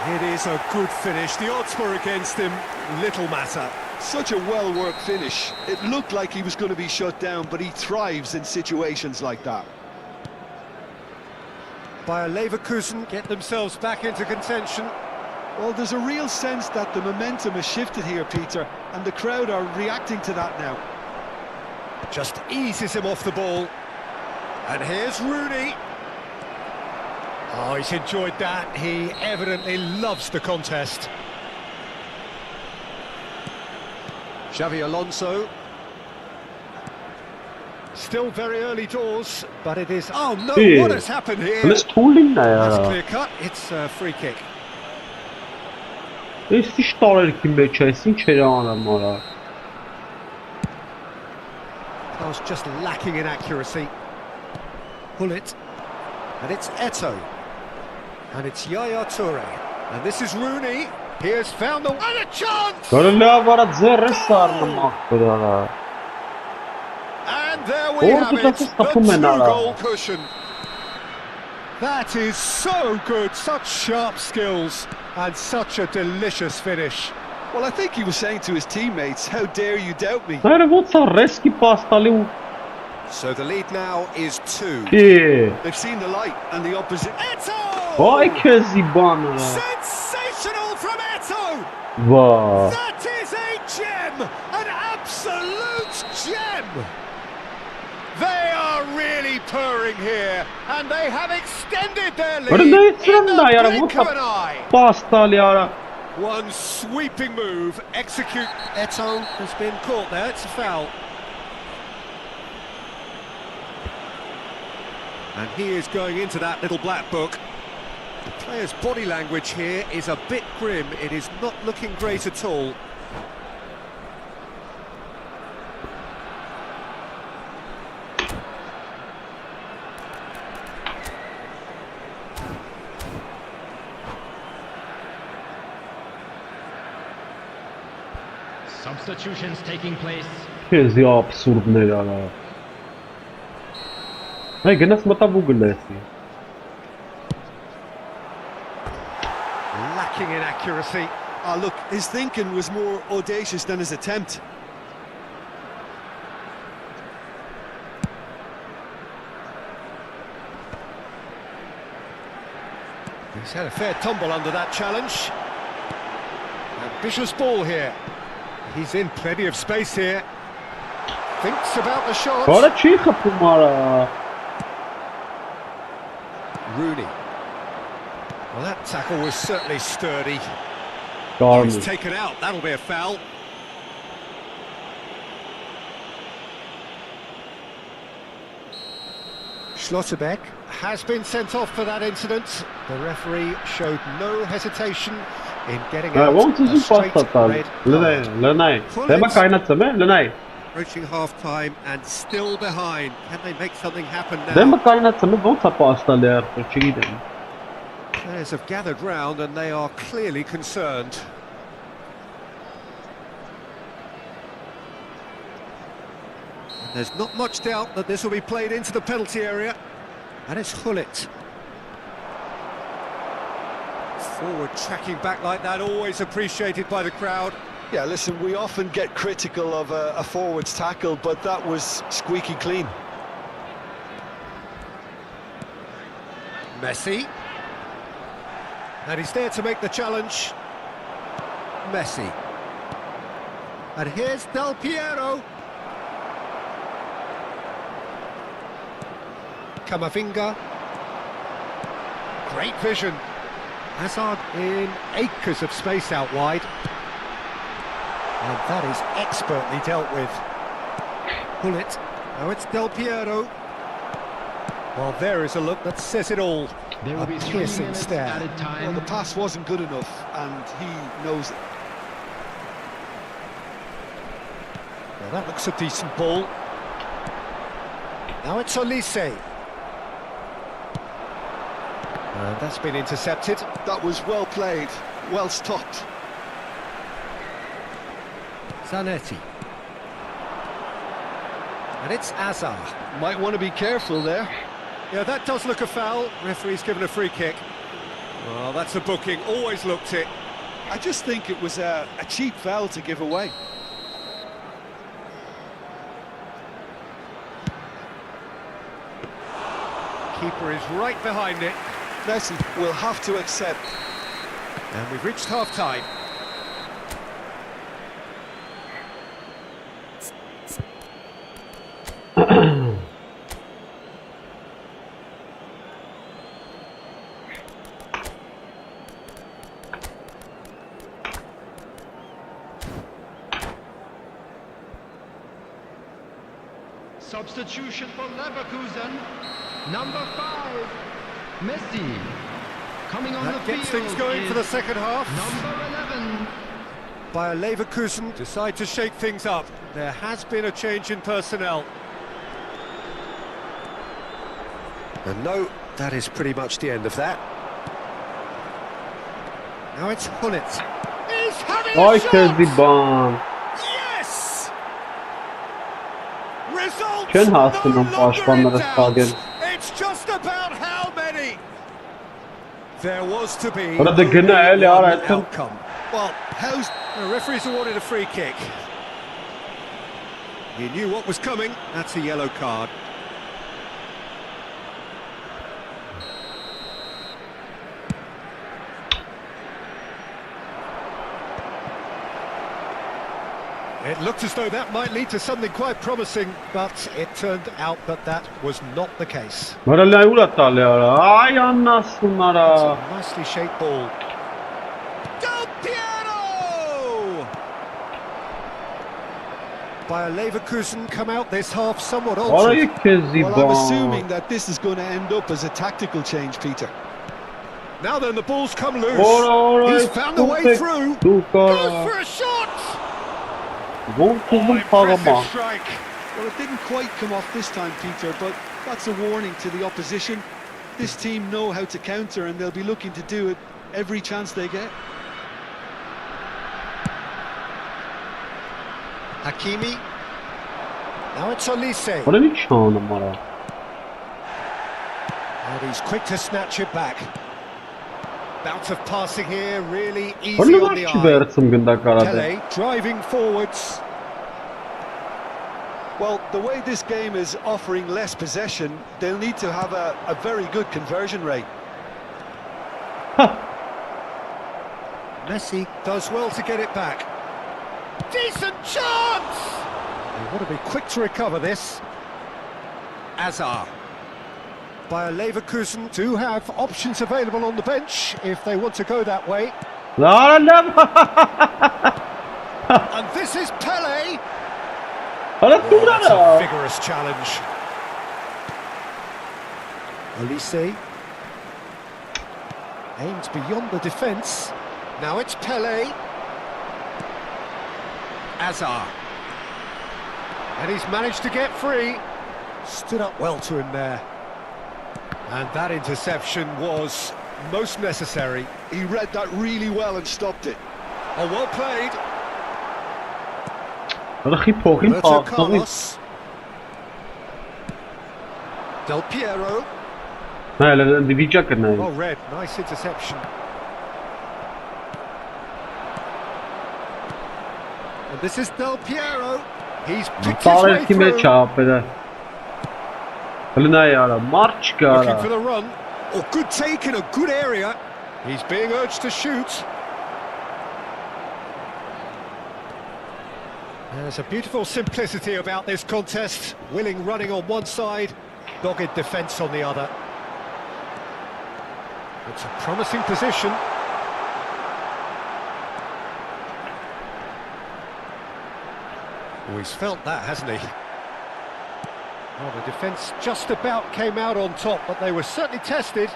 It is a good finish. The odds were against him. Little matter. Such a well-worked finish. It looked like he was going to be shut down, but he thrives in situations like that. Bayer Leverkusen get themselves back into contention. Well, there's a real sense that the momentum has shifted here, Peter, and the crowd are reacting to that now. Just eases him off the ball. And here's Rooney. Oh, he's enjoyed that. He evidently loves the contest. Xavi Alonso. Still very early doors, but it is... Oh no, what has happened here? Let's tooling That's there. clear cut, it's a free kick. This is started kim beçaysin çeyrağına mara. Pass just lacking in accuracy. Pull it, and it's Eto'o. And it's Yaya Toure. And this is Rooney. He has found the... And a chance! Görünüyor var zerre sarılmak burada. And there we have it, the two-goal cushion. That is so good, such sharp skills, and such a delicious finish. Well, I think he was saying to his teammates, how dare you doubt me? Hayır bu reski pastali. So the lead now is 2. They've seen the light and the opposite. Eto'o! Vay kezibana. Sensational from Eto'o! Vay. That is a gem, an absolute gem. They are really purring here, and they have extended their lead in the blink of an eye. Pastali ara. One sweeping move, execute. Eto'o has been caught there, it's a foul. And he is going into that little black book. The player's body language here is a bit grim, it is not looking great at all. Substitutions taking place. Kezi absurdne ara. Hey, gănesc mă tabu gălesi. Lacking in accuracy. Oh, look, his thinking was more audacious than his attempt. He's had a fair tumble under that challenge. Ambitious ball here. He's in plenty of space here. Thinks about the shot. Para ce capum ara? Rooney. Well, that tackle was certainly sturdy. Garmin. He's taken out. That'll be a foul. Schlotterbeck has been sent off for that incident. The referee showed no hesitation in getting out Won't a you straight pass that? red Lenay. Dema kaynatsam Lenay. Approaching half-time and still behind. Can they make something happen now? Dema kaynatsam won't pastali artık çiğdem. Players have gathered round and they are clearly concerned. And there's not much doubt that this will be played into the penalty area. And it's Gullit. Forward tracking back like that, always appreciated by the crowd. Yeah, listen, we often get critical of a forward's tackle, but that was squeaky clean. Messi. And he's there to make the challenge. Messi. And here's Del Piero. Camavinga. Great vision. Hazard in acres of space out wide. And that is expertly dealt with. Pull it. Now it's Del Piero. Well, there is a look that says it all. There will be 3 piercing minutes stare. added time. Well, the pass wasn't good enough, and he knows it. Well, that looks a decent ball. Now it's Olise. And that's been intercepted. That was well played, well stopped. Zanetti. And it's Azar. Might want to be careful there. Yeah, that does look a foul. Referee's given a free kick. Well, that's a booking. Always looked it. I just think it was a cheap foul to give away. Keeper is right behind it. Messi will have to accept. And we've reached half-time. Substitution for Leverkusen. Number 5, Messi. Coming on That the field gets things going for the is second half. number 11. Bayer Leverkusen decide to shake things up. There has been a change in personnel. And no, that is pretty much the end of that. Now it's Hullet. He's having a Ay shot! Kezban. Yes! Results Ken no Haskell'ın longer in başkanları doubt. stadyon. It's just about how many. There was to be Orada only gene el one yaratın. outcome. Well, how's the referee's awarded a free kick? He knew what was coming. That's a yellow card. It looked as though that might lead to something quite promising, but it turned out that that was not the case. Moralne uğrattı ya. Ay anasınlara. It's a nicely shaped ball. Del Piero! Bayer Leverkusen come out this half somewhat altered. Orayı Well, I'm assuming Kezban. that this is going to end up as a tactical change, Peter. Now then, the ball's come loose. Orayı He's found the way through. Goes Tukara. for a shot. Gol kızım parama. Impressive strike. Well, it didn't quite come off this time, Peter, but that's a warning to the opposition. This team know how to counter, and they'll be looking to do it every chance they get. Hakimi. Now it's Olise. Orada bir çağınım var ha. And he's quick to snatch it back. Bout of passing here, really easy Orada on the maçı eye. versin günde karada. Pele driving forwards. Well, the way this game is offering less possession, they'll need to have a very good conversion rate. Messi does well to get it back. Decent chance! They want to be quick to recover this. Azar. Bayer Leverkusen do have options available on the bench if they want to go that way. La la And this is Pele. Hala That's a Tukara. vigorous challenge. Olise aims beyond the defence. Now it's Pele. Azar. And he's managed to get free. Stood up well to him there. And that interception was most necessary. He read that really well and stopped it. Oh, well played. Rakip pokrin Roberto patladı. Carlos. Del Piero. Hele diyecek ne? Oh, red. Nice interception. And this is Del Piero. He's picked his way Sağlar kime through. çarptı? Hele ne yara? Març Looking kara. for the run. Oh, good take in a good area. He's being urged to shoot. There's a beautiful simplicity about this contest. Willing running on one side, dogged defence on the other. It's a promising position. Oh, he's felt that, hasn't he? Well, the defence just about came out on top, but they were certainly tested.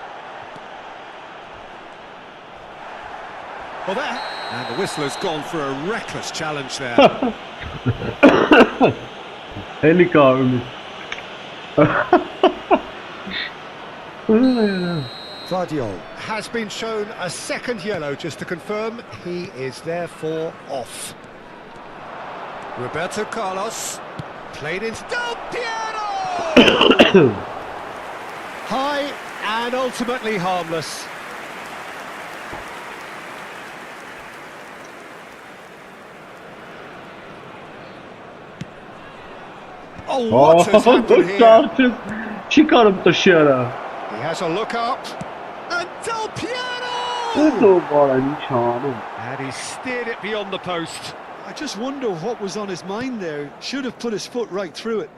Well, that... And the whistler's gone for a reckless challenge there. Alik-GAMING. Vardiol has been shown a second yellow, just to confirm. He is therefore off. Roberto Carlos played into Del Piero! High and ultimately harmless. Oh, what has happened here? Artık çıkarıp dışarı. He has a look up. And Del Ne Piero! o bana nişanım? And he steered it beyond the post. I just wonder what was on his mind there. Should have put his foot right through it.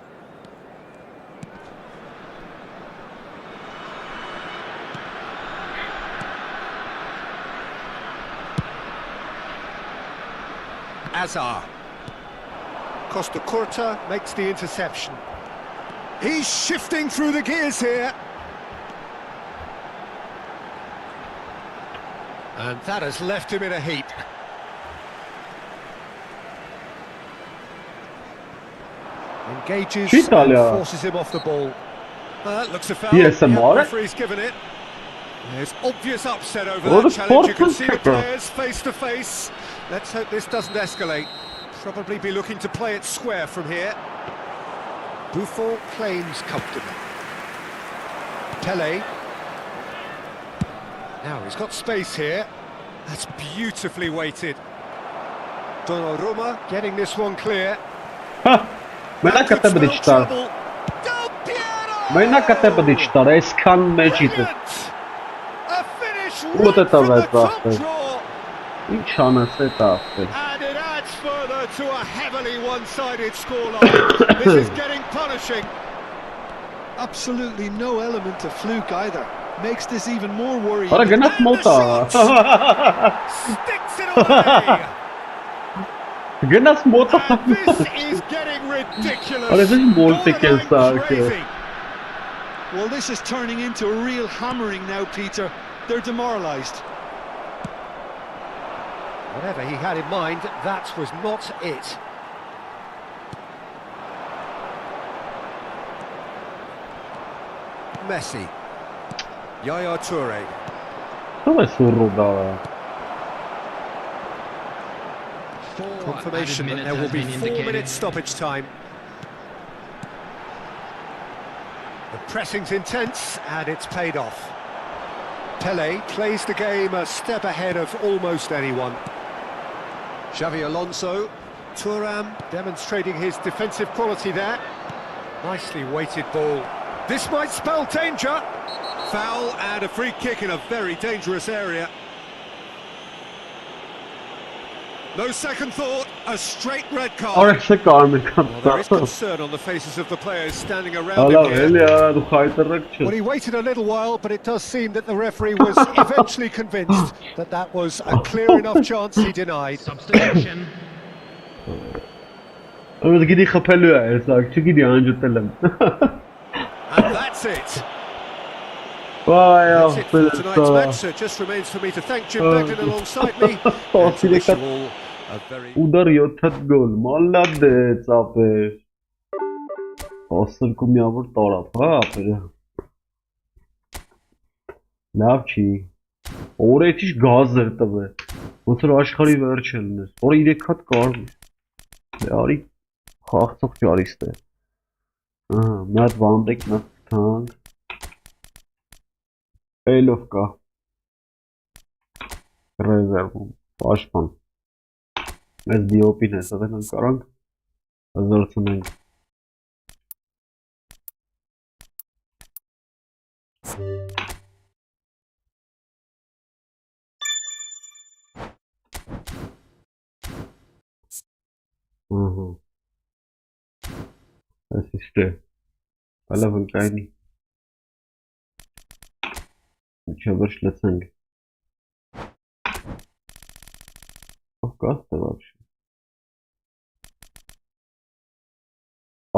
Azar. Costa Curta makes the interception. He's shifting through the gears here. And that has left him in a heap. Engages and forces him off the ball. That looks a foul. Yes, yeah, referee's given it. There's obvious upset over that challenge. You can see the players face to face. Let's hope this doesn't escalate. Probably be looking to play it square from here. Buffon claims comfortably. Pele. Now he's got space here. That's beautifully weighted. Donnarumma getting this one clear. Մենակ կտե բդի չտար։ Մենակ կտե բդի չտար, այսքան մեջից է։ Ո՞տ է տավեց ախտեր։ Ինչ անես է տախտեր։ And it adds further to a heavily one-sided scoreline. This is getting punishing. Absolutely no element of fluke either. Makes this even more worrying. Արա գնաց մոտա։ Sticks it away. Գնաց մոտա։ This is getting ridiculous. Արա դες մոլտիկ է սարքը։ Well, this is turning into a real hammering now, Peter. They're demoralised. Whatever he had in mind, that was not it. Messi. Yaya Toure. Ո՞վ է սուրու դա։ Confirmation that there will be 4 minutes stoppage time. The pressing's intense and it's paid off. Pele plays the game a step ahead of almost anyone. Xavi Alonso. Thuram demonstrating his defensive quality there. Nicely weighted ball. This might spell danger. Foul and a free kick in a very dangerous area. No second thought, a straight red card. Well, there is concern on the faces of the players standing around him here. Well, he waited a little while, but it does seem that the referee was eventually convinced that that was a clear enough chance he denied. Substitution. And that's it. That's it for tonight's match, so it just remains for me to thank Jim Beglin alongside me. And to wish you all a very... Udar 7 գոլ, մալադեց ապեր։ Ասել կումյավոր տարավ, հա ապերը։ Լավ չի։ Օրը էտիշ գազ էր տվե։ Ոնց որ աշխարհի վերջը լինես։ Օրը 3 հատ կարմիր։ Դե արի խաղցող ճարիստ է։ Ահա, մի հատ վանդեք նա թանկ։ Էլով կա։ Ռեզերվում, պաշտպան։ Մեզ դիոպին է, սա դենան կարանք զորցնենք։ Այս իշտ է, հալավ ընկայնի։ Ինչը վրշ լծենք։ Ով կաստ է վաբշը։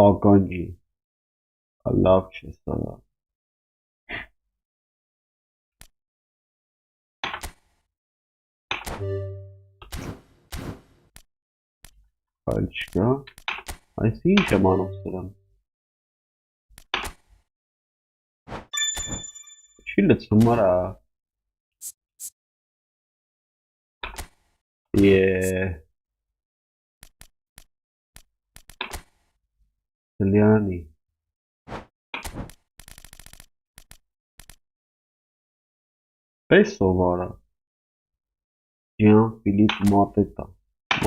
Ականջի, լավ չէ սարա։ Այլ չկա, այս ինչ եմ անում սրան։ Չի լծում արա։ Լյանի։ Պես ով արա։ Ջյան Ֆիլիպ Մատետա,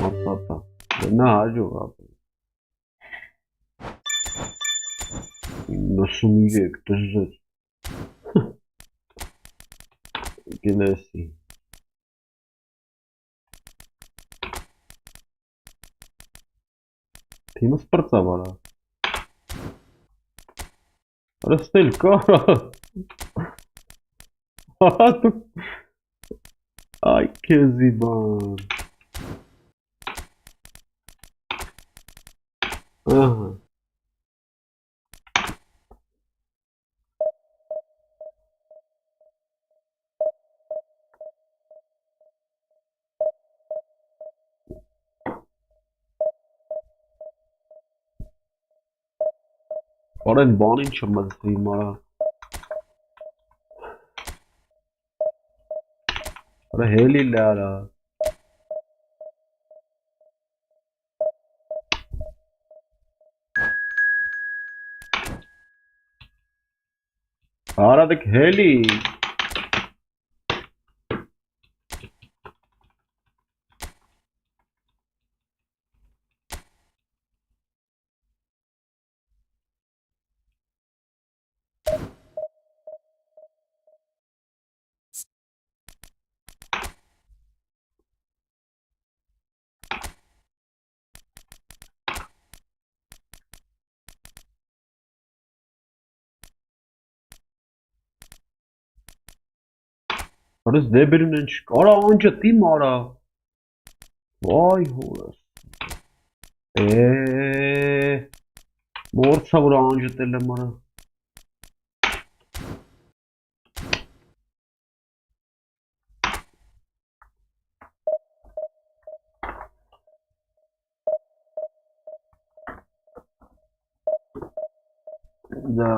Մատատա, դնա հաջող ապել։ 93 դժվար։ Գնեսի։ Թիմը սպրծավ արա։ Արա ստել կարա։ Հա դու։ Այ քեզի բան։ Ահա։ Oren բանին չմզվի մարա։ Oren հելի լարա։ Արա դեք հելի։ Արես դեբերուն են չկարա անջը տիմ արա։ Վայ հորս։ Մորցա որ անջը տել եմ արա։ Da.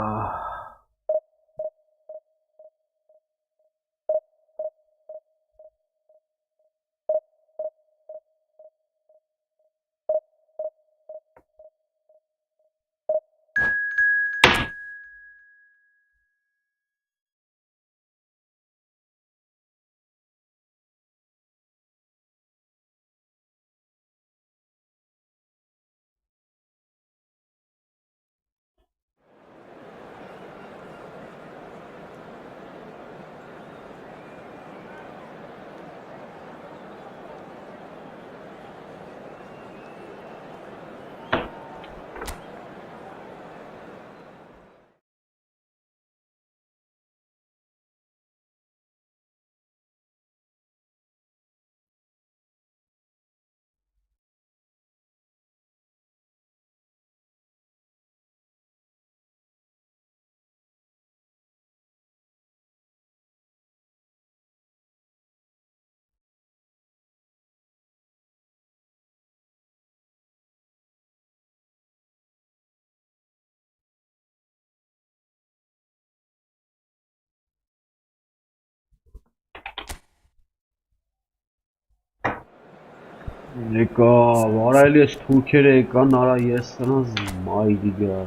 Եկա, վարայել ես թուրքերը եկան, արա ես սրանց մայրիգա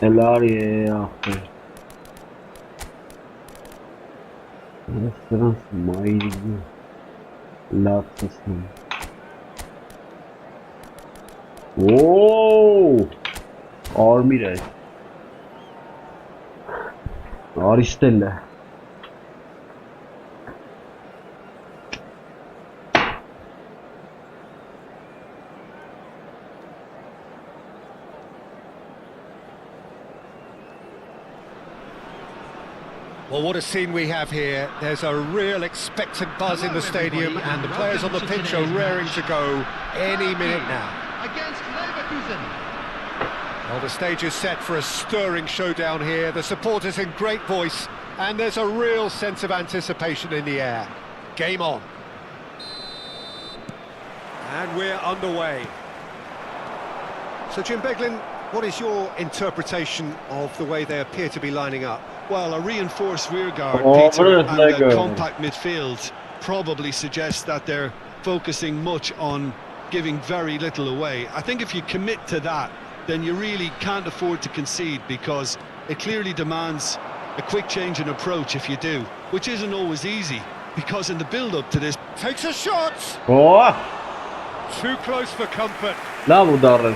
Էլարի է ախպեր Ես սրանց մայրիգա լացսնեմ Ոոոո Արմիր է Արիստել է Well, what a scene we have here. There's a real expectant buzz in the stadium and the players on the pitch are raring to go any minute now. Against Leverkusen. Well, the stage is set for a stirring showdown here. The supporters in great voice and there's a real sense of anticipation in the air. Game on. And we're underway. So, Jim Beglin, what is your interpretation of the way they appear to be lining up? Well, a reinforced rearguard, Peter, and a compact midfield probably suggests that they're focusing much on giving very little away. I think if you commit to that, then you really can't afford to concede because it clearly demands a quick change in approach if you do, which isn't always easy because in the build-up to this... Takes a shot! Oh! Too close for comfort. Լավ ու դարել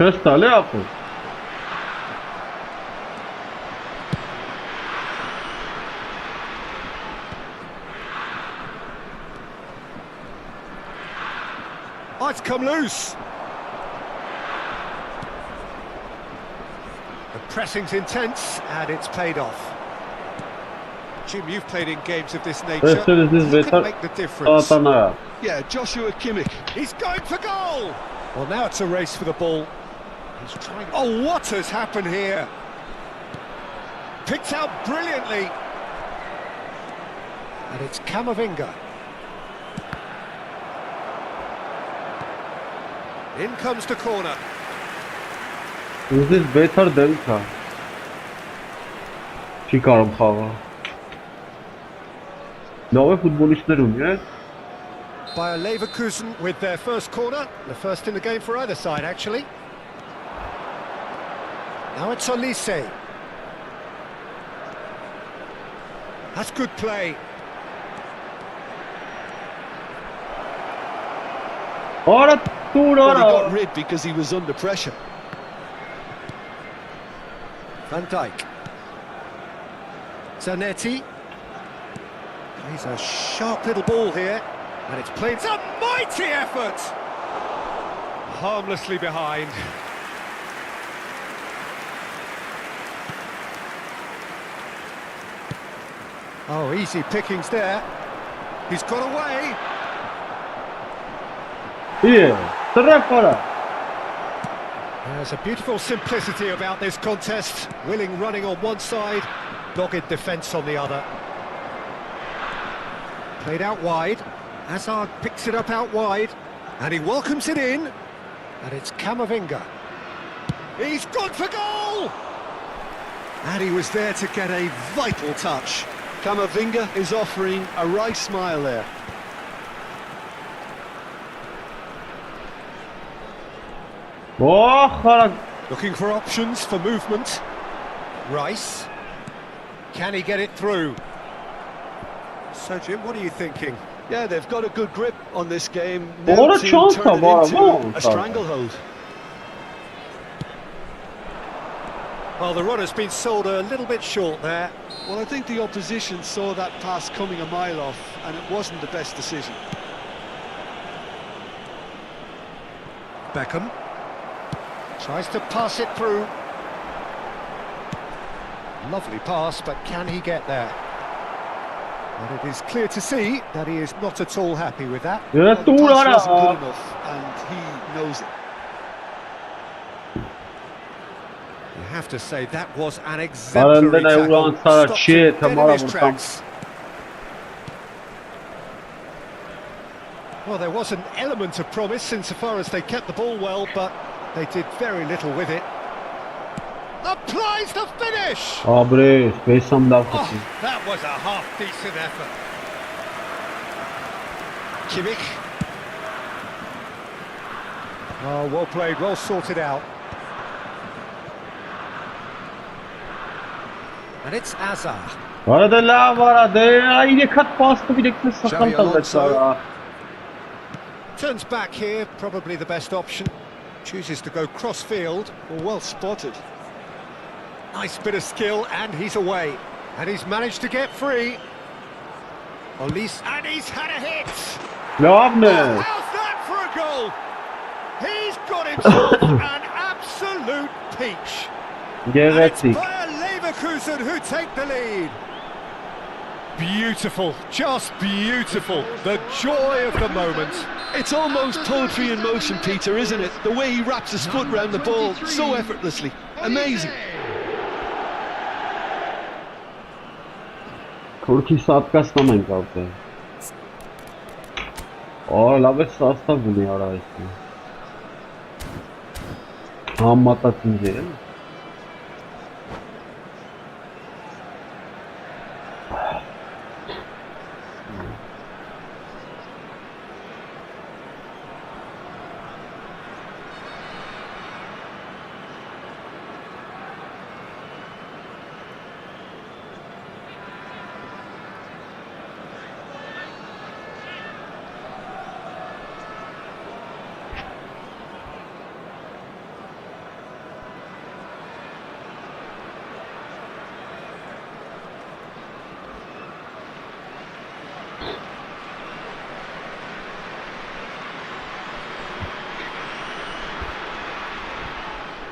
Չես տալի ապո Oh, it's come loose. The pressing's intense and it's paid off. Jim, you've played in games of this nature. Who can make the difference? Yeah, Joshua Kimmich. He's going for goal. Well, now it's a race for the ball. He's trying. Oh, what has happened here? Picked out brilliantly. And it's 𝐄𝐅𝐴Vinga. In comes the corner. This is better Delta. Չի կարող խաղա։ Լավ է ֆուտբոլիստներ ունի, է։ By Leverkusen with their first corner. The first in the game for either side, actually. Now it's Olise. That's good play. Ora, Well, he got rid because he was under pressure. Van Dijk. Zanetti. He's a sharp little ball here. And it's played. It's a mighty effort! Harmlessly behind. Oh, easy pickings there. He's got away. Yeah, There's a beautiful simplicity about this contest. Willing running on one side, dogged defence on the other. Played out wide. Hazard picks it up out wide, and he welcomes it in. And it's 𝐄𝐅𝐴Vinga. He's gone for goal! And he was there to get a vital touch. 𝐄𝐅𝐴Vinga is offering a wry smile there. Looking for options for movement. Rice. Can he get it through? So, Jim, what are you thinking? Yeah, they've got a good grip on this game. What Now a to chance, turn it bravo. into a stranglehold. Well, the runner's been sold a little bit short there. Well, I think the opposition saw that pass coming a mile off, and it wasn't the best decision. Beckham tries to pass it through. Lovely pass, but can he get there? And it is clear to see that he is not at all happy with that. Yeah, Well, the pass wasn't good enough, and he knows it. You have to say that was an exemplary tackle. Stopped him dead in his tracks. Well, there was an element of promise insofar as they kept the ball well, but they did very little with it. Applies the finish! Oh, That was a half-decent effort. 𝐿IKH. Oh, well played, well sorted out. And it's Hazard. Turns back here, probably the best option. Chooses to go cross-field. Well spotted. Nice bit of skill, and he's away. And he's managed to get free. Olise, and he's had a hit! Oh, how's that for a goal? He's got himself an absolute peach. And it's Bayer Leverkusen who take the lead. Beautiful, just beautiful. The joy of the moment. It's almost poetry in motion, Peter, isn't it? The way he wraps his foot round the ball so effortlessly. Amazing. Թուրքի սատկացնում ենք ապել։ Օ, լավ է սաստավ ունի արա այսի։ Համատած ինձ է, էլ։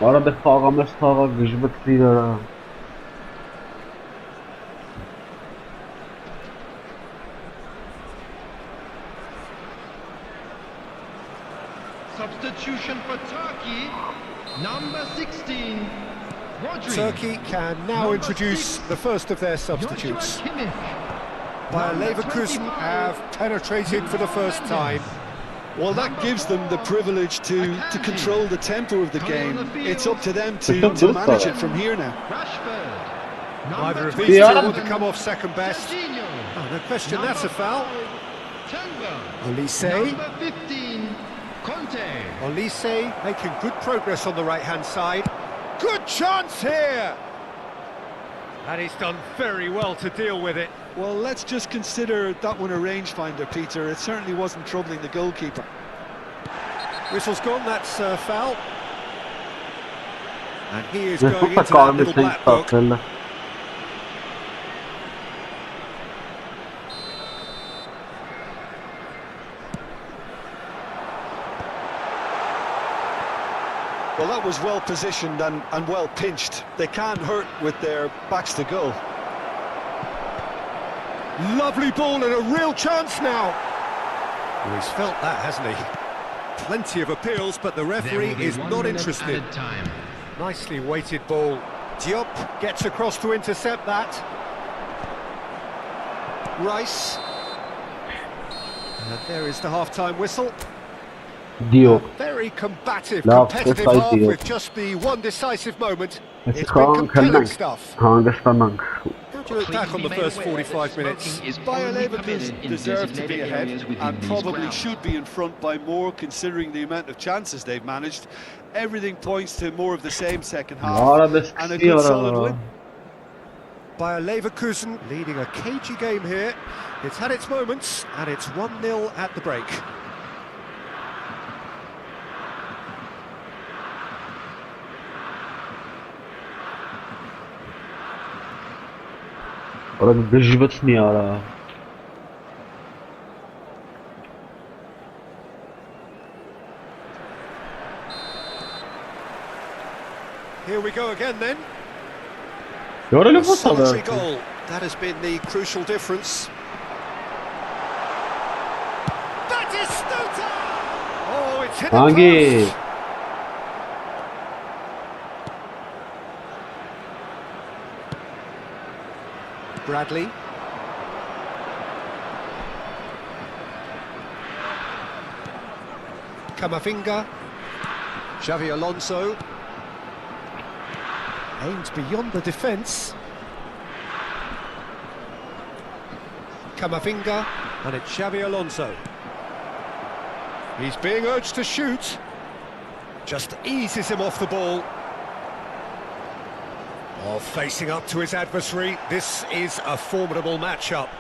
Արա դե խաղամես խաղա գժվտվի դարա։ Substitution for Turkey, number 16. Turkey can now introduce the first of their substitutes. Bayer Leverkusen have penetrated for the first time. Well, that gives them the privilege to control the tempo of the game. It's up to them to manage it from here now. Neither of these two want to come off second best. Oh, no question, that's a foul. Olise. Olise making good progress on the right-hand side. Good chance here! And he's done very well to deal with it. Well, let's just consider that one a rangefinder, Peter. It certainly wasn't troubling the goalkeeper. Whistle's gone, that's a foul. And he is going into that little black book. Well, that was well positioned and well pinched. They can't hurt with their backs to goal. Lovely ball and a real chance now. Well, he's felt that, hasn't he? Plenty of appeals, but the referee is not interested. Nicely weighted ball. Diop gets across to intercept that. Rice. And there is the half-time whistle. Diop. Very combative, competitive half with just the one decisive moment. It's been compelling stuff. How do you look back on the first 45 minutes? Bayer Leverkusen deserve to be ahead and probably should be in front by more, considering the amount of chances they've managed. Everything points to more of the same second half and a good solid win. Bayer Leverkusen leading a cagey game here. It's had its moments and it's 1-0 at the break. Here we go again then. A solitary goal. That has been the crucial difference. That is Stuta! Oh, it's hit the post. Bradley. Camavinga. Xavi Alonso. Aims beyond the defence. Camavinga. And it's Xavi Alonso. He's being urged to shoot. Just eases him off the ball. Oh, facing up to his adversary, this is a formidable matchup.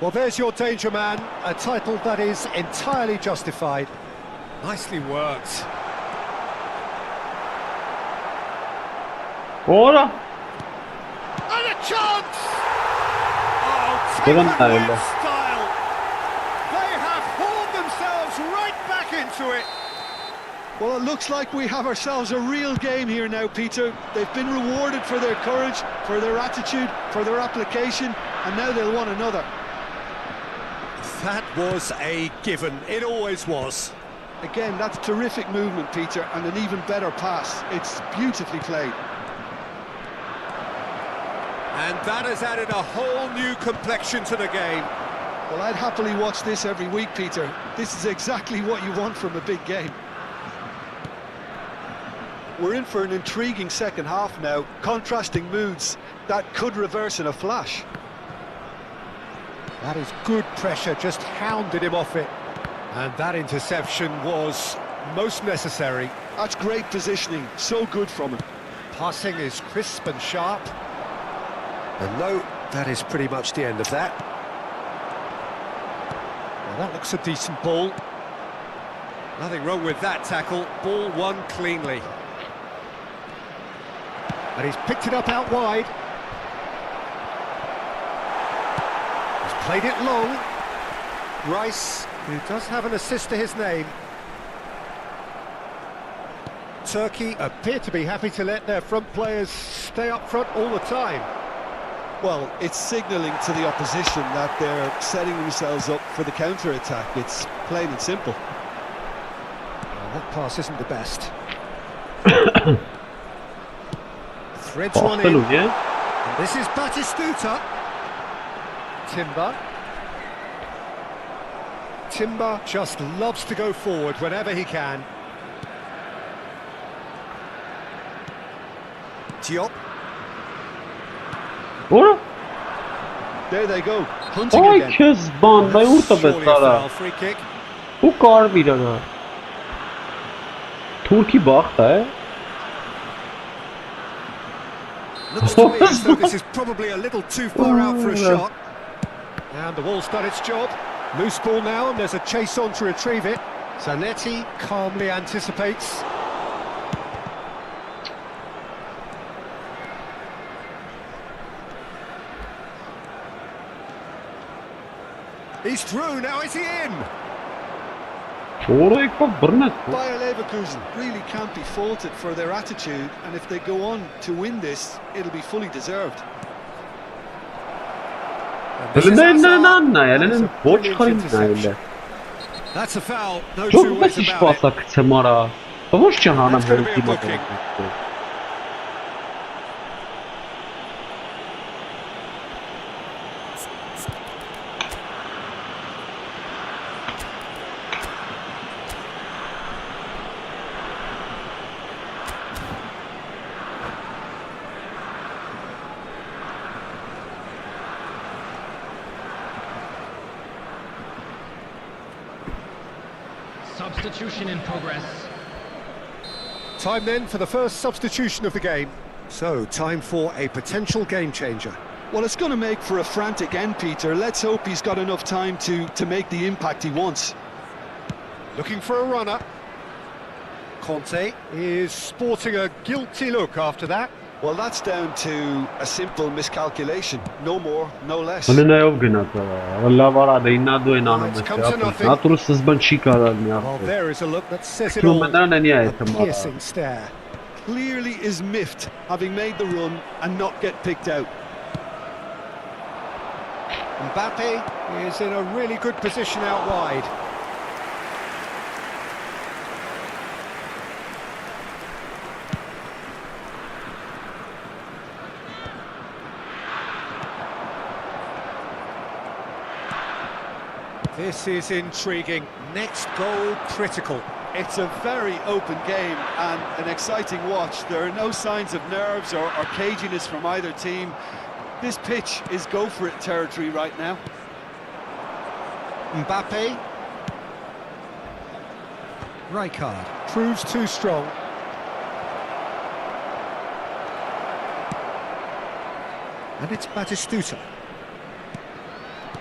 Well, there's your danger man, a title that is entirely justified. Nicely worked. Ora! And a chance! Oh, take that with style! They have hauled themselves right back into it. Well, it looks like we have ourselves a real game here now, Peter. They've been rewarded for their courage, for their attitude, for their application, and now they'll want another. That was a given. It always was. Again, that's terrific movement, Peter, and an even better pass. It's beautifully played. And that has added a whole new complexion to the game. Well, I'd happily watch this every week, Peter. This is exactly what you want from a big game. We're in for an intriguing second half now, contrasting moods that could reverse in a flash. That is good pressure, just hounded him off it. And that interception was most necessary. That's great positioning, so good from him. Passing is crisp and sharp. And no, that is pretty much the end of that. Well, that looks a decent ball. Nothing wrong with that tackle, ball won cleanly. And he's picked it up out wide. He's played it long. Rice, who does have an assist to his name. Turkey appear to be happy to let their front players stay up front all the time. Well, it's signalling to the opposition that they're setting themselves up for the counter-attack. It's plain and simple. Well, that pass isn't the best. Threads one in. Բախտելու է։ And this is Batistuta. Timber just loves to go forward whenever he can. Diop. Ո՞ր։ There they go, hunting Ay again. քեզ բան, բայ ուր տվեց Surely a տարա։ foul, free kick. Ու կարմիր արա։ Թուրքի բախտ է։ Looks to me as though this is probably a little too far out for a shot. And the wall's done its job. Loose ball now, and there's a chase on to retrieve it. Zanetti calmly anticipates. He's through, now is he in? Որը եկա բռնեց։ Bayer Leverkusen really can't be faulted for their attitude, and if they go on to win this, it'll be fully deserved. And this is Hazard. Նայել, ոչ խորին նայել։ That's a foul, no two Ջոկս ways ինչ about it. պասա գցեմ արա։ Ոչ չանանամ That's gonna be a դիմա։ booking. Substitution in progress. Time then for the first substitution of the game. So, time for a potential game changer. Well, it's going to make for a frantic end, Peter. Let's hope he's got enough time to make the impact he wants. Looking for a runner. Conte is sporting a guilty look after that. Well, that's down to a simple miscalculation. No more, no less. Հնայով գնաց արա։ Լավ արա դե ինադու են անում It comes to nothing. Նատրու սկզբան չի կարալ մի Well, ապրել։ there is a look that says it Ու all. մենան են A այդը piercing stare. Clearly is miffed, having made the run and not get picked out. Mbappe is in a really good position out wide. This is intriguing. Next goal critical. It's a very open game and an exciting watch. There are no signs of nerves or caginess from either team. This pitch is go-for-it territory right now. Mbappe. Rijkaard proves too strong. And it's Batistuta.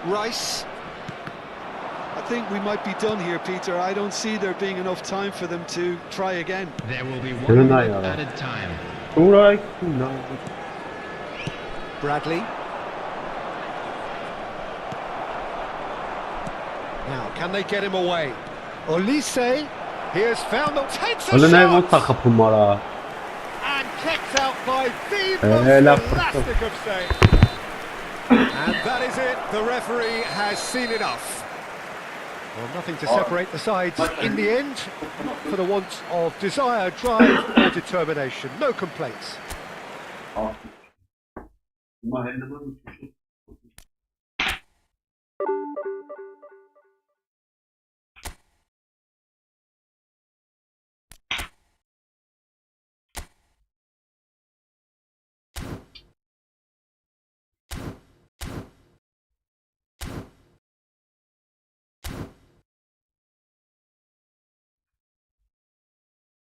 Rice. I think we might be done here, Peter. I don't see there being enough time for them to try again. There will be Good one night, minute Alan. added time. Ուրայք նա։ Bradley. Now, can they get him away? Olise, he has found the takes a Հələ նայ ոնց shot է խփում արա։ and kicked out by the Έλα, most elastic of saves. And that is it. The referee has seen enough. Well, nothing to separate the sides in the end, for the want of desire, drive or determination. No complaints. Հիմա հեննման